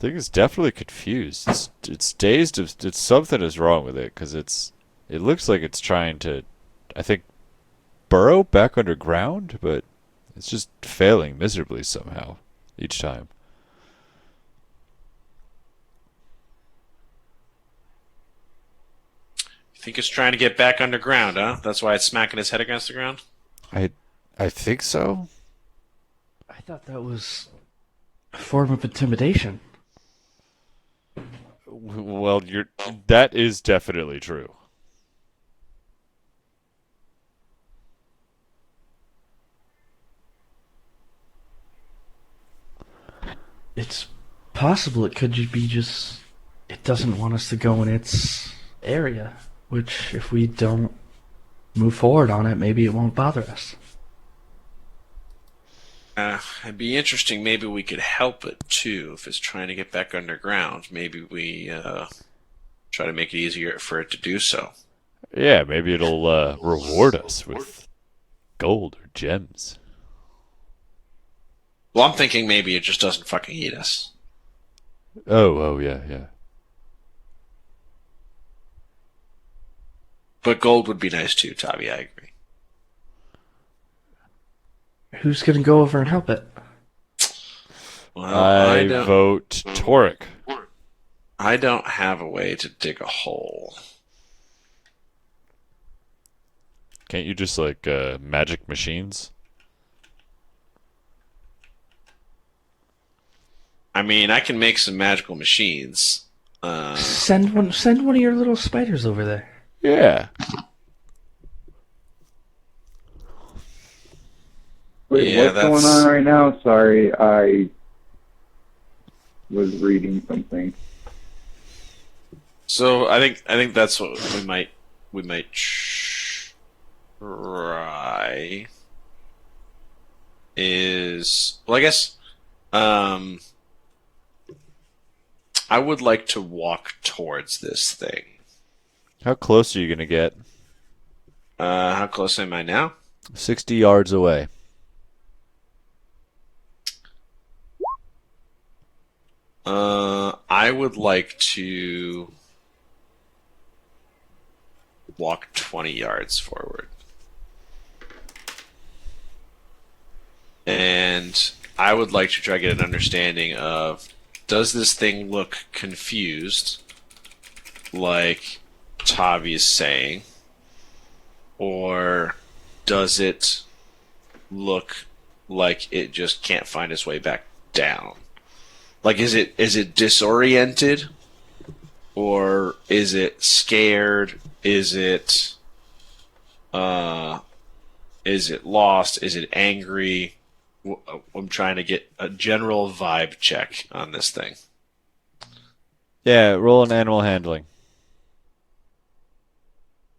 Speaker 1: is definitely confused. It's dazed. It's something is wrong with it because it looks like it's trying to, I think, burrow back underground, but it's just failing miserably somehow each time.
Speaker 3: You think it's trying to get back underground, huh? That's why it's smacking its head against the ground?
Speaker 1: I think so.
Speaker 2: I thought that was a form of intimidation.
Speaker 1: Well, that is definitely true.
Speaker 2: It's possible it could be just it doesn't want us to go in its area, which if we don't move forward on it, maybe it won't bother us.
Speaker 3: It'd be interesting. Maybe we could help it too if it's trying to get back underground. Maybe we try to make it easier for it to do so.
Speaker 1: Yeah, maybe it'll reward us with gold or gems.
Speaker 3: Well, I'm thinking maybe it just doesn't fucking eat us.
Speaker 1: Oh, yeah.
Speaker 3: But gold would be nice too, Tavi. I agree.
Speaker 2: Who's gonna go over and help it?
Speaker 3: Well,
Speaker 1: I vote Torrick.
Speaker 3: I don't have a way to dig a hole.
Speaker 1: Can't you just magic machines?
Speaker 3: I mean, I can make some magical machines.
Speaker 2: Send one of your little spiders over there.
Speaker 1: Yeah.
Speaker 4: Wait,
Speaker 3: Yeah,
Speaker 4: what's going on right now? Sorry, I was reading something.
Speaker 3: So I think that's what we might try is, well, I guess I would like to walk towards this thing.
Speaker 1: How close are you going to get?
Speaker 3: How close am I now?
Speaker 1: 60 yards away.
Speaker 3: I would like to walk 20 yards forward. And I would like to try to get an understanding of, does this thing look confused, like Tavi is saying, or does it look like it just can't find its way back down? Like, is it disoriented, or is it scared? Is it lost? Is it angry? I'm trying to get a general vibe check on this thing.
Speaker 1: Yeah, roll an animal handling.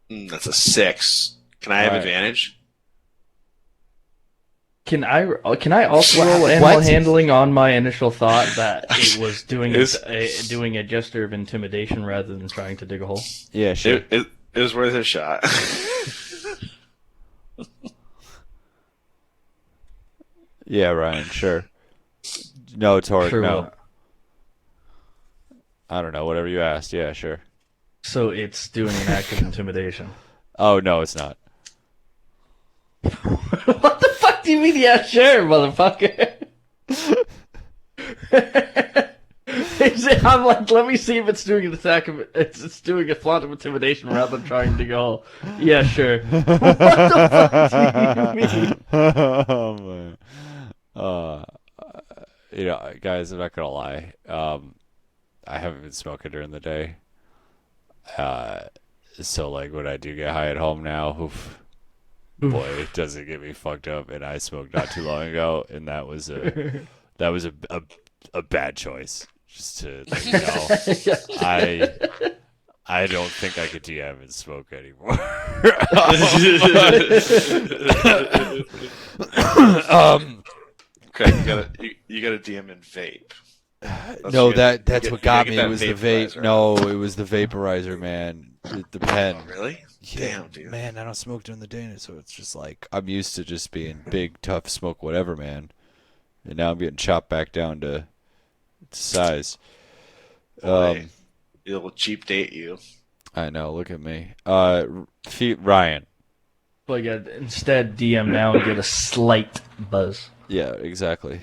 Speaker 3: That's a 6. Can I have
Speaker 1: All right.
Speaker 3: advantage?
Speaker 2: Can I also roll animal handling on my initial thought that it was doing a gesture of intimidation rather than trying to dig a hole?
Speaker 1: Yeah, sure.
Speaker 3: It was worth a shot.
Speaker 1: Yeah, Ryan, sure. No, Torrick,
Speaker 2: For
Speaker 1: no.
Speaker 2: what?
Speaker 1: I don't know, whatever you asked. Yeah, sure.
Speaker 2: So it's doing an act of intimidation.
Speaker 1: Oh, no, it's not.
Speaker 2: What the fuck do you mean? Yeah, sure, motherfucker. I'm like, let me see if it's doing an attack of it's doing a flaunt of intimidation rather than trying to go. Yeah, sure. What the fuck do you mean?
Speaker 1: Oh, man. Guys, I'm not gonna lie. I haven't been smoking during the day. So like when I do get high at home now, oof, boy, does it get me fucked up. And I smoked not too long ago, and that was a bad choice. Just to let you know, I don't think I could DM and smoke anymore.
Speaker 3: Okay, you got a DM and vape.
Speaker 1: No, that's
Speaker 3: you
Speaker 1: what
Speaker 3: gotta
Speaker 1: got
Speaker 3: get
Speaker 1: me.
Speaker 3: that
Speaker 1: It was the vape.
Speaker 3: vaporizer.
Speaker 1: No, it was the vaporizer, man. The pen.
Speaker 3: Oh, really?
Speaker 1: Yeah,
Speaker 3: Damn, dude.
Speaker 1: man, I don't smoke during the day, so it's just like I'm used to just being big, tough, smoke whatever, man. And now I'm getting chopped back down to size.
Speaker 3: Boy, it'll cheap date you.
Speaker 1: I know. Look at me. Ryan.
Speaker 2: Like, instead, DM now and get a slight buzz.
Speaker 1: Yeah, exactly.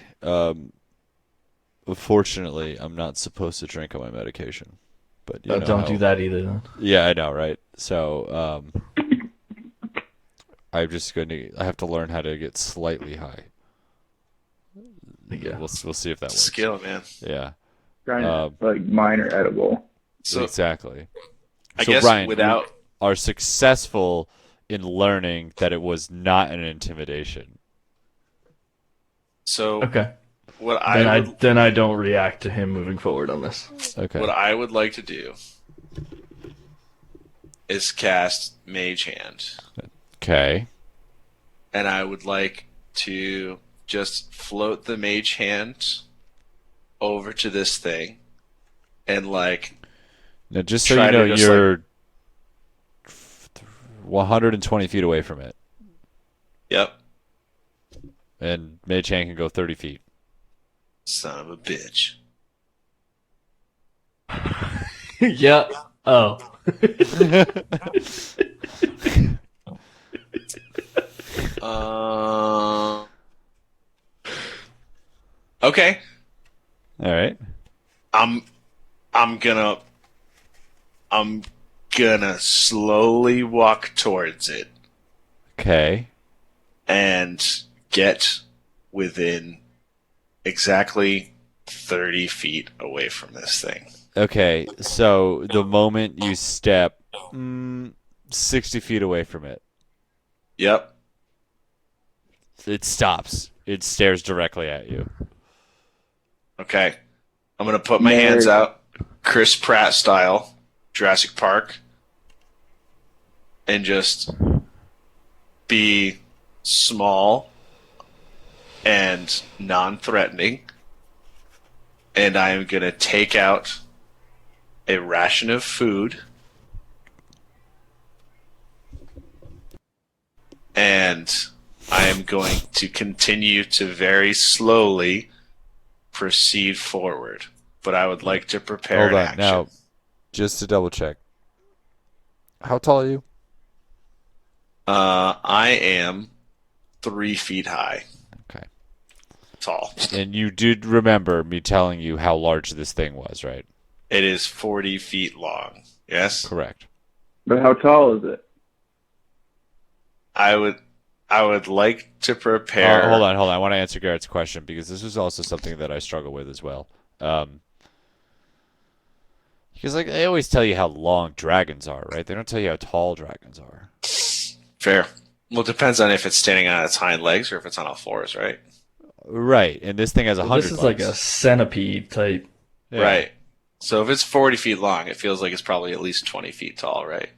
Speaker 1: Unfortunately, I'm not supposed to drink on my medication, but you know
Speaker 2: Don't
Speaker 1: how-
Speaker 2: do that either. Then.
Speaker 1: Yeah, I know, right? So, I'm just going to. I have to learn how to get slightly high.
Speaker 2: Yeah.
Speaker 1: We'll see if that works.
Speaker 3: Skill, man.
Speaker 1: Yeah,
Speaker 4: Trying to, like, minor edible.
Speaker 3: So
Speaker 1: exactly.
Speaker 3: I
Speaker 1: So,
Speaker 3: guess
Speaker 1: Ryan,
Speaker 3: without
Speaker 1: we are successful in learning that it was not an intimidation.
Speaker 3: so
Speaker 2: Okay.
Speaker 3: what
Speaker 2: Then I don't react to him moving forward on this.
Speaker 1: Okay.
Speaker 3: what I would like to do is cast Mage Hand,
Speaker 1: Okay.
Speaker 3: and I would like to just float the Mage Hand over to this thing, and like
Speaker 1: Now, just so
Speaker 3: Try
Speaker 1: you
Speaker 3: to
Speaker 1: know,
Speaker 3: just,
Speaker 1: you're 120 feet away from it,
Speaker 3: yep,
Speaker 1: and Mage Hand can go 30 feet.
Speaker 3: son of a bitch.
Speaker 2: Yeah. Oh.
Speaker 3: Okay.
Speaker 1: All right.
Speaker 3: I'm gonna slowly walk towards it
Speaker 1: Okay.
Speaker 3: and get within exactly 30 feet away from this thing.
Speaker 1: Okay, so the moment you step 60 feet away from it,
Speaker 3: Yep.
Speaker 1: it stops. It stares directly at you.
Speaker 3: Okay. I'm going to put my hands out, Chris Pratt style, Jurassic Park, and just be small and non-threatening. And I am going to take out a ration of food and I am going to continue to very slowly proceed forward. But I would like to prepare
Speaker 1: Hold
Speaker 3: an
Speaker 1: on.
Speaker 3: action.
Speaker 1: Now, just to double check. How tall are you?
Speaker 3: I am 3 feet high.
Speaker 1: Okay.
Speaker 3: Tall.
Speaker 1: And you did remember me telling you how large this thing was, right?
Speaker 3: It is 40 feet long. Yes?
Speaker 1: Correct.
Speaker 4: But how tall is it?
Speaker 3: I would like to prepare.
Speaker 1: Hold on. I want to answer Garrett's question because this is also something that I struggle with as well. Because like they always tell you how long dragons are, right? They don't tell you how tall dragons are.
Speaker 3: Fair. Well, it depends on if it's standing on its hind legs or if it's on all fours, right?
Speaker 1: Right, and this thing has 100
Speaker 2: This is
Speaker 1: legs.
Speaker 2: like a centipede type.
Speaker 1: Yeah.
Speaker 3: Right. So if it's 40 feet long, it feels like it's probably at least 20 feet tall, right?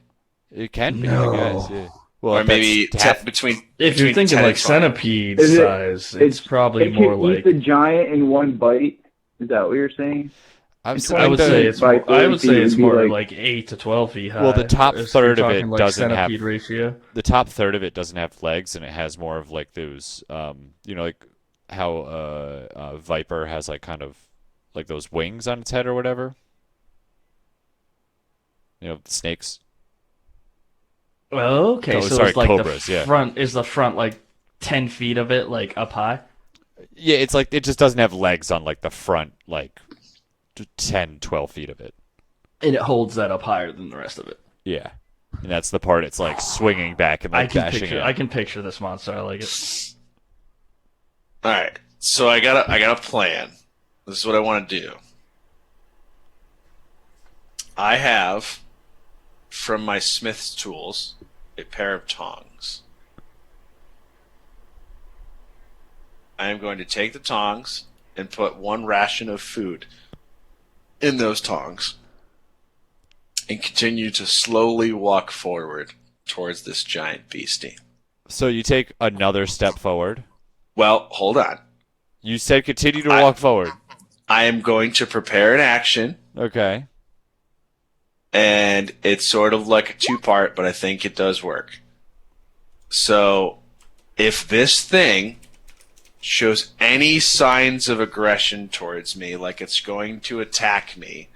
Speaker 1: It can be,
Speaker 2: No.
Speaker 1: I guess. Yeah. Well,
Speaker 3: Or
Speaker 1: if
Speaker 3: maybe
Speaker 1: that's half,
Speaker 3: between.
Speaker 2: If you're
Speaker 3: between
Speaker 2: thinking
Speaker 3: 10
Speaker 2: like
Speaker 3: and 20.
Speaker 2: centipede
Speaker 4: Is it-
Speaker 2: size, it's probably
Speaker 4: it
Speaker 2: more
Speaker 4: can
Speaker 2: like.
Speaker 4: eat the giant in one bite. Is that what you're saying?
Speaker 1: I'm
Speaker 2: I
Speaker 1: saying
Speaker 2: would
Speaker 1: the-
Speaker 2: say it's.
Speaker 4: by
Speaker 2: I would
Speaker 4: 40
Speaker 2: say
Speaker 4: feet
Speaker 2: it's
Speaker 4: would be
Speaker 2: more
Speaker 4: like-
Speaker 2: like 8 to 12 feet high.
Speaker 1: Well, the top
Speaker 2: if
Speaker 1: third
Speaker 2: you're
Speaker 1: of it
Speaker 2: talking, like,
Speaker 1: doesn't have-
Speaker 2: centipede ratio.
Speaker 1: the top third of it doesn't have legs, and it has more of like those, like how Viper has like kind of like those wings on its head or whatever. Snakes.
Speaker 2: Oh, okay.
Speaker 1: Oh,
Speaker 2: So
Speaker 1: sorry,
Speaker 2: it's like
Speaker 1: cobras,
Speaker 2: the
Speaker 1: yeah.
Speaker 2: front is the front like 10 feet of it like up high.
Speaker 1: Yeah, it's like it just doesn't have legs on like the front, like 10, 12 feet of it.
Speaker 2: And it holds that up higher than the rest of it.
Speaker 1: Yeah, and that's the part it's like swinging back and like bashing in.
Speaker 2: I can picture this monster. I like it.
Speaker 3: All right. So I got a plan. This is what I want to do. I have, from my smith's tools, a pair of tongs. I am going to take the tongs and put one ration of food in those tongs and continue to slowly walk forward towards this giant beastie.
Speaker 1: So you take another step forward.
Speaker 3: Well, hold on.
Speaker 1: You said continue to walk forward.
Speaker 3: I am going to prepare an action,
Speaker 1: Okay.
Speaker 3: and it's sort of like a two-part, but I think it does work. So, if this thing shows any signs of aggression towards me, like it's going to attack me,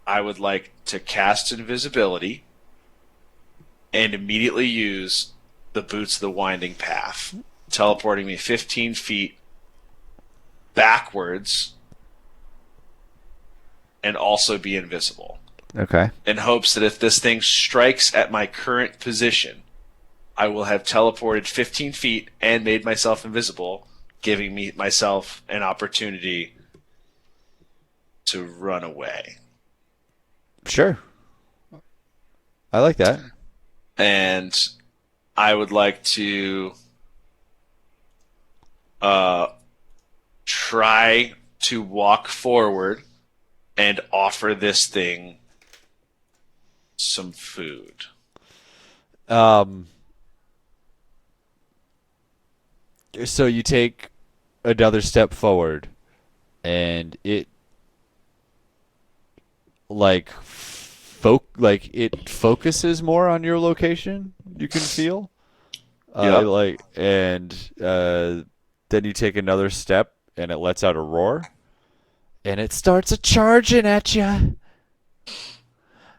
Speaker 3: I would like to cast invisibility and immediately use the Boots of the Winding Path, teleporting me 15 feet backwards and also be invisible,
Speaker 1: Okay.
Speaker 3: in hopes that if this thing strikes at my current position, I will have teleported 15 feet and made myself invisible, giving me myself an opportunity to run away.
Speaker 1: Sure. I like that.
Speaker 3: And I would like to try to walk forward and offer this thing some food.
Speaker 1: So you take another step forward, and it like it focuses more on your location. You can feel,
Speaker 3: Yep.
Speaker 1: then you take another step, and it lets out a roar, and it starts a charging at you.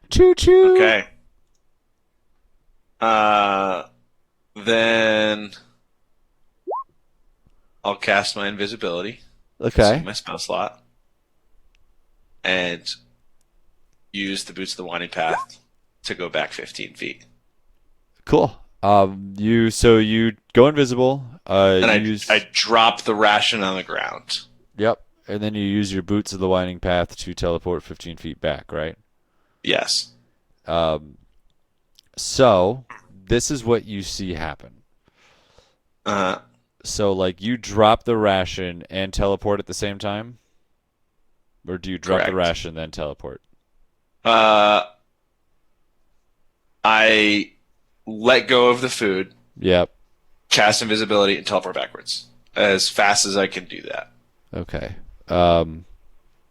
Speaker 1: Choo choo.
Speaker 3: Okay. Then I'll cast my invisibility.
Speaker 1: Okay.
Speaker 3: See my spell slot. And use the Boots of the Winding Path to go back 15 feet.
Speaker 1: Cool. You go invisible.
Speaker 3: And
Speaker 1: use
Speaker 3: I drop the ration on the ground.
Speaker 1: Yep. And then you use your boots of the winding path to teleport 15 feet back, right?
Speaker 3: Yes.
Speaker 1: So this is what you see happen. So like you drop the ration and teleport at the same time? Or do you drop the
Speaker 3: Correct.
Speaker 1: ration then teleport?
Speaker 3: I let go of the food,
Speaker 1: Yep.
Speaker 3: cast invisibility, and teleport backwards as fast as I can do that.
Speaker 1: Okay.
Speaker 3: And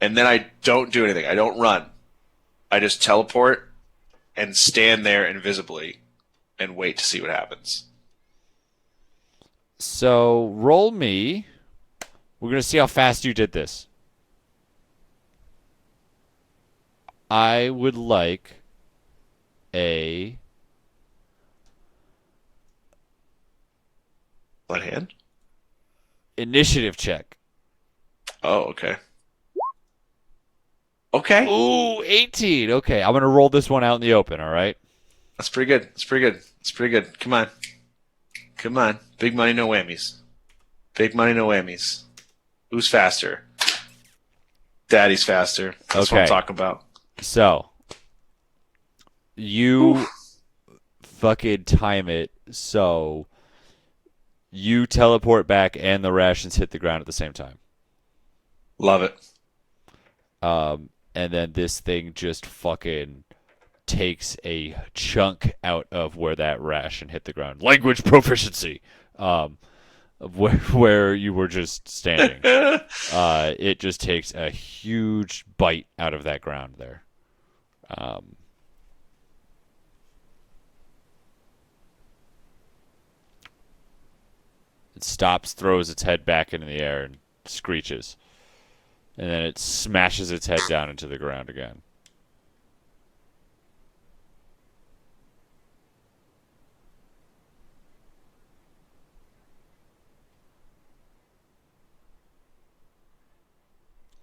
Speaker 3: then I don't do anything. I don't run. I just teleport and stand there invisibly and wait to see what happens.
Speaker 1: So roll me. We're going to see how fast you did this. I would like a
Speaker 3: One hand?
Speaker 1: initiative check.
Speaker 3: Oh, okay. Okay.
Speaker 1: Ooh, 18. Okay, I'm going to roll this one out in the open, all right?
Speaker 3: That's pretty good. That's pretty good. That's pretty good. Come on. Come on. Big money, no whammies. Big money, no whammies. Who's faster? Daddy's faster. That's what I'm
Speaker 1: Okay.
Speaker 3: talking about.
Speaker 1: So, you fucking time it so you teleport back and the rations hit the ground at the same time.
Speaker 3: Love it.
Speaker 1: And then this thing just fucking takes a chunk out of where that ration hit the ground. Language proficiency. Of where you were just standing. It just takes a huge bite out of that ground there. It stops, throws its head back into the air, and screeches. And then it smashes its head down into the ground again.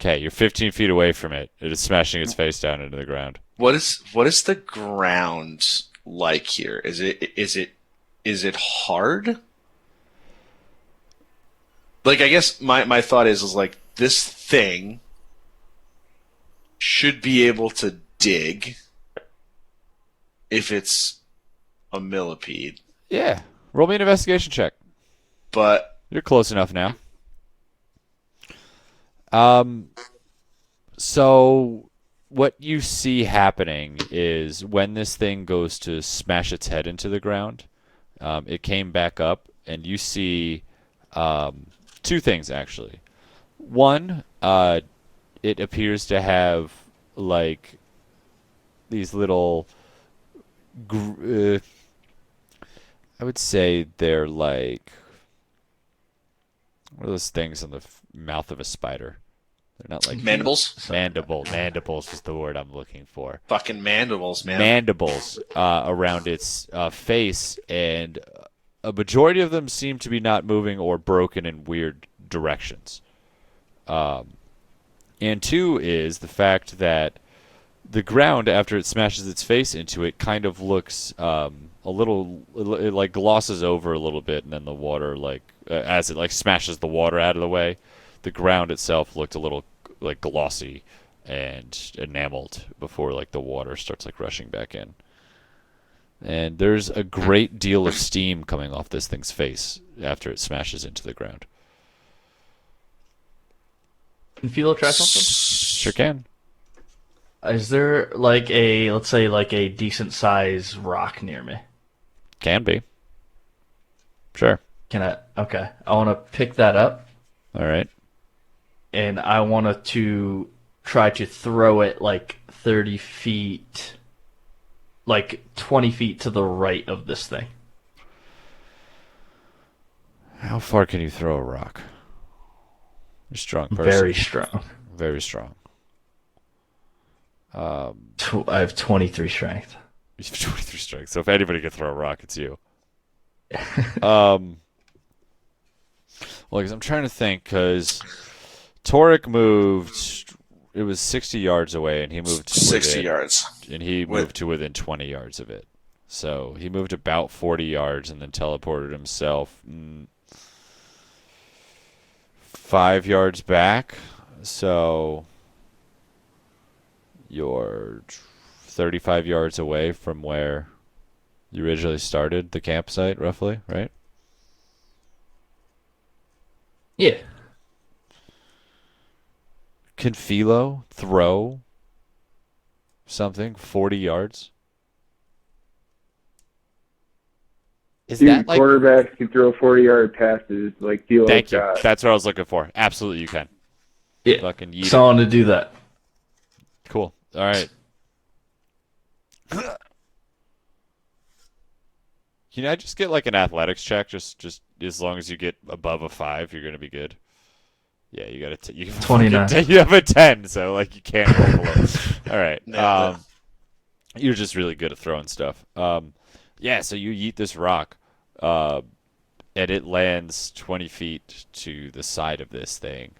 Speaker 1: Okay, you're 15 feet away from it. It is smashing its face down into the ground.
Speaker 3: What is the ground like here? Is it hard? Like, I guess my thought is like this thing should be able to dig if it's a millipede,
Speaker 1: Yeah. Roll me an investigation check.
Speaker 3: but
Speaker 1: You're close enough now. So what you see happening is when this thing goes to smash its head into the ground, it came back up, and you see two things actually. One, it appears to have like these little. I would say they're like what are those things on the mouth of a spider? They're not like
Speaker 3: mandibles?
Speaker 1: Mandibles is the word I'm looking for.
Speaker 3: Fucking mandibles, man.
Speaker 1: Mandibles around its face, and a majority of them seem to be not moving or broken in weird directions. And two is the fact that the ground, after it smashes its face into it, kind of looks a little, it like glosses over a little bit, and then the water, like as it like smashes the water out of the way, the ground itself looked a little like glossy and enameled before like the water starts like rushing back in. And there's a great deal of steam coming off this thing's face after it smashes into the ground.
Speaker 2: Can Philo try something?
Speaker 1: Sure can.
Speaker 2: Is there like a, let's say, like a decent size rock near me?
Speaker 1: Can be. Sure.
Speaker 2: Can I? Okay. I want to pick that up,
Speaker 1: All right.
Speaker 2: and I want to try to throw it like 30 feet, like 20 feet to the right of this thing.
Speaker 1: How far can you throw a rock? You're a strong person.
Speaker 2: Very strong.
Speaker 1: Very strong.
Speaker 2: I have 23 strength.
Speaker 1: You have 23 strength. So if anybody can throw a rock, it's you. Well, because I'm trying to think, because Torrick moved. It was 60 yards away, and he moved to
Speaker 3: 60 yards.
Speaker 1: and he moved to within 20 yards of it. So he moved about 40 yards and then teleported himself 5 yards back, so you're 35 yards away from where you originally started the campsite, roughly, right?
Speaker 2: Yeah.
Speaker 1: Can Philo throw something 40 yards? Is
Speaker 4: Dude,
Speaker 1: that like...
Speaker 4: quarterbacks can throw 40-yard passes like Philo
Speaker 1: Thank you.
Speaker 4: got.
Speaker 1: That's what I was looking for. Absolutely, you can.
Speaker 2: Yeah.
Speaker 1: Fucking yeet
Speaker 2: So I want to do that.
Speaker 1: Cool. All right. Can I just get like an athletics check? Just as long as you get above a 5, you're gonna be good. Yeah, you got you
Speaker 2: 29.
Speaker 1: You have a 10, so like you can't roll below. All right.
Speaker 3: Nailed it.
Speaker 1: You're just really good at throwing stuff. Yeah. So you yeet this rock, and it lands 20 feet to the side of this thing,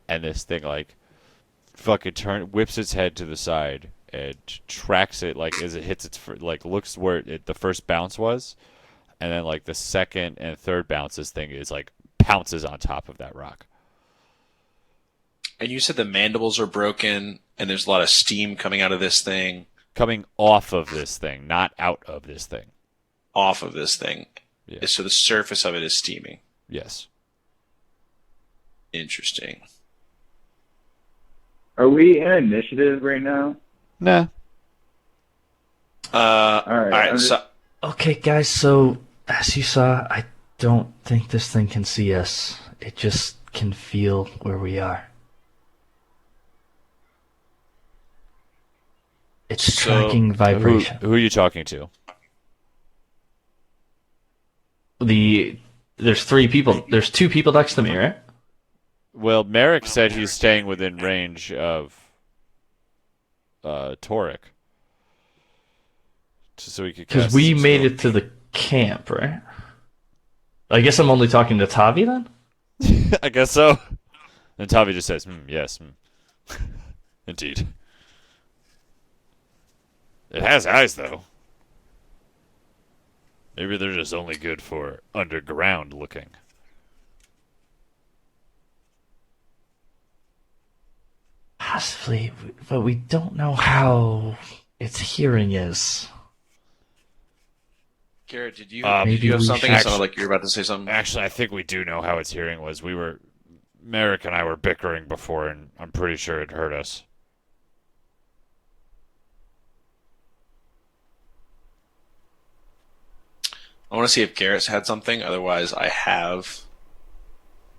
Speaker 1: and this thing like fucking whips its head to the side and tracks it like as it hits its like looks where the first bounce was, and then like the second and third bounce, this thing is like pounces on top of that rock.
Speaker 3: And you said the mandibles are broken, and there's a lot of steam coming out of this thing.
Speaker 1: Coming off of this thing, not out of this thing.
Speaker 3: Off of this thing.
Speaker 1: Yeah.
Speaker 3: So the surface of it is steaming.
Speaker 1: Yes.
Speaker 3: Interesting.
Speaker 4: Are we in initiative right now?
Speaker 1: Nah.
Speaker 3: All
Speaker 4: right,
Speaker 3: right.
Speaker 4: I'm
Speaker 3: So,
Speaker 2: Okay, guys, so as you saw, I don't think this thing can see us. It just can feel where we are. It's
Speaker 3: So,
Speaker 2: tracking vibration.
Speaker 1: Who are you talking to?
Speaker 2: There's 3 people. There's 2 people next to me, right?
Speaker 1: Well, Merrick said he's staying within range of Torrick. So we could
Speaker 2: Because we made it to the camp, right? I guess I'm only talking to Tavi then?
Speaker 1: I guess so. And Tavi just says, yes. Indeed. It has eyes, though. Maybe they're just only good for underground looking.
Speaker 2: Possibly, but we don't know how its hearing is.
Speaker 3: Garrett, did you
Speaker 2: Maybe
Speaker 3: have
Speaker 2: we
Speaker 3: something?
Speaker 2: should-
Speaker 3: It sounded like you were about to say something.
Speaker 1: Actually, I think we do know how its hearing was. Merrick and I were bickering before, and I'm pretty sure it hurt us.
Speaker 3: I want to see if Garrett's had something. Otherwise, I have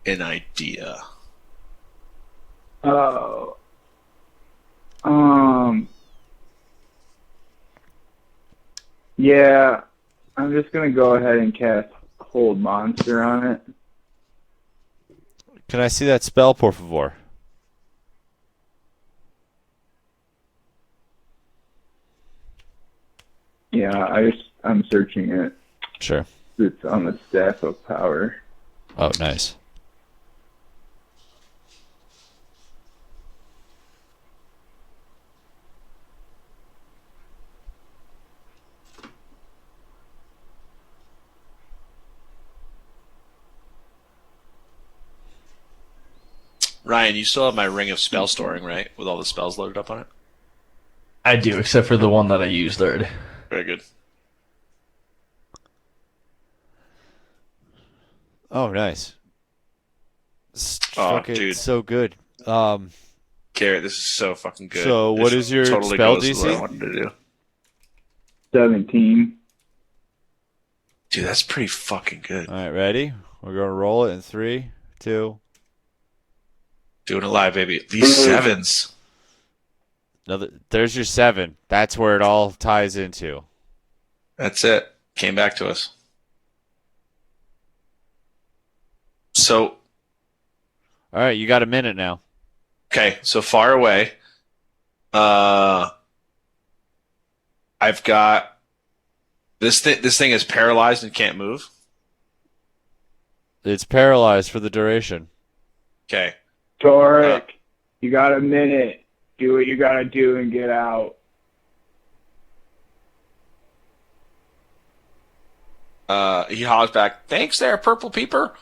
Speaker 3: an idea.
Speaker 4: Oh. Yeah, I'm just gonna go ahead and cast Hold Monster on it.
Speaker 1: Can I see that spell, por favor?
Speaker 4: Yeah, I'm searching it.
Speaker 1: Sure.
Speaker 4: It's on the Staff of Power.
Speaker 1: Oh, nice.
Speaker 3: Ryan, you still have my ring of spell storing, right? With all the spells loaded up on it?
Speaker 2: I do, except for the one that I used already.
Speaker 3: Very good.
Speaker 1: Oh, nice.
Speaker 3: Oh,
Speaker 1: Fucking
Speaker 3: dude.
Speaker 1: so good.
Speaker 3: Garrett, this is so fucking good.
Speaker 1: So, what
Speaker 3: This
Speaker 1: is your
Speaker 3: totally
Speaker 1: spell
Speaker 3: goes with what
Speaker 1: DC?
Speaker 3: I wanted to do.
Speaker 4: 17.
Speaker 3: Dude, that's pretty fucking good.
Speaker 1: All right, ready? We're going to roll it in 3, 2.
Speaker 3: Doing it live, baby. These sevens.
Speaker 1: There's your 7. That's where it all ties into.
Speaker 3: That's it. Came back to us. So,
Speaker 1: All right, you got a minute now.
Speaker 3: okay, so far away. I've got this thing is paralyzed and can't move.
Speaker 1: It's paralyzed for the duration.
Speaker 3: Okay.
Speaker 4: Torrick, you got a minute. Do what you gotta do and get out.
Speaker 3: He hollers back, "Thanks there, Purple Peeper."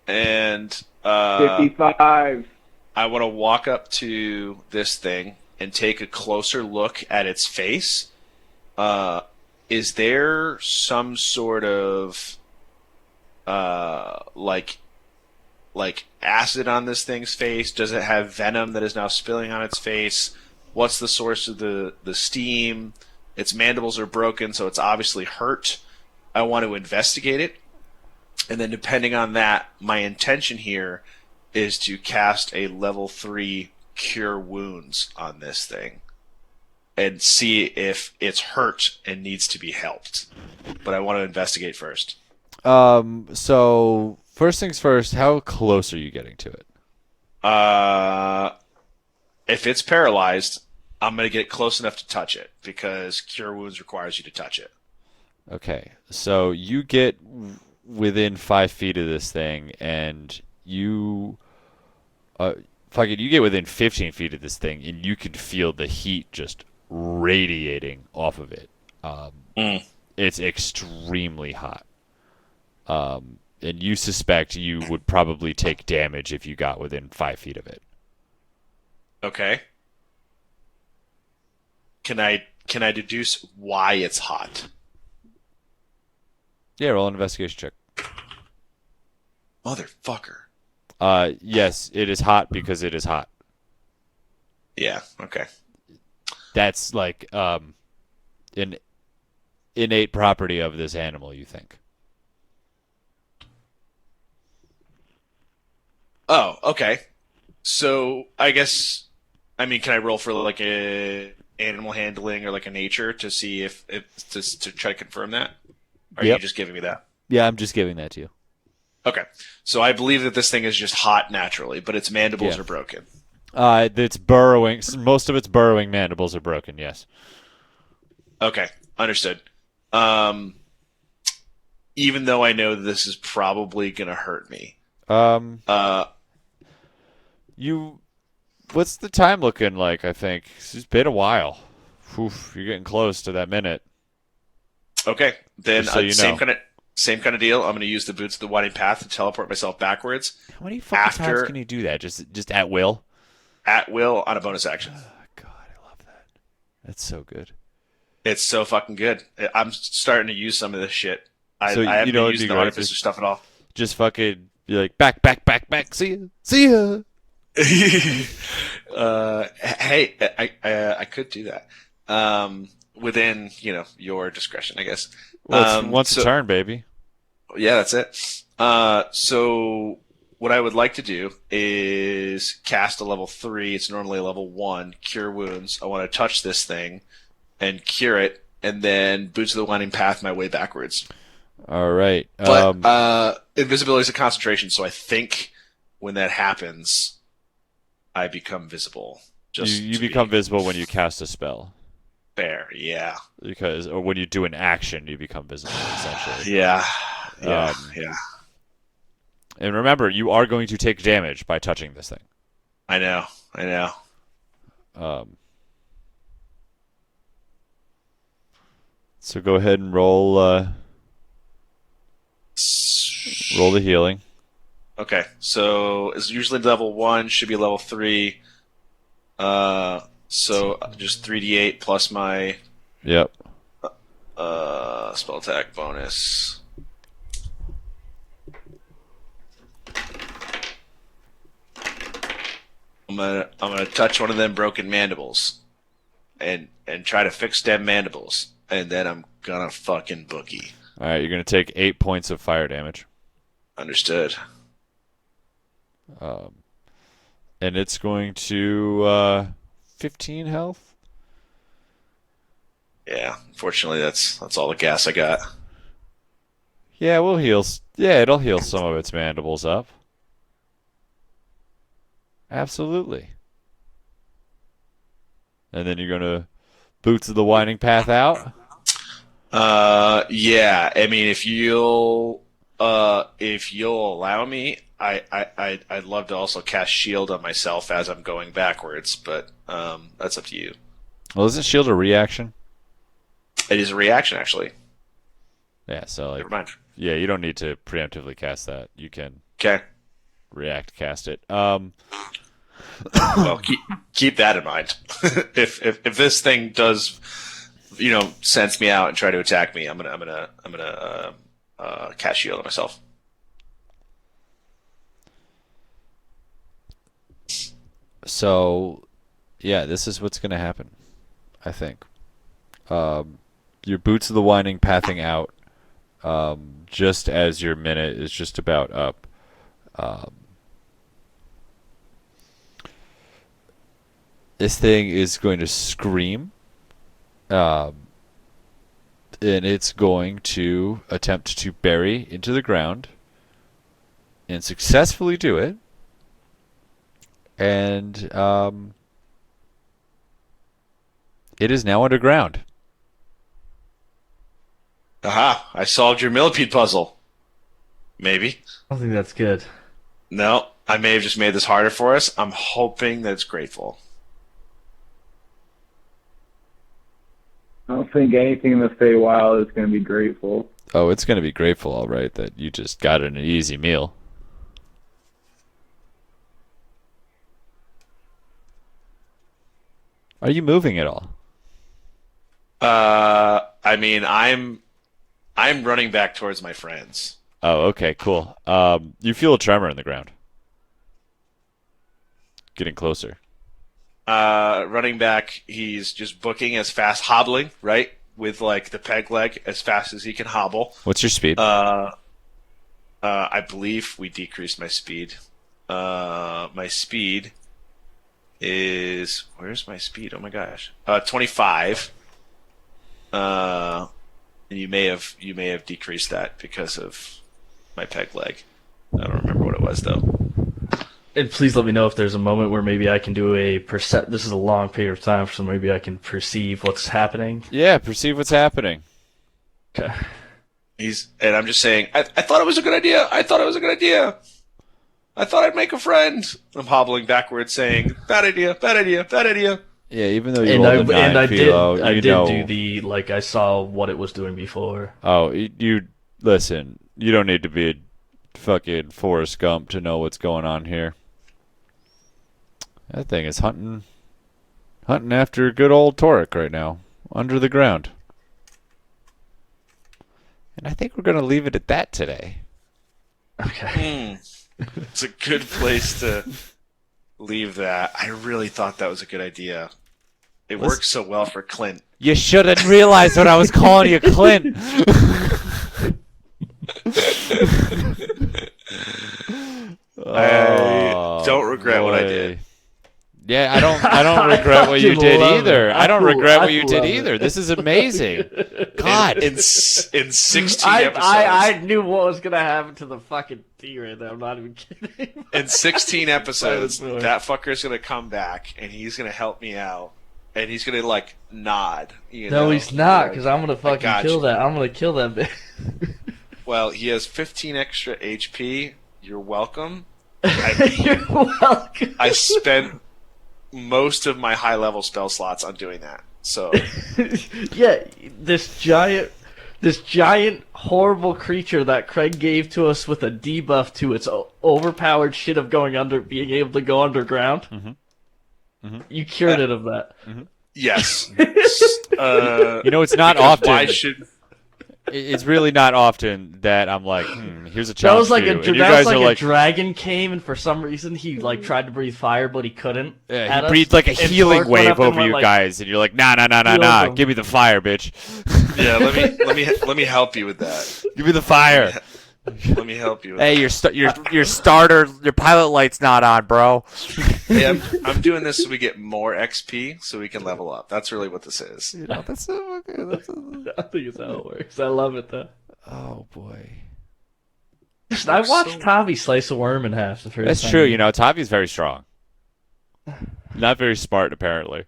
Speaker 3: And
Speaker 4: 55.
Speaker 3: I want to walk up to this thing and take a closer look at its face. Is there some sort of like acid on this thing's face? Does it have venom that is now spilling on its face? What's the source of the steam? Its mandibles are broken, so it's obviously hurt. I want to investigate it. And then depending on that, my intention here is to cast a level 3 Cure Wounds on this thing and see if it's hurt and needs to be helped. But I want to investigate first.
Speaker 1: So first things first, how close are you getting to it?
Speaker 3: If it's paralyzed, I'm going to get close enough to touch it because Cure Wounds requires you to touch it.
Speaker 1: Okay, so you get within 5 feet of this thing, and you you get within 15 feet of this thing, and you can feel the heat just radiating off of it. It's extremely hot. And you suspect you would probably take damage if you got within 5 feet of it.
Speaker 3: Okay. Can I deduce why it's hot?
Speaker 1: Yeah, roll an investigation check.
Speaker 3: Motherfucker.
Speaker 1: Yes, it is hot because it is hot.
Speaker 3: Yeah, okay.
Speaker 1: That's like an innate property of this animal, you think.
Speaker 3: Oh, okay. So I guess, can I roll for like a animal handling or like a nature to see if to try to confirm that? Or are you just giving me that?
Speaker 1: Yeah, I'm just giving that to you.
Speaker 3: Okay. So I believe that this thing is just hot naturally, but its mandibles are broken.
Speaker 1: It's burrowing. Most of its burrowing mandibles are broken. Yes.
Speaker 3: Okay, understood. Even though I know this is probably gonna hurt me.
Speaker 1: What's the time looking like? I think it's been a while. Oof, you're getting close to that minute.
Speaker 3: Okay, then
Speaker 1: Just so you know.
Speaker 3: same kind of deal. I'm gonna use the Boots of the Winding Path to teleport myself backwards.
Speaker 1: How many fucking times can you do that? Just at will?
Speaker 3: At will on a bonus action.
Speaker 1: Oh, God, I love that. That's so good.
Speaker 3: It's so fucking good. I'm starting to use some of this shit. I
Speaker 1: So
Speaker 3: haven't
Speaker 1: you know,
Speaker 3: used
Speaker 1: it'd
Speaker 3: the
Speaker 1: be great
Speaker 3: artificer stuff at all.
Speaker 1: Just fucking be like back. See ya.
Speaker 3: Hey, I could do that. Within your discretion, I guess.
Speaker 1: Well, it's once a turn, baby.
Speaker 3: Yeah, that's it. So what I would like to do is cast a level 3. It's normally a level 1. Cure Wounds. I want to touch this thing and cure it, and then Boots of the Winding Path my way backwards.
Speaker 1: All right.
Speaker 3: But invisibility is a concentration, so I think when that happens, I become visible.
Speaker 1: You become visible when you cast a spell.
Speaker 3: Fair, yeah.
Speaker 1: Or when you do an action, you become visible, essentially.
Speaker 3: Yeah.
Speaker 1: And remember, you are going to take damage by touching this thing.
Speaker 3: I know.
Speaker 1: So go ahead and roll the healing.
Speaker 3: Okay, so it's usually level 1, should be level 3. So just 3d8 plus my spell attack bonus. I'm gonna touch one of them broken mandibles, and try to fix them mandibles, and then I'm gonna fucking boogie.
Speaker 1: All right, you're gonna take 8 points of fire damage.
Speaker 3: Understood.
Speaker 1: And it's going to 15 health.
Speaker 3: Yeah, unfortunately, that's all the gas I got.
Speaker 1: Yeah, we'll heal. Yeah, it'll heal some of its mandibles up. Absolutely. And then you're gonna Boots of the Winding Path out.
Speaker 3: Yeah. If you'll allow me, I'd love to also cast Shield on myself as I'm going backwards, but that's up to you.
Speaker 1: Well, isn't Shield a reaction?
Speaker 3: It is a reaction, actually.
Speaker 1: Yeah. So
Speaker 3: Never mind.
Speaker 1: yeah, you don't need to preemptively cast that. You can.
Speaker 3: Okay.
Speaker 1: react cast it.
Speaker 3: Well, keep that in mind. if this thing does, sense me out and try to attack me, I'm gonna cast shield on myself.
Speaker 1: So, yeah, this is what's gonna happen. I think. Your boots of the winding pathing out. Just as your minute is just about up. This thing is going to scream, and it's going to attempt to bury into the ground and successfully do it. And it is now underground.
Speaker 3: Aha! I solved your millipede puzzle. Maybe.
Speaker 2: I don't think that's good.
Speaker 3: No, I may have just made this harder for us. I'm hoping that it's grateful.
Speaker 4: I don't think anything in the Feywild is going to be grateful.
Speaker 1: Oh, it's going to be grateful, all right, that you just got an easy meal. Are you moving at all?
Speaker 3: I mean, I'm running back towards my friends.
Speaker 1: Oh, okay, cool. You feel a tremor in the ground. Getting closer.
Speaker 3: Running back, he's just booking as fast, hobbling, right? With like the peg leg as fast as he can hobble.
Speaker 1: What's your speed?
Speaker 3: I believe we decreased my speed. My speed is, where's my speed? Oh my gosh. 25. And you may have decreased that because of my peg leg. I don't remember what it was though.
Speaker 2: And please let me know if there's a moment where maybe I can do a This is a long period of time, so maybe I can perceive what's happening.
Speaker 1: Yeah, perceive what's happening.
Speaker 2: Okay.
Speaker 3: And I'm just saying, I thought it was a good idea. I thought I'd make a friend. I'm hobbling backwards saying, bad idea, bad idea, bad idea.
Speaker 1: Yeah, even though you rolled a 9
Speaker 2: I
Speaker 1: philo,
Speaker 2: did
Speaker 1: know.
Speaker 2: do the, like, I saw what it was doing before.
Speaker 1: Oh, you listen, you don't need to be a fucking Forrest Gump to know what's going on here. That thing is hunting after good old Torrick right now, under the ground. And I think we're going to leave it at that today.
Speaker 2: Okay.
Speaker 3: It's a good place to leave that. I really thought that was a good idea. It worked so well for Clint.
Speaker 1: You should have realized when I was calling you Clint.
Speaker 3: I don't regret what I did.
Speaker 1: Yeah, I don't regret what you did either. I don't regret what you did
Speaker 2: love
Speaker 1: either.
Speaker 2: it.
Speaker 1: This is amazing. God.
Speaker 3: In 16 episodes.
Speaker 2: I knew what was gonna happen to the fucking T right there. I'm not even kidding.
Speaker 3: In 16 episodes, that fucker's gonna come back and he's gonna help me out. And he's gonna like nod.
Speaker 2: No, he's not, because I'm gonna fucking
Speaker 3: got
Speaker 2: kill
Speaker 3: you.
Speaker 2: that. I'm gonna kill that bitch.
Speaker 3: Well, he has 15 extra HP. You're welcome.
Speaker 2: You're welcome.
Speaker 3: I spent most of my high level spell slots on doing that. So
Speaker 2: Yeah, this giant horrible creature that Craig gave to us with a debuff to its overpowered shit of being able to go underground.
Speaker 1: Mm-hmm.
Speaker 2: You cured it of that.
Speaker 3: yes.
Speaker 1: It's not
Speaker 3: because
Speaker 1: often.
Speaker 3: why should
Speaker 1: It's really not often that I'm like, here's a challenge
Speaker 2: That was like
Speaker 1: for you.
Speaker 2: a
Speaker 1: And you guys are like,
Speaker 2: dragon came, and for some reason he like tried to breathe fire, but he couldn't.
Speaker 1: yeah,
Speaker 2: at
Speaker 1: he
Speaker 2: us.
Speaker 1: breathed like a
Speaker 2: And
Speaker 1: healing
Speaker 2: Torrick went
Speaker 1: wave
Speaker 2: up and
Speaker 1: over
Speaker 2: went
Speaker 1: you
Speaker 2: like,
Speaker 1: guys, and you're like, nah,
Speaker 2: them.
Speaker 1: give me the fire, bitch.
Speaker 3: Yeah, let me help you with that.
Speaker 1: Give me the fire.
Speaker 3: Let me help you with
Speaker 1: Hey,
Speaker 3: that.
Speaker 1: your pilot light's not on, bro.
Speaker 3: Hey, I'm doing this so we get more XP so we can level up. That's really what this is.
Speaker 1: That's okay.
Speaker 2: I think it's how it works. I love it though.
Speaker 1: Oh boy.
Speaker 2: I watched Tavi slice a worm in half the first
Speaker 1: That's
Speaker 2: time.
Speaker 1: true. Tavi's very strong. Not very smart, apparently.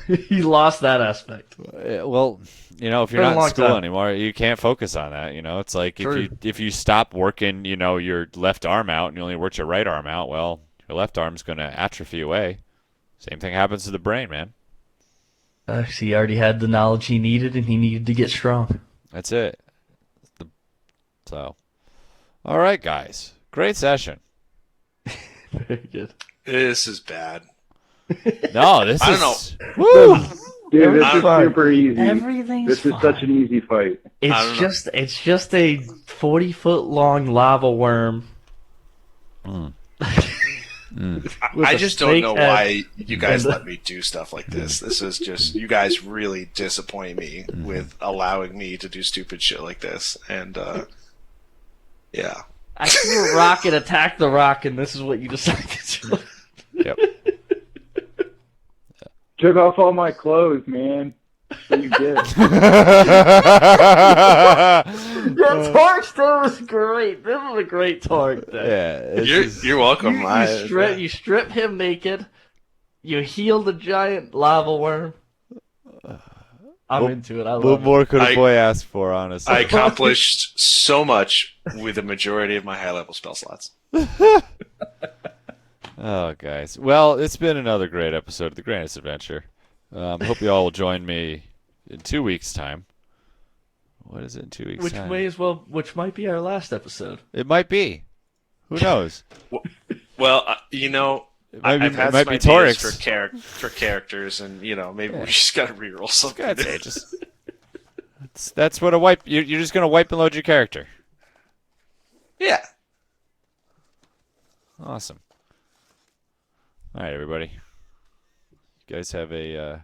Speaker 2: He lost that aspect.
Speaker 1: Well, if you're
Speaker 2: Been a
Speaker 1: not in
Speaker 2: long
Speaker 1: school
Speaker 2: time.
Speaker 1: anymore, you can't focus on that. It's like
Speaker 2: True.
Speaker 1: if you stop working, your left arm out and you only work your right arm out, well, your left arm's going to atrophy away. Same thing happens to the brain, man.
Speaker 2: He already had the knowledge he needed, and he needed to get strong.
Speaker 1: That's it. So, all right, guys. Great session.
Speaker 2: Very good.
Speaker 3: This is bad.
Speaker 1: No, this
Speaker 3: I
Speaker 1: is.
Speaker 3: don't
Speaker 1: Woo!
Speaker 4: Dude, this
Speaker 2: Everything's
Speaker 4: is
Speaker 2: fine.
Speaker 4: super easy.
Speaker 2: Everything's
Speaker 4: This is
Speaker 2: fine.
Speaker 4: such an easy fight.
Speaker 3: I don't know.
Speaker 2: It's just a 40-foot long lava worm.
Speaker 1: Mm.
Speaker 2: With
Speaker 3: I
Speaker 2: a
Speaker 3: just don't
Speaker 2: snake
Speaker 3: know
Speaker 2: head.
Speaker 3: why you guys
Speaker 2: And-
Speaker 3: let me do stuff like this. This is just, you guys really disappoint me with allowing me to do stupid shit like this. And, yeah.
Speaker 2: I threw a rock and attacked the rock, and this is what you decided to do.
Speaker 1: Yep.
Speaker 4: Took off all my clothes, man. So you did.
Speaker 2: That torque still was great. This was a great torque.
Speaker 1: Yeah,
Speaker 3: You're welcome.
Speaker 2: You strip him naked. You heal the giant lava worm. I'm into it. I love
Speaker 1: what
Speaker 2: it.
Speaker 1: more could a
Speaker 3: I-
Speaker 1: boy ask for, honestly?
Speaker 3: I accomplished so much with the majority of my high level spell slots.
Speaker 1: Oh, guys. Well, it's been another great episode of The Grandest Adventure. Hope you all will join me in 2 weeks' time. What is it in 2 weeks'
Speaker 2: Which
Speaker 1: time?
Speaker 2: which might be our last episode.
Speaker 1: It might be. Who knows?
Speaker 3: Well,
Speaker 1: It might be,
Speaker 3: I've had
Speaker 1: it might
Speaker 3: some
Speaker 1: be
Speaker 3: ideas
Speaker 1: Torrick's.
Speaker 3: for characters, and maybe we just gotta reroll something.
Speaker 1: God's sake, that's what a wipe. You're just gonna wipe and load your character.
Speaker 3: Yeah.
Speaker 1: Awesome. All right, everybody. You guys have a